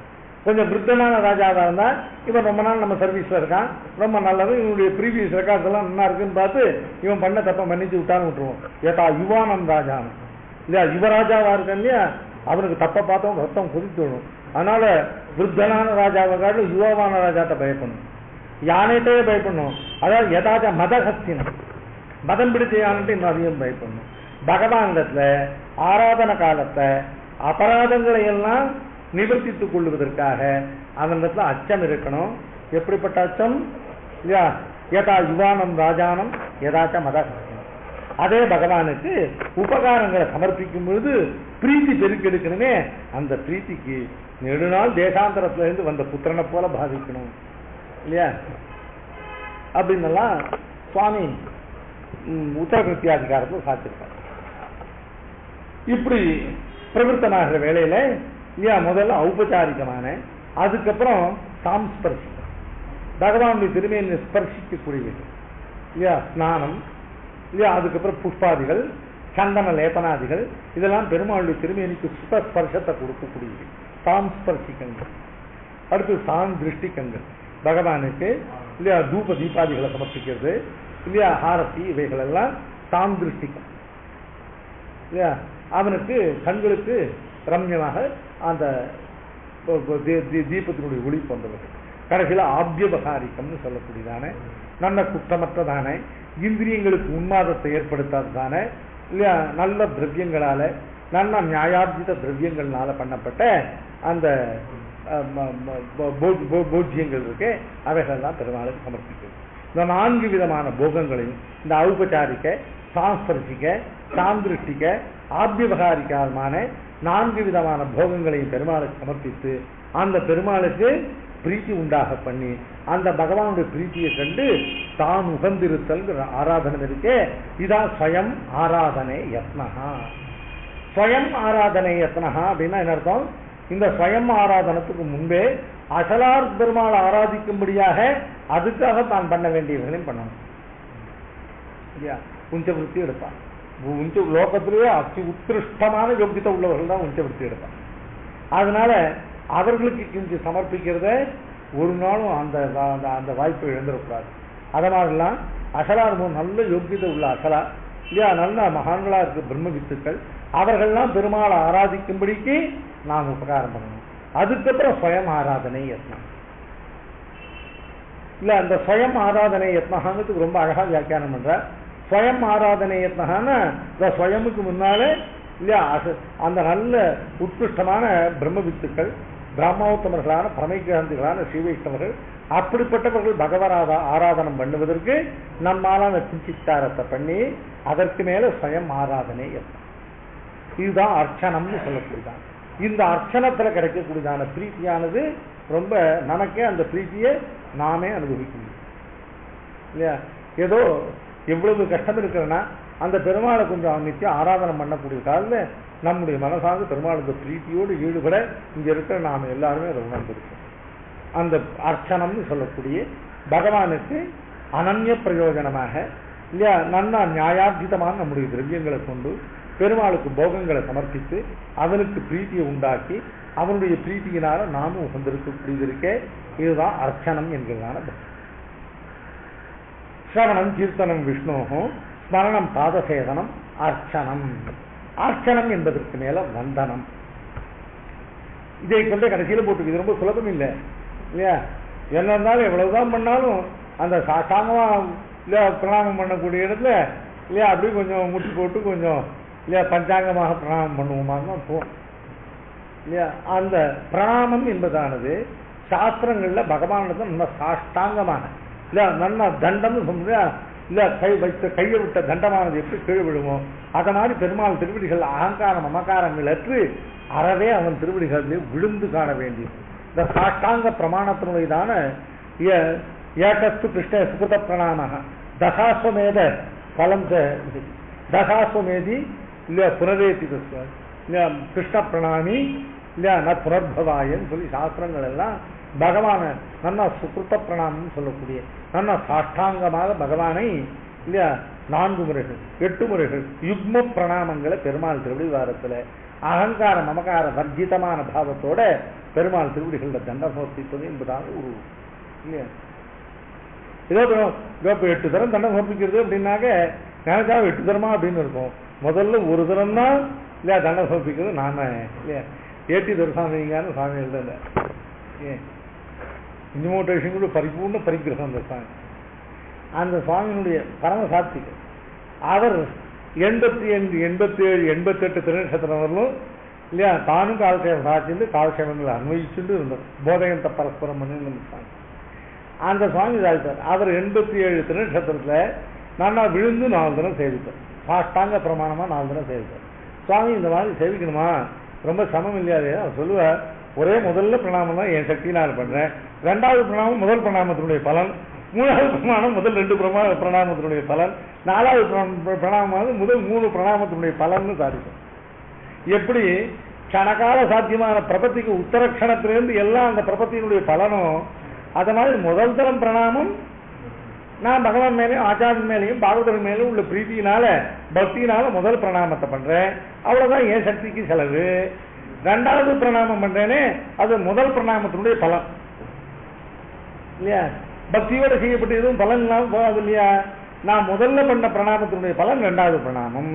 [SPEAKER 2] கொஞ்சம் விருத்தனான ராஜாவா இருந்தா இவன் ரொம்ப நாள் நம்ம சர்வீஸ்ல இருக்கான், ரொம்ப நல்லது, இவனுடைய ப்ரீவியஸ் ரெக்கார்ட்ஸ் எல்லாம் நல்லா இருக்குன்னு பார்த்து இவன் பண்ண தப்ப மன்னிச்சு விட்டான்னு விட்டுருவோம். யதா யுவானம் ராஜானம் இல்லையா. யுவராஜாவா இருக்க இல்லையா அவனுக்கு தப்ப பார்த்தவங்க ரத்தம் கொதித்து விடும். அதனால விருத்தனான ராஜாவை காட்டிலும் யுவாவான ராஜாட்ட பயப்படணும், யானைகிட்டே பயப்படணும். அதாவது யதாச்ச மதஹஸ்தினம் மதம் பிடிச்ச யானைட்டு இன்னும் அதிகம் பயப்படணும். பகவானிடத்துல ஆராதன காலத்தை அபராதங்களை எல்லாம் நிவர்த்தித்துக் கொள்வதற்காக அவனிடத்துல அச்சம் இருக்கணும். எப்படிப்பட்ட அச்சம் இல்லையா. யதா யுவானம் ராஜானம் யதாச்ச மதஹஸ்தினம். அதே பகவானுக்கு உபகாரங்களை சமர்ப்பிக்கும் பொழுது பிரீத்தி பெருக்கெடுக்கணுமே, அந்த பிரீத்திக்கு நெடுநாள் தேசாந்தரத்துல இருந்து வந்த புத்திரனை போல பாதிக்கணும் இல்லையா. அப்படின்னெல்லாம் சுவாமி உத்தரகிருத்தியாதிகாரத்தில் சாத்திருக்கார். இப்படி பிரவருத்தமாகிற வேலையில இல்லையா முதல்ல ஔபச்சாரிகமான, அதுக்கப்புறம் சாம்ஸ்பர்சிகம் பகவானுடைய திருமையை ஸ்பர்சிக்கக்கூடியது இல்லையா ஸ்நானம் இல்லையா, அதுக்கப்புறம் புஷ்பாதிகள் சந்தன லேபனாதிகள் இதெல்லாம் பெருமாளுடைய திருமேனிக்கு சுபஸ்பர்ஷத்தை கொடுக்கக்கூடியது சாம்ஸ்பர்சிகங்கள். அடுத்து சாந்திருஷ்டி கண்கள் பகவானுக்கு இல்லையா தூப தீபாதிகளை சமர்ப்பிக்கிறது இல்லையா ஹாரத்தி இவைகள் எல்லாம் சாந்திருஷ்டிகம் இல்லையா அவனுக்கு கண்களுக்கு ரம்யமாக அந்த தீபத்தினுடைய ஒளி போன்றவர்கள். கடைசியில் ஆபியபகாரிக்கம்னு சொல்லக்கூடியதான நல்ல குற்றமற்றதான இந்திரியங்களுக்கு உன்மாதத்தை ஏற்படுத்தாததான இல்லையா நல்ல திரவியங்களால நல்ல நியாயார்ஜித திரவியங்கள்னால பண்ணப்பட்ட அந்த போஜ்யங்கள் இருக்கு அவைகளெல்லாம் பெருமாளுக்கு சமர்ப்பிக்கிறது. இந்த 4 விதமான போகங்களையும் இந்த ஔபச்சாரிக்க சாஸ்பர்சிக்க சாந்திருஷ்டிக்க ஆபியபகாரிக்கான 4 விதமான போகங்களையும் பெருமாளுக்கு சமர்ப்பித்து அந்த பெருமாளுக்கு பிரீத்தி உண்டாக பண்ணி அந்த பகவானுடைய பிரீத்தியை கண்டு தான் உகந்திருத்தல் ஆராதனை இருக்கே இதான் ஸ்வயம் ஆராதனை யத்னஹா. ஸ்வயம் ஆராதனை யத்னஹா அப்படின்னா என்ன அர்த்தம்? இந்த ஸ்வயம் ஆராதனத்துக்கு முன்பே அசலார் பெருமாள் ஆராதிக்கும்படியாக அதுக்காக தான் பண்ண வேண்டியவர்களையும் பண்ணணும் இல்லையா. உஞ்சவருத்தி எடுப்பான். லோகத்திலேயே அதி உத்கிருஷ்டமான யோகியத்தை உள்ளவர்கள் தான் உஞ்சவருத்தி எடுப்பான். அதனால அவர்களுக்கு கொஞ்சம் சமர்ப்பிக்கிறத ஒரு நாளும் அந்த அந்த வாய்ப்பை இழந்துடக்கூடாது. அதனாலலாம் அசலார் நல்ல யோகியத்தை உள்ள அசலா இல்லையா நல்ல மகான்களா இருக்கு பிரம்ம வித்துக்கள் அவர்கள்லாம் பெருமாளை ஆராதிக்கும்படிக்கு நாம் உபகாரம் பண்ணணும். அதுக்கப்புறம் ஸ்வயம் ஆராதனை யத்னம் இல்ல அந்த ஸ்வயம் ஆராதனை யத்னஹாங்கிறதுக்கு ரொம்ப அழகா வியாக்கியானம் பண்ற. ஸ்வயம் ஆராதனை யத்னஹான்னா இந்த ஸ்வயமுக்கு முன்னாலே இல்லையா அந்த நல்ல உத்கிருஷ்டமான பிரம்ம வித்துக்கள் பிராமோத்தமர்களான பரமைகாந்திகளான ஸ்ரீவைஷ்ணவர்கள் அப்படிப்பட்டவர்கள் பகவத் ஆராதனம் பண்ணுவதற்கு நம்மாலான சிந்தாரத்தை பண்ணி அதற்கு மேல ஸ்வயம் ஆராதனை யத்னம். இதுதான் அர்ச்சனம்னு சொல்லக்கூடியதான். இந்த அர்ச்சனத்துல கிடைக்கக்கூடியதான பிரீத்தியானது ரொம்ப நமக்கே அந்த பிரீத்தியை நாமே அனுபவிக்க முடியும் இல்லையா. ஏதோ எவ்வளவு கஷ்டம் இருக்கிறன்னா அந்த பெருமாளை கொஞ்சம் நித்தியம் ஆராதனம் பண்ணக்கூடிய காலில் நம்முடைய மனசாக பெருமாளுக்கு பிரீத்தியோடு ஈடுபட இங்க இருக்கிற நாம எல்லாருமே அதை உணர்ந்திருக்கோம். அந்த அர்ச்சனம்னு சொல்லக்கூடிய பகவானுக்கு அனன்ய பிரயோஜனமாக இல்லையா நல்ல நியாயார்ஜிதமான நம்முடைய திரவியங்களை கொண்டு பெருமாளுக்கு போகங்களை சமர்ப்பித்து அவனுக்கு பிரீத்தியை உண்டாக்கி அவனுடைய பிரீத்தியினால நாமும் உகந்திருக்கக்கூடியது இதுதான் அர்ச்சனம் என்கிறதான பக்தி. ஸ்ரவணம் கீர்த்தனம் விஷ்ணோகம் ஸ்மரணம் பாதசேதனம் அர்ச்சனம். அர்ச்சனம் என்பதற்கு மேல வந்தனம். இதை கொண்டே கடைசியில போட்டு இது ரொம்ப சுலபம் இல்லை இல்லையா. என்ன இருந்தாலும் எவ்வளவுதான் பண்ணாலும் அந்த சாஷ்டாங்கமா இல்லையா பிரணாமம் பண்ணக்கூடிய இடத்துல இல்லையா அப்படி கொஞ்சம் முட்டி போட்டு கொஞ்சம் இல்லையா பஞ்சாங்கமாக பிரணாமம் பண்ணுவோமான்னு தான் தோணும் இல்லையா. அந்த பிரணாமம் என்பதானது சாஸ்திரங்கள்ல பகவானுக்கு நல்ல சாஷ்டாங்கமான இல்ல நல்ல தண்டம் சொல்ல இல்ல கையை விட்ட தண்டமானது எப்படி கீழே விடுமோ அத மாதிரி பெருமாள் திருவடிகள் அகங்காரம் மமக்காரங்கள் அற்று அறவே அவன் திருவடிகளிலே விழுந்து காண வேண்டியது. இந்த சாஷ்டாங்க பிரமாணத்தினுடையதான ஏகஸ்து கிருஷ்ண சுகிருத பிரணாம தசாஸ்வமேத பலம் தசாஸ்வமேதி இல்லையா புனரேத்தி இல்லையா கிருஷ்ண பிரணாமி இல்லையா ந புனர்பவாயன்னு சொல்லி சாஸ்திரங்கள் எல்லாம் பகவான நல்ல சுகிருத்த பிரணாமம் சொல்லக்கூடிய நல்ல சாஷ்டாங்கமாக பகவானை இல்லையா 4 முறைகள் 8 முறைகள் யுக்ம பிரணாமங்களை பெருமாள் திருவடி வாரத்துல அகங்கார மமகார வர்ஜிதமான பாவத்தோட பெருமாள் திருவடிகள தண்டம் சமர்ப்பிப்பது என்பதாக ஒரு இல்லையா. ஏதோ 8 தரம் தண்டம் சமர்ப்பிக்கிறது அப்படின்னாக்க நினைச்சா 8 தரமா அப்படின்னு இருக்கும். முதல்ல ஒரு தரம் தான் இல்லையா தண்டம் சமர்ப்பிக்கிறது நாம இல்லையா ஏற்றி தரிசாமிங்கான சுவாமி எழுதல இன்மோட்டேஷன் கூட பரிபூர்ண பரிகிரகம் அந்த சுவாமி. அந்த சுவாமியினுடைய பரம சாத்திகள் அவர் 85 87 88 திருநட்சத்திரங்களும் இல்லையா தானும் காலக்ஷேபம் சாட்சிந்து காலக்ஷேபங்களை அன்வயிச்சுட்டு இருந்தார். போதகத்தை பரஸ்பரம் பண்ணி அந்த சுவாமி சாதித்தார். அவர் 87 திருநட்சத்திரத்துல நானா விழுந்து 4 தினம் சேவித்தார். சாஷ்டாங்க பிரமாணமா 4 தினம் சேவித்தார். சுவாமி இந்த மாதிரி சேவிக்கணுமா ரொம்ப சமம் இல்லையாதே அவர் சொல்லுவார். ஒரே முதல்ல பிரணாமம் தான் என் சக்தியினால் பண்றேன். 2வது பிரணாமம் முதல் பிரணாமத்தினுடைய பலன், 3வது பிரணாமம் முதல் 2 பிரணாமத்தினுடைய பலன், 4வது பிரணாமம் முதல் 3 பிரணாமத்தினுடைய பலன்னு சாதிக்கும். எப்படி கணக்கால சாத்தியமான பிரபத்திக்கு உத்தரக்ஷணத்திலிருந்து எல்லாம் அந்த பிரபத்தினுடைய பலனும் அத மாதிரி முதல் தரம் பிரணாமம் நான் பகவான் மேலேயும் ஆச்சாரியன் மேலேயும் பாகவதர் மேலும் உள்ள பிரீத்தியினால பக்தியினால முதல் பிரணாமத்தை பண்றேன். அவ்வளவுதான் என் சக்திக்கு செலவு. 2வது பிரணாமம் பண்றேனே அது முதல் பிரணாமத்தினுடைய பலன். இல்லையா? பக்தியோட செய்யப்பட்ட எதுவும் பலன் இல்லாமல் போகாது இல்லையா? நான் முதல்ல பண்ண பிரணாமத்தினுடைய பலன் 2வது பிரணாமம்.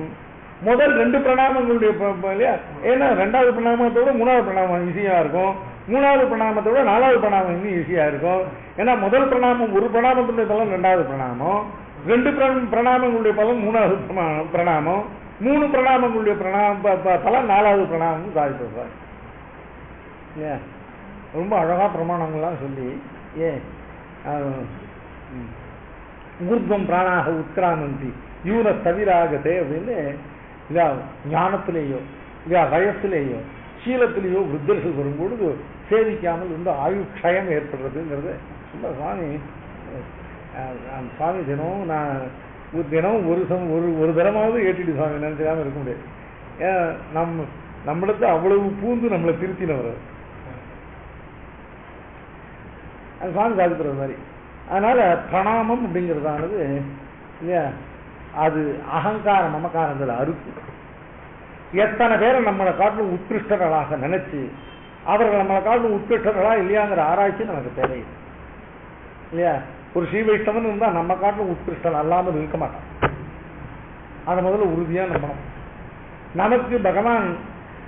[SPEAKER 2] முதல் 2 பிரணாமங்களுடைய இல்லையா? ஏன்னா 2வது பிரணாமத்தோட 3வது பிரணாமம் ஈஸியா இருக்கும், 3வது பிரணாமத்தோட 4வது பிரணாமம் இன்னும் ஈஸியா இருக்கும். ஏன்னா முதல் பிரணாமம் ஒரு பிரணாமத்தினுடைய பலன் 2வது பிரணாமம், 2 பிரணாமங்களுடைய பலன் 3வது பிரணாமம், 3 பிரணாமங்களுடைய பலன் 4வது பிரணாமம் சாதிப்பார். இல்லையா? ரொம்ப அழகா பிரமாணங்கள்லாம் சொல்லி ஏன் ஊர்வம் பிராணாக உத்கிராமந்தி யூன தவிராகதே அப்படின்னு இல்லையா? ஞானத்திலேயோ இல்லையா வயசுலேயோ சீலத்திலேயோ விருத்தர்கள் வரும்பொழுது சேவிக்காமல் இருந்து ஆயுட்சயம் ஏற்படுறதுங்கிறது சும்மா சுவாமி சுவாமி தினம் நான் தினம் ஒரு தரமாவது ஏற்றிட்டு சுவாமி நினைச்சாம இருக்க முடியாது. ஏன் நம்மளுக்கு அவ்வளவு பூந்து நம்மளை திருத்தினவர் அது சுவாமி சாதிக்கிறது மாதிரி. அதனால பிரணாமம் அப்படிங்கிறதானது இல்லையா? அது அகங்கார மமக்காரங்கள் அறுப்பு. எத்தனை பேரை நம்மளை காட்டிலும் உத்கிருஷ்டர்களாக நினைச்சு அவர்கள் நம்மளை காட்டிலும் உத்கிருஷ்டர்களா இல்லையாங்கிற ஆராய்ச்சி நமக்கு தேவையில்லை இல்லையா? ஒரு ஸ்ரீ வைஷ்ணவன் இருந்தா நம்ம காட்டிலும் உத்கிருஷ்டன் அல்லாமல் இருக்க மாட்டான். அதை முதல்ல உறுதியா நம்பணும். நமக்கு பகவான்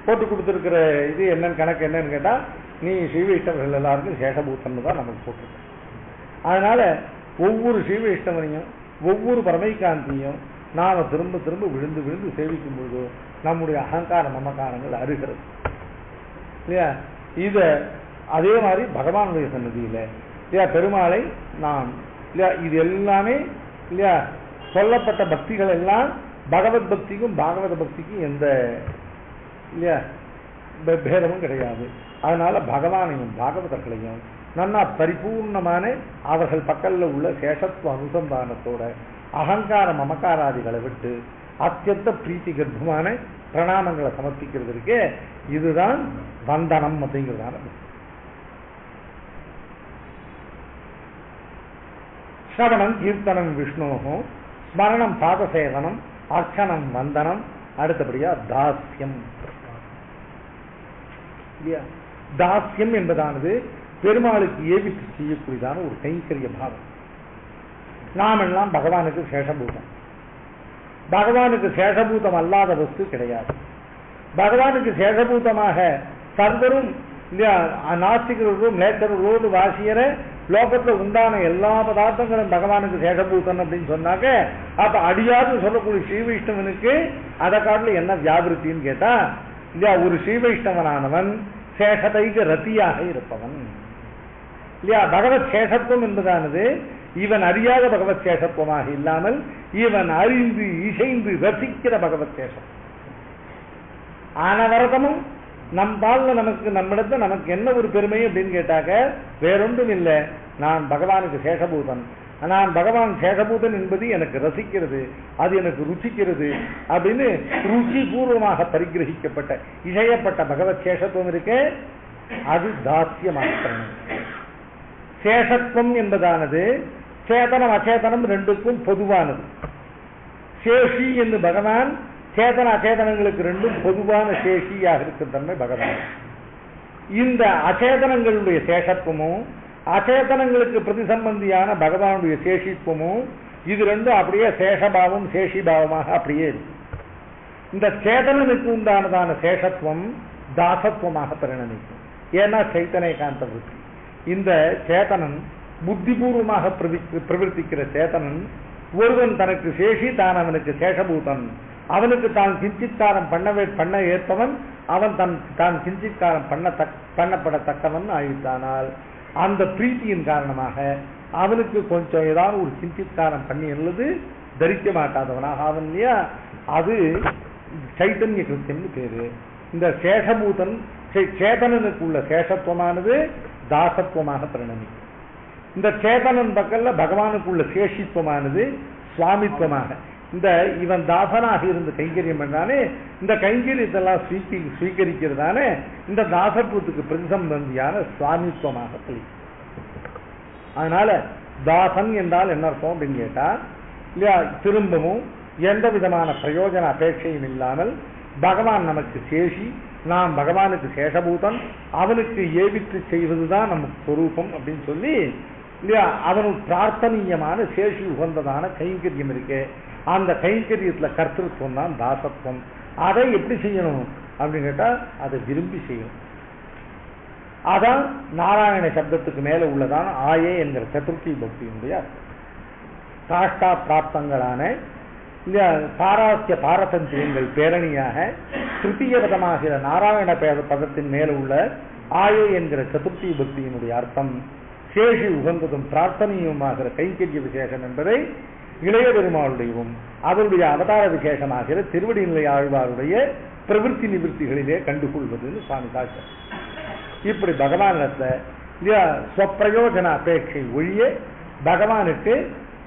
[SPEAKER 2] போட்டு கொடுத்துருக்கிற இது என்னன்னு கணக்கு என்னன்னு கேட்டா, நீ ஸ்ரீ வைஷ்ணவர்கள் எல்லாருக்கும் சேஷபூத்தன் தான் நமக்கு போட்டிருக்க. அதனால ஒவ்வொரு ஸ்ரீ வைஷ்ணவனையும் ஒவ்வொரு பரமைகாந்தியும் நாம திரும்ப திரும்ப விழுந்து விழுந்து சேவிக்கும் பொழுது நம்முடைய அகங்கார மமக்காரங்கள் அருகிறது இல்லையா? இத அதே மாதிரி பகவானுடைய சன்னதியில இல்லையா பெருமாளை நாம் இல்லையா இது எல்லாமே இல்லையா சொல்லப்பட்ட பக்திகள் எல்லாம் பகவத் பக்திக்கும் பாகவத பக்திக்கும் எந்த இல்லையா பேதமும் கிடையாது. அதனால பகவானையும் பாகவதர்களையும் நன்னா பரிபூர்ணமான அவர்கள் பக்கல்ல உள்ள சேஷத்துவ அனுசந்தானத்தோட அகங்கார மமக்காராதிகளை விட்டு அத்தியந்த பிரீத்தி கர்ப்பமான பிரணாமங்களை சமர்ப்பிக்கிறதுக்கு இதுதான் வந்தனம் அப்படிங்கிறதான. ஸ்ரவணம் கீர்த்தனம் விஷ்ணோகம், ஸ்மரணம் பாதசேவனம், அர்ச்சனம் வந்தனம், அடுத்தபடியா தாஸ்யம். தாஸ்யம் என்பதானது பெருமாளுக்கு ஏவித்து செய்யக்கூடியதான ஒரு கைங்கரிய பாவம். நாம் எல்லாம் பகவானுக்கு சேஷபூதம். பகவானுக்கு சேஷபூதம் அல்லாத வஸ்து கிடையாது. பகவானுக்கு சேஷபூதமாக சர்வரும் நாஸ்திகர்களும் நேச்சர்களோடு வாசியற லோகத்துல உண்டான எல்லா பதார்த்தங்களும் பகவானுக்கு சேஷபூதன் அப்படின்னு சொன்னாக்க, அப்ப அடியாது சொல்லக்கூடிய ஸ்ரீ வைஷ்ணவனுக்கு அதை காட்டில என்ன வியாபிருத்தின்னு கேட்டா, இல்லையா ஒரு ஸ்ரீ வைஷ்ணவனானவன் சேஷதைக ரத்தியாக இருப்பவன் இல்லையா. பகவத் சேஷத்துவம் என்பதானது இவன் அறியாத பகவத் சேஷத்துவமாக இல்லாமல் இவன் அறிந்து இசைந்து ரசிக்கிற பகவத் சேஷம். அனவரதமும் நம் பால்ல நம்மிடத்துல நமக்கு என்ன ஒரு பெருமை அப்படின்னு கேட்டாக்க வேறொன்றும் இல்லை, நான் பகவானுக்கு சேஷபூதன், நான் பகவான் சேஷபூதன் என்பது எனக்கு ரசிக்கிறது, அது எனக்கு ருச்சிக்கிறது அப்படின்னு ருச்சி பூர்வமாக பரிகிரகிக்கப்பட்ட இசையப்பட்ட பகவத் சேஷத்துவம் இருக்கே, அது தாஸ்யமாக. சேஷத்துவம் என்பதானது சேதனம் அச்சேதனம் ரெண்டுக்கும் பொதுவானது. சேஷி என்று பகவான் சேதன அச்சேதனங்களுக்கு ரெண்டும் பொதுவான சேஷியாக இருக்கும் தன்மை பகவான். இந்த அச்சேதனங்களுடைய சேஷத்துவமும் அச்சேதனங்களுக்கு பிரதிசம்பந்தியான பகவானுடைய சேஷித்துவமும் இது ரெண்டும் அப்படியே சேஷபாவம் சேஷிபாவமாக அப்படியே இருக்கு. இந்த சேதனனுக்கு உண்டானதான சேஷத்துவம் தாசத்துவமாக பரிணமிக்கும். ஏன்னா சைத்தன்யகாந்த புத்தி. இந்த சேதனன் புத்திபூர்வமாக பிரவர்த்திக்கிற சேதனன் ஒருவன் தனக்கு சேஷி, தான் அவனுக்கு சேஷபூதன், அவனுக்கு தான் கிஞ்சித்காரம் பண்ண ஏற்பவன், அவன் தான் கிஞ்சித்காரம் பண்ணப்படத்தக்கவன் ஆயிட்டானால் அந்த பிரீத்தியின் காரணமாக அவனுக்கு கொஞ்சம் ஏதாவது ஒரு கிஞ்சித்காரம் பண்ணி எழுது தரிக்க மாட்டாதவனாக அவன் இல்லையா, அது சைத்தன்ய கிருத்தியம்னு பேரு. இந்த சேஷபூதன் சேதனனுக்கு உள்ள சேஷத்துவமானது தாசத்துவமாக பரிணமிக்கும். இந்த சேதனன் பக்கல்ல பகவானுக்குள்ள சேஷித்துவமானது சுவாமித்துவமாக, இந்த இவன் தாசனாக இருந்து கைங்கரியம் பண்ணானே, இந்த கைங்கரியத்தெல்லாம் ஸ்வீகரிக்கிறதானே இந்த தாசத்துவத்துக்கு பிரதிசம்பந்தியான சுவாமித்துவமாக பலிக்கும். அதனால தாசன் என்றால் என்ன அர்த்தம் அப்படின்னு கேட்டா, இல்லையா திரும்பவும் எந்த விதமான பிரயோஜன அபேட்சையும் இல்லாமல் பகவான் நமக்கு சேஷி, நாம் பகவானுக்கு சேஷபூதன், அவனுக்கு ஏவித்து செய்வதுதான் நமக்கு சொரூபம் அப்படின்னு சொல்லி இல்லையா அவனுக்கு பிரார்த்தனீயமான சேஷி உகந்ததான கைங்கரியம் இருக்கு. அந்த கைங்கரியத்துல கர்த்தத்துவம் தான் தாசத்துவம். அதை எப்படி செய்யணும் அப்படின்னு கேட்டா அதை விரும்பி செய்யணும். அதான் நாராயண சப்தத்துக்கு மேல உள்ளதான ஆயே என்கிற சதுர்த்தி பக்தியினுடைய காஷ்டா பிராப்தங்களான இல்லையா பாராசிய பாரதந்திரியங்கள் பேரணியாக திருத்திய பதமாகிற நாராயண பதத்தின் மேல உள்ள ஆயே என்கிற சதுர்த்தி பக்தியினுடைய அர்த்தம் சேஷி உகந்ததும் பிரார்த்தனையுமாகிற கைங்கரிய விசேஷம் என்பதை இளைய பெருமாளுடையவும் அவருடைய அவதார விசேஷமாகிற திருவடி நிலை ஆழ்வாருடைய பிரவிற்த்தி நிவர்த்திகளிலே கண்டுகொள்வதுன்னு சுவாமி சாட்சி. இப்படி பகவானிடத்துல இல்லையா ஸ்வப்பிரயோஜன அபேட்சை ஒழிய பகவானுக்கு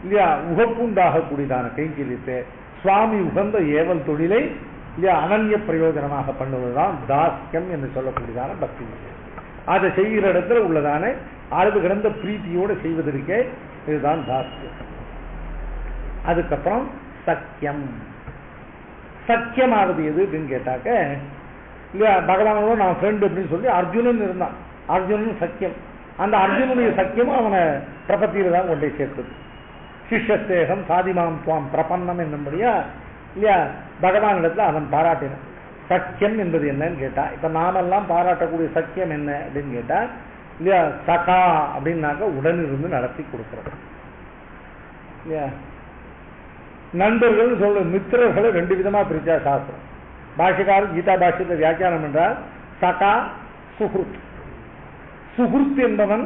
[SPEAKER 2] இல்லையா உகப்புண்டாக கூடியதான கைங்கரியத்தை சுவாமி உகந்த ஏவல் தொழிலை இல்லையா அனன்ய பிரயோஜனமாக பண்ணுவதுதான் தாஸ்யம் என்று சொல்லக்கூடியதான பக்தி. அதை செய்கிற இடத்துல உள்ளதான அளவு கிடந்த பிரீத்தியோடு செய்வதற்கே இதுதான் தாஸ்யம். அதுக்கப்புறம் சக்கியம். சக்கியமாவது எது அப்படின்னு கேட்டாக்க இல்லையா பகவானோட நான் ஃப்ரெண்டு அப்படின்னு சொல்லி அர்ஜுனன் இருந்தான். அர்ஜுனன் சக்கியம். அந்த அர்ஜுனுடைய சக்கியமும் அவனை பிரபத்தியில தான் கொண்டே சேர்த்தது. சிஷ்யஸ்தேகம் சாதிமாம் துவாம் பிரபன்னம் என்னும்படியா இல்லையா பகவானிடத்துல அவன் பாராட்டினான். சக்கியம் என்பது என்னன்னு கேட்டா இப்ப நாமெல்லாம் பாராட்டக்கூடிய சக்கியம் என்ன அப்படின்னு கேட்டா இல்லையா சகா அப்படின்னாக்க உடனிருந்து நடத்தி கொடுக்கிறோம். இல்லையா நண்பர்கள் சொல்ல மித்திரர்களை ரெண்டு விதமா பிரிச்சா சாஸ்திரம். பாஷக்காரர் கீதா பாஷ்யத்தை வியாக்கியானம் என்றால் சகா சுஹ்ருத். சுஹ்ருத் என்பவன்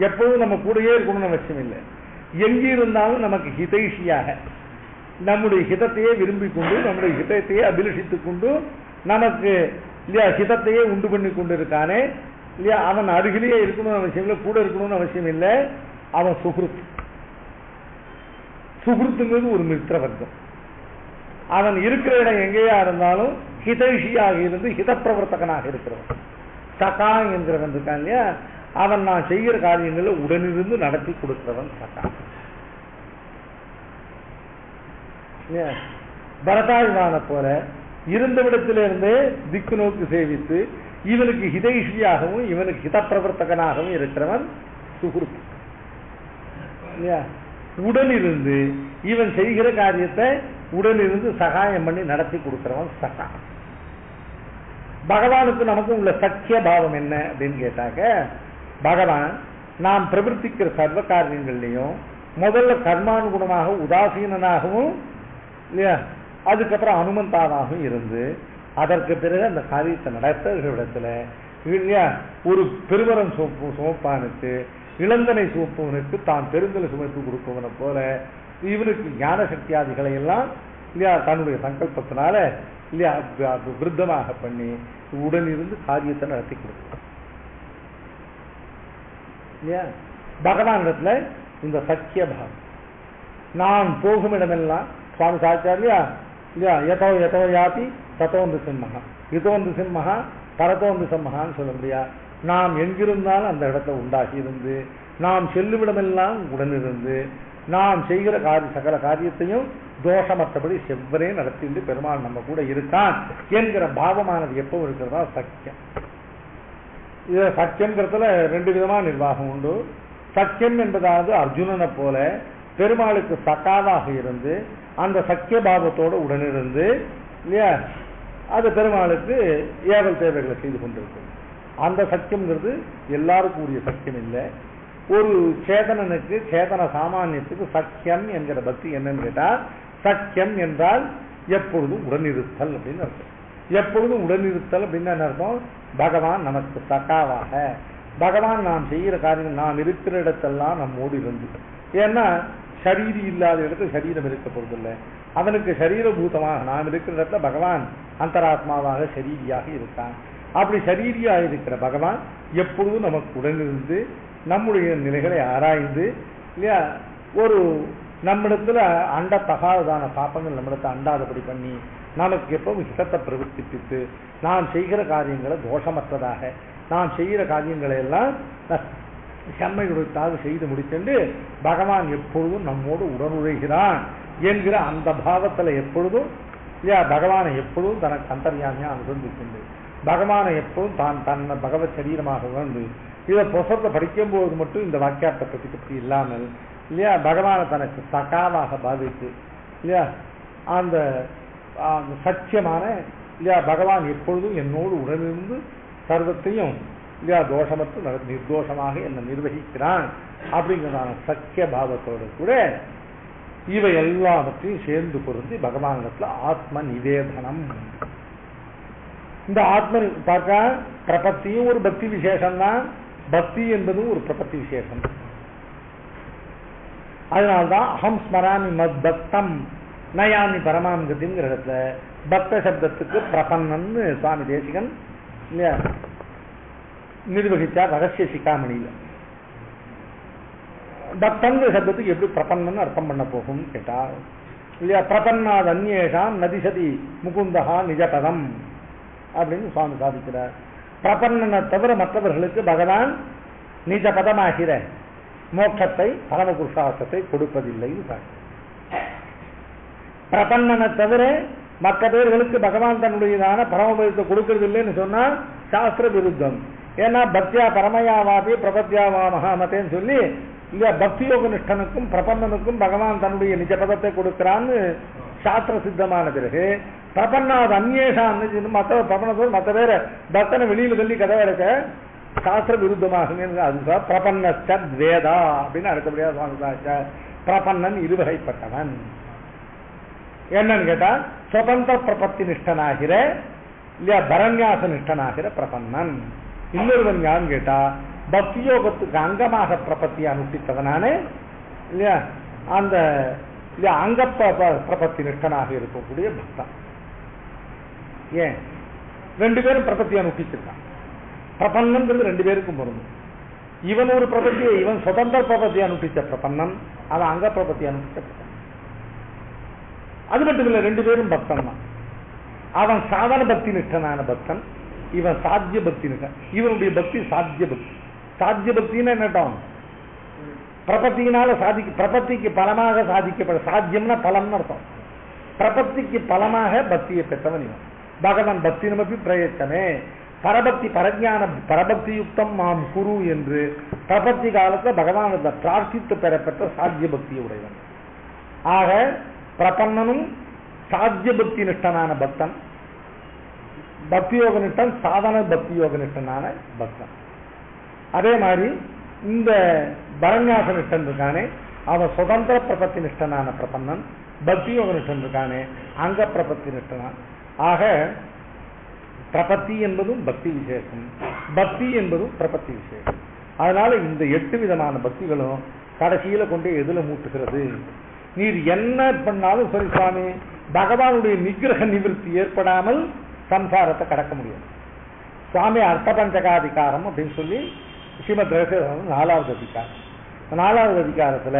[SPEAKER 2] எப்பொழுதும் நம்ம கூடயே இருக்கணும்னு அவசியம் இல்லை. எங்கிருந்தாலும் நமக்கு ஹிதைஷியாக நம்முடைய ஹிதத்தையே விரும்பிக் கொண்டு நம்முடைய ஹிதத்தையே அபிலஷித்துக் கொண்டு நமக்கு இல்லையா ஹிதத்தையே உண்டு பண்ணி கொண்டு இருக்கானே இல்லையா அவன் அருகிலேயே இருக்கணும்னு அவசியம் இல்லை, கூட இருக்கணும்னு அவசியம் இல்லை. அவன் சுஹ்ருத். சுஹ்ருத்துங்கிறது ஒரு மித்திர வர்க்கம். அவன் இருக்கிற இடம் எங்கேயா இருந்தாலும் ஹிதைஷியாக இருந்து ஹிதப்பிரவர்த்தகனாக இருக்கிறவன். சகா என்கிறவன் இருக்கான் இல்லையா அவன் நான் செய்கிற காரியங்களை உடனிருந்து நடத்தி கொடுக்கிறவன் சகா. பரதாழ்வான போல இருந்தவிடத்திலிருந்தே திக்கு நோக்கு சேவித்து இவனுக்கு ஹிதைஷியாகவும் இவனுக்கு ஹிதப்பிரவர்த்தகனாகவும் இருக்கிறவன் சுஹ்ருத். உடனிருந்து இவன் செய்கிற காரியத்தை உடனிருந்து சகாயம் பண்ணி நடத்தி கொடுக்கிறவன் சகா. பகவானுக்கு நமக்கு உள்ள சக்கிய பாவம் என்ன அப்படின்னு கேட்டாக்க பகவான் நாம் பிரவர்த்திக்கிற சர்வ காரியங்கள்லையும் முதல்ல கர்மானுகுணமாக உதாசீனனாகவும் இல்லையா அதுக்கப்புறம் அனுமந்தாவாகவும் இருந்து அதற்கு பிறகு அந்த காரியத்தை நடத்துகிற இல்லையா ஒரு பெருவரம் சுமப்பானுக்கு இளந்தனை சுமப்பவனுக்கு தான் பெருந்தலை சுமப்பு கொடுப்பவனை போல இவனுக்கு ஞான சக்தியாதிகளை எல்லாம் இல்லையா தன்னுடைய சங்கல்பத்தினால இல்லையா விருத்தமாக பண்ணி உடனிருந்து காரியத்தை நடத்தி கொடுக்கும். இல்லையா பகவானிடத்துல இந்த சக்கிய பாவம். நான் போகும் இடமெல்லாம் சுவாமி சாச்சாரியா இல்லையா எதோ எதோ யாத்தி தத்தோந்து சிம்மகா இதோந்து சிம்மகா பரத்தோந்து சிம்மகான்னு சொல்ல முடியா. நாம் எங்கிருந்தாலும் அந்த இடத்தை உண்டாகி இருந்து நாம் செல்லுமிடமெல்லாம் உடனிருந்து நாம் செய்கிற சகல காரியத்தையும் தோஷமற்றபடி செவ்வரே நடத்திட்டு பெருமாள் நம்ம கூட இருக்கான் என்கிற பாவமானது எப்போ இருக்கிறதா சக்கியம். இது சக்கியம்ங்கிறதுல ரெண்டு விதமா நிர்வாகம் உண்டு. சக்கியம் என்பதாவது அர்ஜுனனை போல பெருமாளுக்கு சக்காவாக இருந்து அந்த சக்கிய பாவத்தோடு உடனிருந்து இல்லையா அது பெருமாளுக்கு ஏவல் தேவைகளை செய்து கொண்டிருக்கு. அந்த சக்கியம்ங்கிறது எல்லாருக்கும் உரிய சக்கியம் இல்லை. ஒரு சேதனனுக்கு சேதன சாமானியத்துக்கு சக்கியம் என்கிற பக்தி என்னன்னு கேட்டா சக்கியம் என்றால் எப்பொழுதும் உடனிருத்தல் அப்படின்னு அர்த்தம். எப்பொழுதும் உடனிருத்தல் அப்படின்னு என்ன அர்த்தம்? பகவான் நமக்கு சக்காவாக பகவான் நாம் செய்கிற காரியங்கள் நாம் இருக்கிற இடத்தெல்லாம் நம்மோடு இருந்து. ஏன்னா சரீரி இல்லாத இடத்துல சரீரம் இருக்க போறதில்லை. அவனுக்கு சரீரபூதமாக நாம் இருக்கிற இடத்துல பகவான் அந்தராத்மாவாக சரீரியாக இருக்கான். அப்படி சரீரியாக இருக்கிற பகவான் எப்பொழுதும் நமக்கு உடனிருந்து நம்முடைய நிலைகளை ஆராய்ந்து இல்லையா ஒரு நம்மிடத்துல அண்டத்தகாததான பாப்பங்கள் நம்மிடத்தை அண்டாதபடி பண்ணி நமக்கு எப்பவும் ஹிதத்தை பிரவர்த்திப்பித்து நாம் செய்கிற காரியங்களை தோஷமற்றதாக நாம் செய்கிற காரியங்களை எல்லாம் செம்மை கொடுத்தாக செய்து முடிச்சுண்டு பகவான் எப்பொழுதும் நம்மோடு உடனுழைகிறான் என்கிற அந்த பாவத்துல எப்பொழுதும் இல்லையா பகவானை எப்பொழுதும் தனக்கு அந்தர்யாமியா அனுசந்திக்கின்றது. பகவானை எப்பவும் தான் தன்னை பகவத் சரீரமாக வந்து இதை புசத்தை படிக்கும் போது மட்டும் இந்த வாக்கியார்த்தத்தை பற்றி இல்லாமல் இல்லையா பகவானை தனக்கு சகாவாக பாவித்து இல்லையா அந்த சத்தியமான இல்லையா பகவான் எப்பொழுதும் என்னோடு உடனிருந்து சர்வத்தையும் இல்லையா தோஷமற்று நிர்தோஷமாக என்னை நிர்வகிக்கிறான் அப்படிங்கிறதான சக்கிய பாவத்தோடு கூட இவை எல்லாவற்றையும் சேர்ந்து பொருந்தி பகவானிடத்துல ஆத்ம நிவேதனம். இந்த ஆத்ம பார்க்க பிரபத்தியும் ஒரு பக்தி விசேஷம் தான், பக்தி என்பதும் ஒரு பிரபத்தி விசேஷம். அதனால்தான் அகம் ஸ்மராமி மத் பக்தம் நயாமி பரமாம் கதிங்கிற இடத்துல பக்த சப்தத்துக்கு பிரபன்னன்னு சுவாமி தேசிகன் இல்லையா நிர்வகித்தார் ரகசிய சிக்காமணியில. பக்தங்கிற சப்தத்துக்கு எப்படி பிரபன்னன்னு அர்த்தம் பண்ண போகும் கேட்டா இல்லையா பிரபன்னாத் அந்நேஷாம் நதிசதி முகுந்தகா நிஜபதம் அப்படின்னு சுவாமி சாதிக்கிறார். பிரபன்னனை தவிர மற்றவர்களுக்கு பகவான் நிஜபதமாகிற மோட்சத்தை பரம புருஷார்த்தத்தை கொடுப்பதில்லை. பிரபன்னனை தவிர மற்ற பேர்களுக்கு பகவான் தன்னுடையதான பரமபதத்தை கொடுக்கறது இல்லைன்னு சொன்னா சாஸ்திர விருத்தம். ஏன்னா பக்தியா பரமயாவாபி பிரபத்தியாவா மகாமத்தேன்னு சொல்லி இல்லையா பக்தி யோக நிஷ்டனுக்கும் பிரபன்னனுக்கும் பகவான் தன்னுடைய நிஜபதத்தை கொடுக்கிறான்னு சாஸ்திர சித்தமான பிறகு பிரபன்னாது அந்நேஷான்னு மற்ற பேர பக்தனை வெளியில சொல்லி கதை எடுக்க சாஸ்திர விருத்தமாக அதுதான் பிரபன்னவேதா அப்படின்னு அடுத்தபடியா சுவாமி பிரபன்னன் இருவகைப்பட்டவன். என்னன்னு கேட்டா சுதந்திர பிரபத்தி நிஷ்டனாகிற இல்லையா பரநியாச நிஷ்டனாகிற பிரபன்னன். இன்னொருவன் யான்னு கேட்டா பக்தி யோகத்துக்கு அங்கமாக பிரபத்தியை அனுஷ்டித்தவனான இல்லையா அந்த இல்லையா அங்க பிரபத்தி நிஷ்டனாக இருக்கக்கூடிய பக்தன். ஏன் ரெண்டு பேரும் பிரபத்தியை அனுஷ்டிச்சிருக்கான். பிரபன்னன்றது ரெண்டு பேருக்கும் பொருந்தும். இவன் ஒரு பிரபத்தியை இவன் சுதந்திர பிரபத்தியை அனுஷ்டிச்ச பிரபன்னன், அவன் அங்க பிரபத்தியை அனுஷ்டிச்ச பிரபன்னன். அது மட்டும் இல்ல ரெண்டு பேரும் பக்தன் தான். அவன் சாதாரண பக்தி நிஷ்டனான பக்தன், இவன் சாத்திய பக்தி நிஷ்டன். இவனுடைய பக்தி சாத்திய பக்தி. சாத்திய பக்தின்னு என்னட்டும் பிரபத்தியினால பிரபத்திக்கு பலமாக சாதிக்கப்பட சாத்தியம்னா பலம்னு அர்த்தம். பிரபத்திக்கு பலமாக பக்தியை பெற்றவன் இவன். பகவான் பக்தி நமக்கு பிரயத்தனே பரபக்தி பரஜான பரபக்தி யுக்தம் மாம் குரு என்று பிரபத்தி காலத்துல பகவான் பிரார்த்தித்து பெறப்பெற்ற சாத்திய பக்தியை உடையவன். ஆக பிரபன்னனும் சாத்திய பக்தி நிஷ்டனான பக்தன், பக்தி யோக நிஷ்டன் சாதாரண பக்தி யோக நிஷ்டனான பக்தன். அதே மாதிரி இந்த பரநியாச நிஷ்டன் இருக்கானே அவன் சுதந்திர பிரபத்தி நிஷ்டனான பிரபன்னன், பக்தி யோக நிஷ்டன் இருக்கானே அங்க பிரபத்தி நிஷ்டனான். ஆக பிரபத்தி என்பதும் பக்தி விசேஷம், பக்தி என்பதும் பிரபத்தி விசேஷம். அதனால இந்த 8 விதமான பக்திகளும் கடைசியில கொண்டு எதுல மூட்டுகிறது? நீர் என்ன பண்ணாலும் சரி சுவாமி பகவானுடைய நிகிரக நிவர்த்தி ஏற்படாமல் சம்சாரத்தை கடக்க முடியும். சுவாமி அர்த்த பஞ்சகாதிகாரம் அப்படின்னு சொல்லி ஸ்ரீமத் 4வது அதிகாரம். 4வது அதிகாரத்துல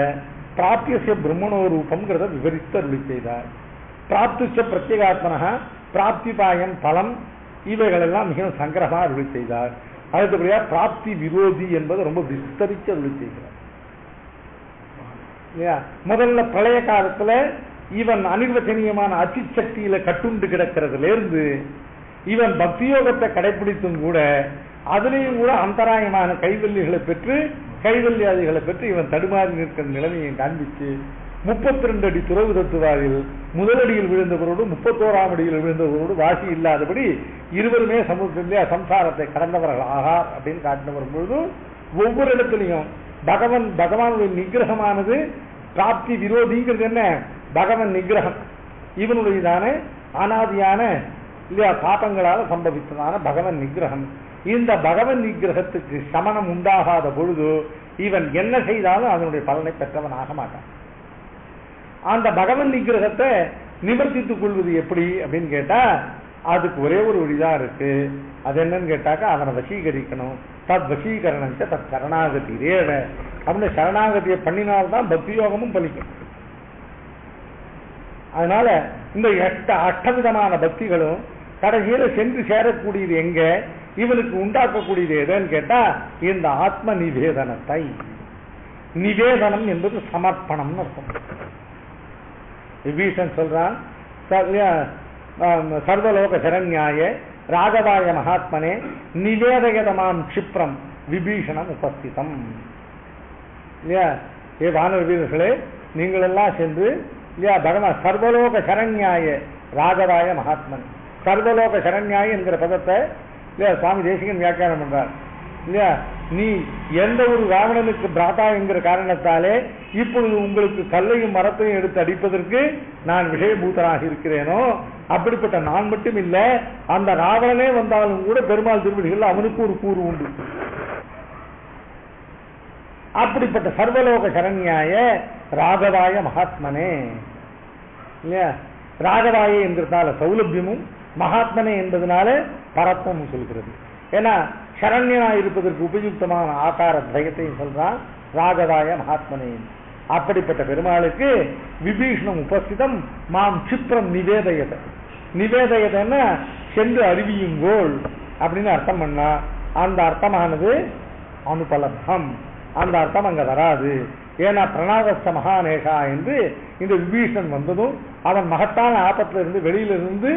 [SPEAKER 2] பிராப்திய பிரம்மணோ ரூபம்ங்கிறத விவரித்து அருளி செய்தார். பிராப்திச்ச பிரத்யேகாத்மனா பிராப்திபாயன் பலம் இவைகள் எல்லாம் மிகவும் சங்கிரகமா அருளி செய்தார். அடுத்தபடியா பிராப்தி விரோதி என்பதை ரொம்ப விஸ்தரித்து அருளி செய்கிறார். முதல்ல பிரளய காலத்துல இவன் அனிர்வச்சனீயமான அச்சிசக்தியில கட்டுண்டு கிடக்கிறதுல இருந்து இவன் பக்தியோகத்தை கடைபிடித்தும் கூட அதுலேயும் கூட அந்தராயமான கைவல்லிகளை பெற்று கைவல்யாதிகளை பெற்று இவன் தடுமாறி நிற்கிற நிலைமையை காண்பிச்சு 32 அடி துறவு தத்துவாரில் முதலடியில் விழுந்தவரோடு 31ஆம் அடியில் விழுந்தவரோடு வாசி இல்லாதபடி இருவருமே சமூகத்திலே சம்சாரத்தை கடந்தவர்கள் ஆகார் அப்படின்னு காட்டின வரும்பொழுது ஒவ்வொரு இடத்துலையும் பகவானுடைய நிகிரகமானது பிராப்தி விரோதிங்கிறது என்ன? பகவன் நிகிரகம் இவனுடையதான அனாதியான இல்லையா பாபங்களால சம்பவித்ததான பகவன் நிகிரகம். இந்த பகவன் நிகிரகத்துக்கு சமணம் உண்டாகாத பொழுது இவன் என்ன செய்தாலும் அதனுடைய பலனை பெற்றவன் ஆக மாட்டான். அந்த பகவன் நிகிரகத்தை நிவர்த்தித்துக் கொள்வது எப்படி அப்படின்னு கேட்டா அதுக்கு ஒரே ஒரு வழிதான் இருக்கு. அது என்னன்னு கேட்டாக்கா அவனை வசீகரிக்கணும். தத் வசீகரணம் தத் சரணாகதி ரேவ அப்படின்னு சரணாகதியை பண்ணினால்தான் பக்தி யோகமும் பலிக்கும். அதனால இந்த 8 விதமான பக்திகளும் கடைசியில சென்று சேரக்கூடியது எங்க? இவனுக்கு உண்டாக்கக்கூடியது எதுன்னு கேட்டா இந்த ஆத்ம நிவேதனத்தை. நிவேதனம் என்பது சமர்ப்பணம் அர்த்தம். விபீஷன் சொல்றான் சர்வலோக சரண்யாய ராகவாய மகாத்மனே நிவேதயதமாம் க்ஷிப்ரம் விபீஷணம் உபஸ்திதம். இல்லையா, ஏ வானர வீரர்களே, நீங்கள் எல்லாம் சென்று இல்லையா பகவான் சர்வலோக சரண்யாய ராகவாய மகாத்மன். சர்வலோக சரண்யாய என்கிற பதத்தை இல்லையா சுவாமி தேசிகன் வியாக்கியானம் பண்றார். இல்லையா, நீ எந்த ஒரு ராவணனுக்கு பிராதா என்கிற காரணத்தாலே இப்பொழுது உங்களுக்கு கல்லையும் மரத்தையும் எடுத்து அடிப்பதற்கு நான் விஷயபூதனாக இருக்கிறேனோ, அப்படிப்பட்ட நான் மட்டும் இல்ல, அந்த ராவணனே வந்தாலும் கூட பெருமாள் திருவடிகள் அவனுக்கு ஒரு கூறு உண்டு. அப்படிப்பட்ட சர்வலோக சரண்யாய ராகவாய மகாத்மனே. இல்லையா, ராகவாய என்கிறதால சௌலபியமும், மகாத்மனே என்பதனால பரத்வமும் சொல்கிறது. ஏன்னா சரண்யனா இருப்பதற்கு உபயுக்தமான ஆகார திரயத்தையும் சொல்றான் ராகவாய மகாத்மனே. அப்படிப்பட்ட பெருமாளுக்கு விபீஷணம் உபஸ்திதம் மாம் சித்திரம் நிவேதயத. நிவேதயதன்னா சென்று அறிவியுங்கோள் அப்படின்னு அர்த்தம் பண்ணா அந்த அர்த்தமானது அனுபலப்தம், அந்த அர்த்தம் அங்க வராது. ஏன்னா பிரணாதஸ்த மகாநேஷா என்று இந்த விபீஷன் வந்ததும் அவன் மகத்தான ஆபத்துல இருந்து வெளியிலிருந்து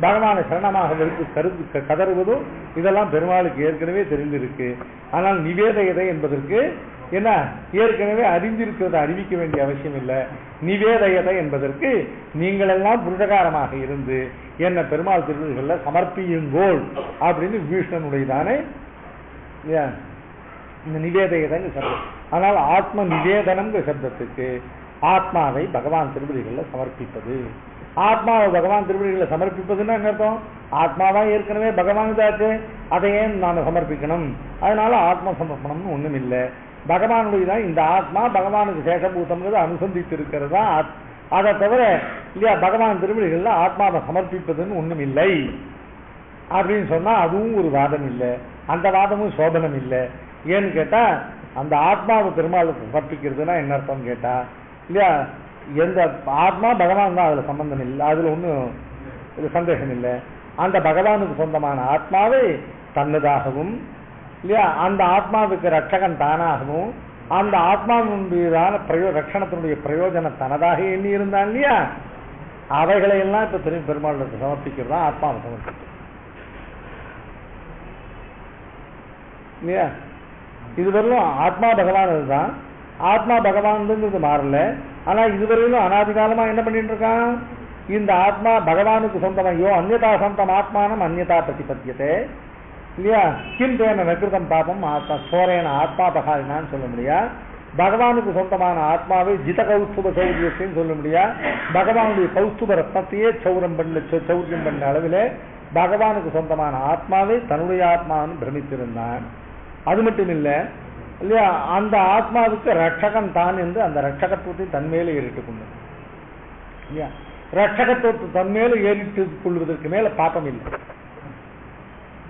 [SPEAKER 2] பகவானை சரணமாக வெறுத்து கதறுவதும் இதெல்லாம் பெருமாளுக்கு ஏற்கனவே தெரிந்திருக்கு. ஆனால் நிவேதயதை என்பதற்கு என்ன ஏற்கனவே அறிந்திருக்கிறத அறிவிக்க வேண்டிய அவசியம் இல்லை. நிவேதயதை என்பதற்கு நீங்கள் எல்லாம் புருஷகாரமாக இருந்து என்ன பெருமாள் திருவிழா சமர்ப்பியுங்கோள் அப்படின்னு விபீஷணனுடையதானே இந்த நிவேதயதைன்னு சொல்றது. ஆனால் ஆத்ம நிவேதனம்ங்கிற சப்தத்துக்கு ஆத்மாவை பகவான் திருவடிகளில் சமர்ப்பிப்பது. ஆத்மாவை பகவான் திருவடிகளில் சமர்ப்பிப்பதுன்னா என்ன அர்த்தம்? ஆத்மாவா ஏற்கனவே பகவானுதாச்சு, அதை ஏன் நாம் சமர்ப்பிக்கணும்? அதனால ஆத்ம சமர்ப்பணம்னு ஒண்ணும் இல்லை. பகவானுடையதான் இந்த ஆத்மா பகவானுக்கு சேஷபூதம்ங்கிறது அனுசந்தித்து இருக்கிறதா. அதை தவிர இல்லையா பகவான் திருவடிகள்ல ஆத்மாவை சமர்ப்பிப்பதுன்னு ஒண்ணும் இல்லை அப்படின்னு சொன்னா அதுவும் ஒரு வாதம் இல்லை. அந்த வாதமும் சோபனம் இல்லை. ஏன்னு கேட்டா அந்த ஆத்மாவை பெருமாளுக்கு சமர்ப்பிக்கிறதுனா என்ன அர்த்தம் கேட்டா இல்லையா எந்த ஆத்மா பகவான் தான் அதுல சம்பந்தம் இல்லை, அதுல ஒன்றும் சந்தேகம் இல்லை. அந்த பகவானுக்கு சொந்தமான ஆத்மாவை தன்னதாகவும் இல்லையா அந்த ஆத்மாவுக்கு ரட்சகன் தானாகவும் அந்த ஆத்மாவுடையதான ரட்சணத்தினுடைய பிரயோஜனம் தனதாக எண்ணி இருந்தான் இல்லையா, அவைகளை எல்லாம் இப்ப திரும்பி பெருமாளுக்கு சமர்ப்பிக்கிறதா ஆத்மாவை சமர்ப்பிக்கிறது இல்லையா. இதுவரையிலும் ஆத்மா பகவான் தான், ஆத்மா பகவான் மாறல. ஆனா இதுவரையிலும் அனாதிகாலமா என்ன பண்ணிட்டு இருக்கான்? இந்த ஆத்மா பகவானுக்கு சொந்தமையோ அந்நியதா சொந்தம் ஆத்மானம் அந்நியதா பிரதிபத்தியத்தை இல்லையா கிம் தேன நகிருதம் பாபம் ஆத்மா சோரேன ஆத்மா பகாரினான்னு சொல்ல முடியா. பகவானுக்கு சொந்தமான ஆத்மாவை ஜித கௌஸ்துப சௌரியத்தையும் சொல்ல முடியா. பகவானுடைய கௌஸ்துப ரத்னத்தையே சௌரியம் பண்ண அளவில் பகவானுக்கு சொந்தமான ஆத்மாவை தன்னுடைய ஆத்மான்னு பிரமித்திருந்தான். அது மட்டும் இல்லை இல்லையா அந்த ஆத்மாவுக்கு ரட்சகன் தான் என்று அந்த ரட்சகத்துவத்தை தன்மேல ஏறிட்டுக் கொண்டு இல்லையா ரட்சகத்துவத்தை தன்மேல ஏறிட்டுக் கொள்வதற்கு மேல பாப்பம் இல்லை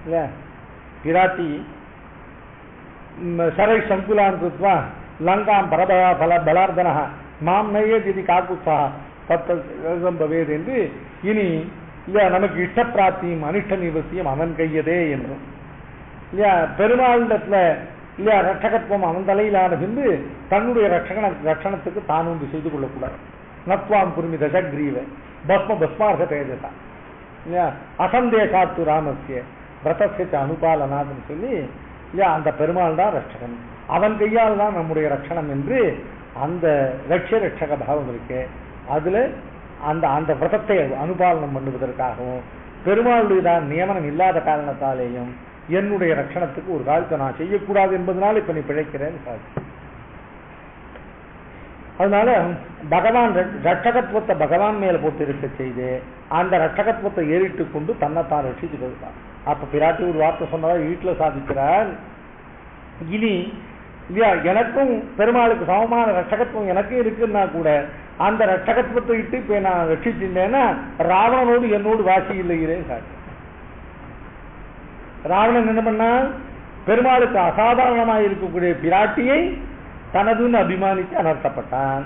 [SPEAKER 2] இல்லையா. பிராட்டி சரை சங்குலான் கிருத்வா லங்காம் பரபயா பல பலார்தன மாம் நையே திதி காக்குத்வா தத்தம் பவேது என்று இனி இல்லையா நமக்கு இஷ்டப்பிராப்தியும் அனிஷ்ட நிவர்த்தியும் அவன் கையதே என்றும் இல்லையா பெருமாளிடத்துல இல்லையா ரட்சகத்துவம் அவன் தலையிலான பின்பு தன்னுடைய ரட்சணத்துக்கு தான் ஒன்று செய்து கொள்ளக்கூடாது. நத்வாம் குருமி தசக்ரீவ பஸ்ம பஸ்மார்த்த தேஜதா இல்லையா அசந்தேசாத்து ராமசிய விரதசித்த அனுபாலனாதுன்னு சொல்லி இல்லையா அந்த பெருமாள் தான் ரட்சகன், அவன் கையால் தான் நம்முடைய ரட்சணம் என்று அந்த ரட்சக பாவம் இருக்கு. அதுல அந்த அந்த விரதத்தை அனுபாலனம் பண்ணுவதற்காகவும் பெருமாளுடைய தான் நியமனம் இல்லாத காரணத்தாலேயும் என்னுடைய ரட்சணத்துக்கு ஒரு காலத்தை நான் செய்யக்கூடாது என்பதனால இப்ப நீ பிழைக்கிறேன்னு சார். அதனால பகவான் ரட்சகத்துவத்தை பகவான் மேல போட்டு இருக்க செய்து அந்த ரட்சகத்துவத்தை ஏறிட்டு கொண்டு தன்னைத்தான் ரட்சித்து கொடுத்தார். அப்ப பிராட்டி ஒரு வார்த்தை சொன்னதா வீட்டுல சாதிக்கிறார். இனி இல்லையா எனக்கும் பெருமாளுக்கு சமமான ரட்சகத்துவம் எனக்கும் இருக்குன்னா கூட அந்த ரட்சகத்துவத்தை இட்டு இப்ப நான் ரட்சிச்சிருந்தேன்னா ராவணனோடு என்னோடு வாசி இல்லைகிறேன் சார். ராவணன் என்ன பண்ணா பெருமாளுக்கு அசாதாரணமாக இருக்கக்கூடிய பிராட்டியை தனதுன்னு அபிமானித்து அனர்த்தப்பட்டான்.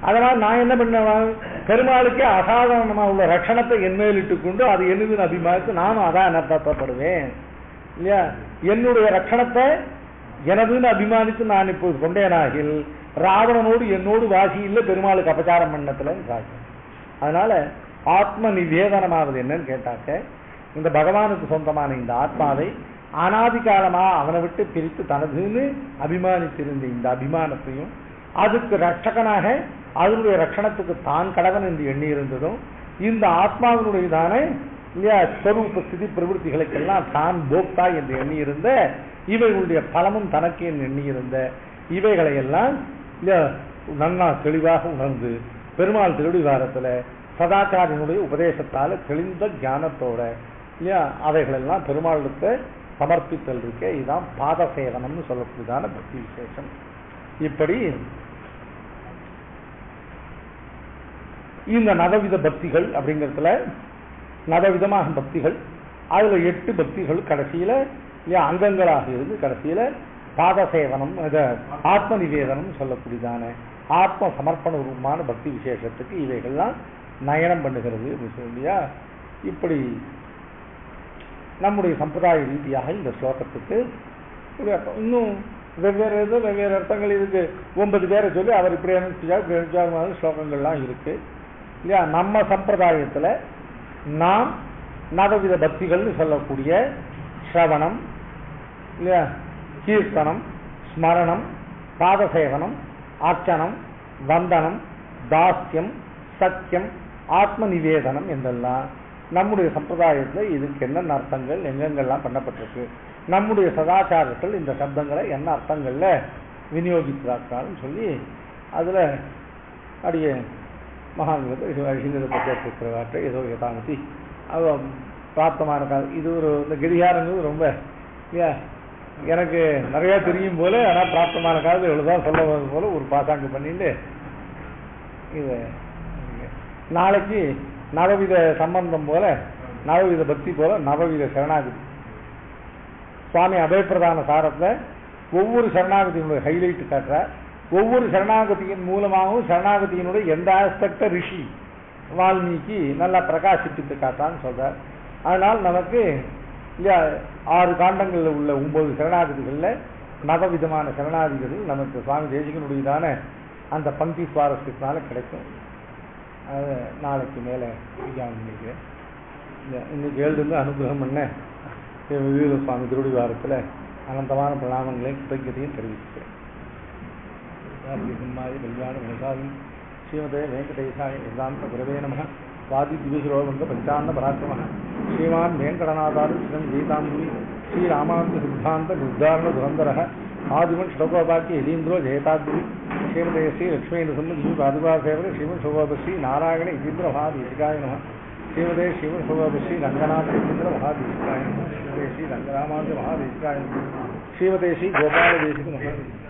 [SPEAKER 2] அதனால் நான் என்ன பண்ணேன் பெருமாளுக்கே அசாதாரணமாக உள்ள ரட்சணத்தை என்மேலிட்டு கொண்டு அது என்னதுன்னு அபிமானித்து நானும் அதான் அனர்த்தப்படுவேன் இல்லையா. என்னுடைய ரட்சணத்தை எனதுன்னு அபிமானித்து நான் இப்போ கொண்டேனாகில் ராவணனோடு என்னோடு வாசி இல்லை பெருமாளுக்கு அபச்சாரம் பண்ணத்துல சாட்சி. அதனால ஆத்ம நிவேதனமாவது என்னன்னு கேட்டாக்க இந்த பகவானுக்கு சொந்தமான இந்த ஆத்மாவை அனாதி காலமா அவனை விட்டு பிரித்து தனதுன்னு அபிமானித்திருந்த இந்த அபிமானத்தையும் அதுக்கு ரட்சகனாக அதனுடைய ரட்சணத்துக்கு தான் கடவன் என்று எண்ணி இருந்ததும் இந்த ஆத்மாவினுடையதான இல்லையா ஸ்வரூப ஸ்திதி பிரவருத்திகளுக்கெல்லாம் தான் போக்தா என்று எண்ணியிருந்த இவைகளுடைய பலமும் தனக்கு என்று எண்ணியிருந்த இவைகளை எல்லாம் இல்லையா நன்னா தெளிவாக உணர்ந்து பெருமாள் திருவிகாரத்துல சதாச்சாரியனுடைய உபதேசத்தால தெளிந்த ஞானத்தோட இல்லையா அவைகளெல்லாம் பெருமாளுக்கு சமர்ப்பித்தல் இருக்க இதுதான் பாத சேவனம்னு சொல்லக்கூடியதான பக்தி விசேஷம். இப்படி இந்த நவவித பக்திகள் அப்படிங்கிறதுல நவவிதமாக பக்திகள் அதுல 8 பக்திகள் கடைசியில அங்கங்களாக இருந்து கடைசியில பாத சேவனம் ஆத்ம நிவேதனம் சொல்லக்கூடியதான ஆத்ம சமர்ப்பண ரூபமான பக்தி விசேஷத்துக்கு இவைகள்லாம் நயனம் பண்ணுகிறது இல்லையா. இப்படி நம்முடைய சம்பிரதாய ரீதியாக இந்த ஸ்லோகத்துக்கு இன்னும் வெவ்வேறு அர்த்தங்கள் இருக்கு. 9 பேரை சொல்லி அவர் இப்படி அனுப்பிச்சா ஸ்லோகங்கள்லாம் இருக்கு இல்லையா. நம்ம சம்பிரதாயத்துல நாம் நவவித பக்திகள்னு சொல்லக்கூடிய ஸ்ரவணம் இல்லையா, கீர்த்தனம், ஸ்மரணம், பாதசேவனம், அர்ச்சனம், வந்தனம், தாஸ்யம், சத்தியம், ஆத்ம நிவேதனம் என்றெல்லாம் நம்முடைய சம்பிரதாயத்தில் இதுக்கு என்னென்ன அர்த்தங்கள் எங்கெங்கெல்லாம் பண்ணப்பட்டிருக்கு, நம்முடைய சதாச்சாரத்தில் இந்த சப்தங்களை என்ன அர்த்தங்கள்ல விநியோகிக்கிறார்கள் சொல்லி அதுல அடிய மகாங்கிருக்கிறவாற்றை ஏதோ யதாமதி அவ பிராப்தமான காலம். இது ஒரு இந்த கடிகாரங்கிறது ரொம்ப இல்லையா எனக்கு நிறைய தெரியும் போல, ஆனால் பிராப்தமான காலத்தில் எவ்வளோதான் சொல்ல போல ஒரு பாசாங்கு பண்ணிட்டு இது நாளைக்கு நவவித சம்பந்தம் போல நவவித பக்தி போல நவவித சரணாகதி சுவாமி அபயப்பிரதான சாரத்தில் ஒவ்வொரு சரணாகதியினுடைய ஹைலைட் காட்டுறார். ஒவ்வொரு சரணாகதியின் மூலமாகவும் சரணாகதியினுடைய எந்த ஆஸ்பெக்ட ரிஷி வால்மீகி நல்லா பிரகாசிப்பித்து காட்டான்னு சொல்றார். அதனால் நமக்கு 6 காண்டங்களில் உள்ள 9 சரணாகதிகளில் நவவிதமான சரணாகதிகள் நமக்கு சுவாமி தேசிகனுடையதான அந்த பங்கி சுவாரஸ்யத்தினால கிடைக்கும். அது நாளைக்கு மேலே நினைக்கிறேன். இன்னைக்கு எழுந்து அனுகிரகம் பண்ண விவேக சுவாமி திருவிழாரத்தில் அனந்தமான பிரணாமங்களையும் கிருத்தஜத்தையும் தெரிவிக்கிறேன். கல்யாண வினசாதி ஸ்ரீமதே வெங்கடேசாய வேதாந்த குரவே நம. வாதி திவிஸ்ரோபந்த பஞ்சாந்த பராக்கிரம ஸ்ரீமான் வெங்கடநாதாரு ஸ்ரீ கீதாம்புரி ஸ்ரீராமாந்த சித்தாந்த நிர்தாரண துரந்தர ஆதிமன் ஸ்லோகோபாக்கிய யதீந்திரோ ஜெயதாத்ரி ஸ்ரீமதே ஸ்ரீ லட்சுமி நரசிம்ம பாதுகாசேவர ஸ்ரீமன் சுகோபஸ்ரீ நாராயண யதீந்திர மகாதீசிகாய நம. ஸ்ரீமதே ஸ்ரீமன் சுகோபஸ்ரீ ரங்கநாத யதீந்திர மகாதீசிகாய நம. ஸ்ரீமதே ஸ்ரீ ரங்கராமாந்த மகாதீசிகாய நம. ஸ்ரீமதே ஸ்ரீ கோபால தேசிக மகாதீசிகாய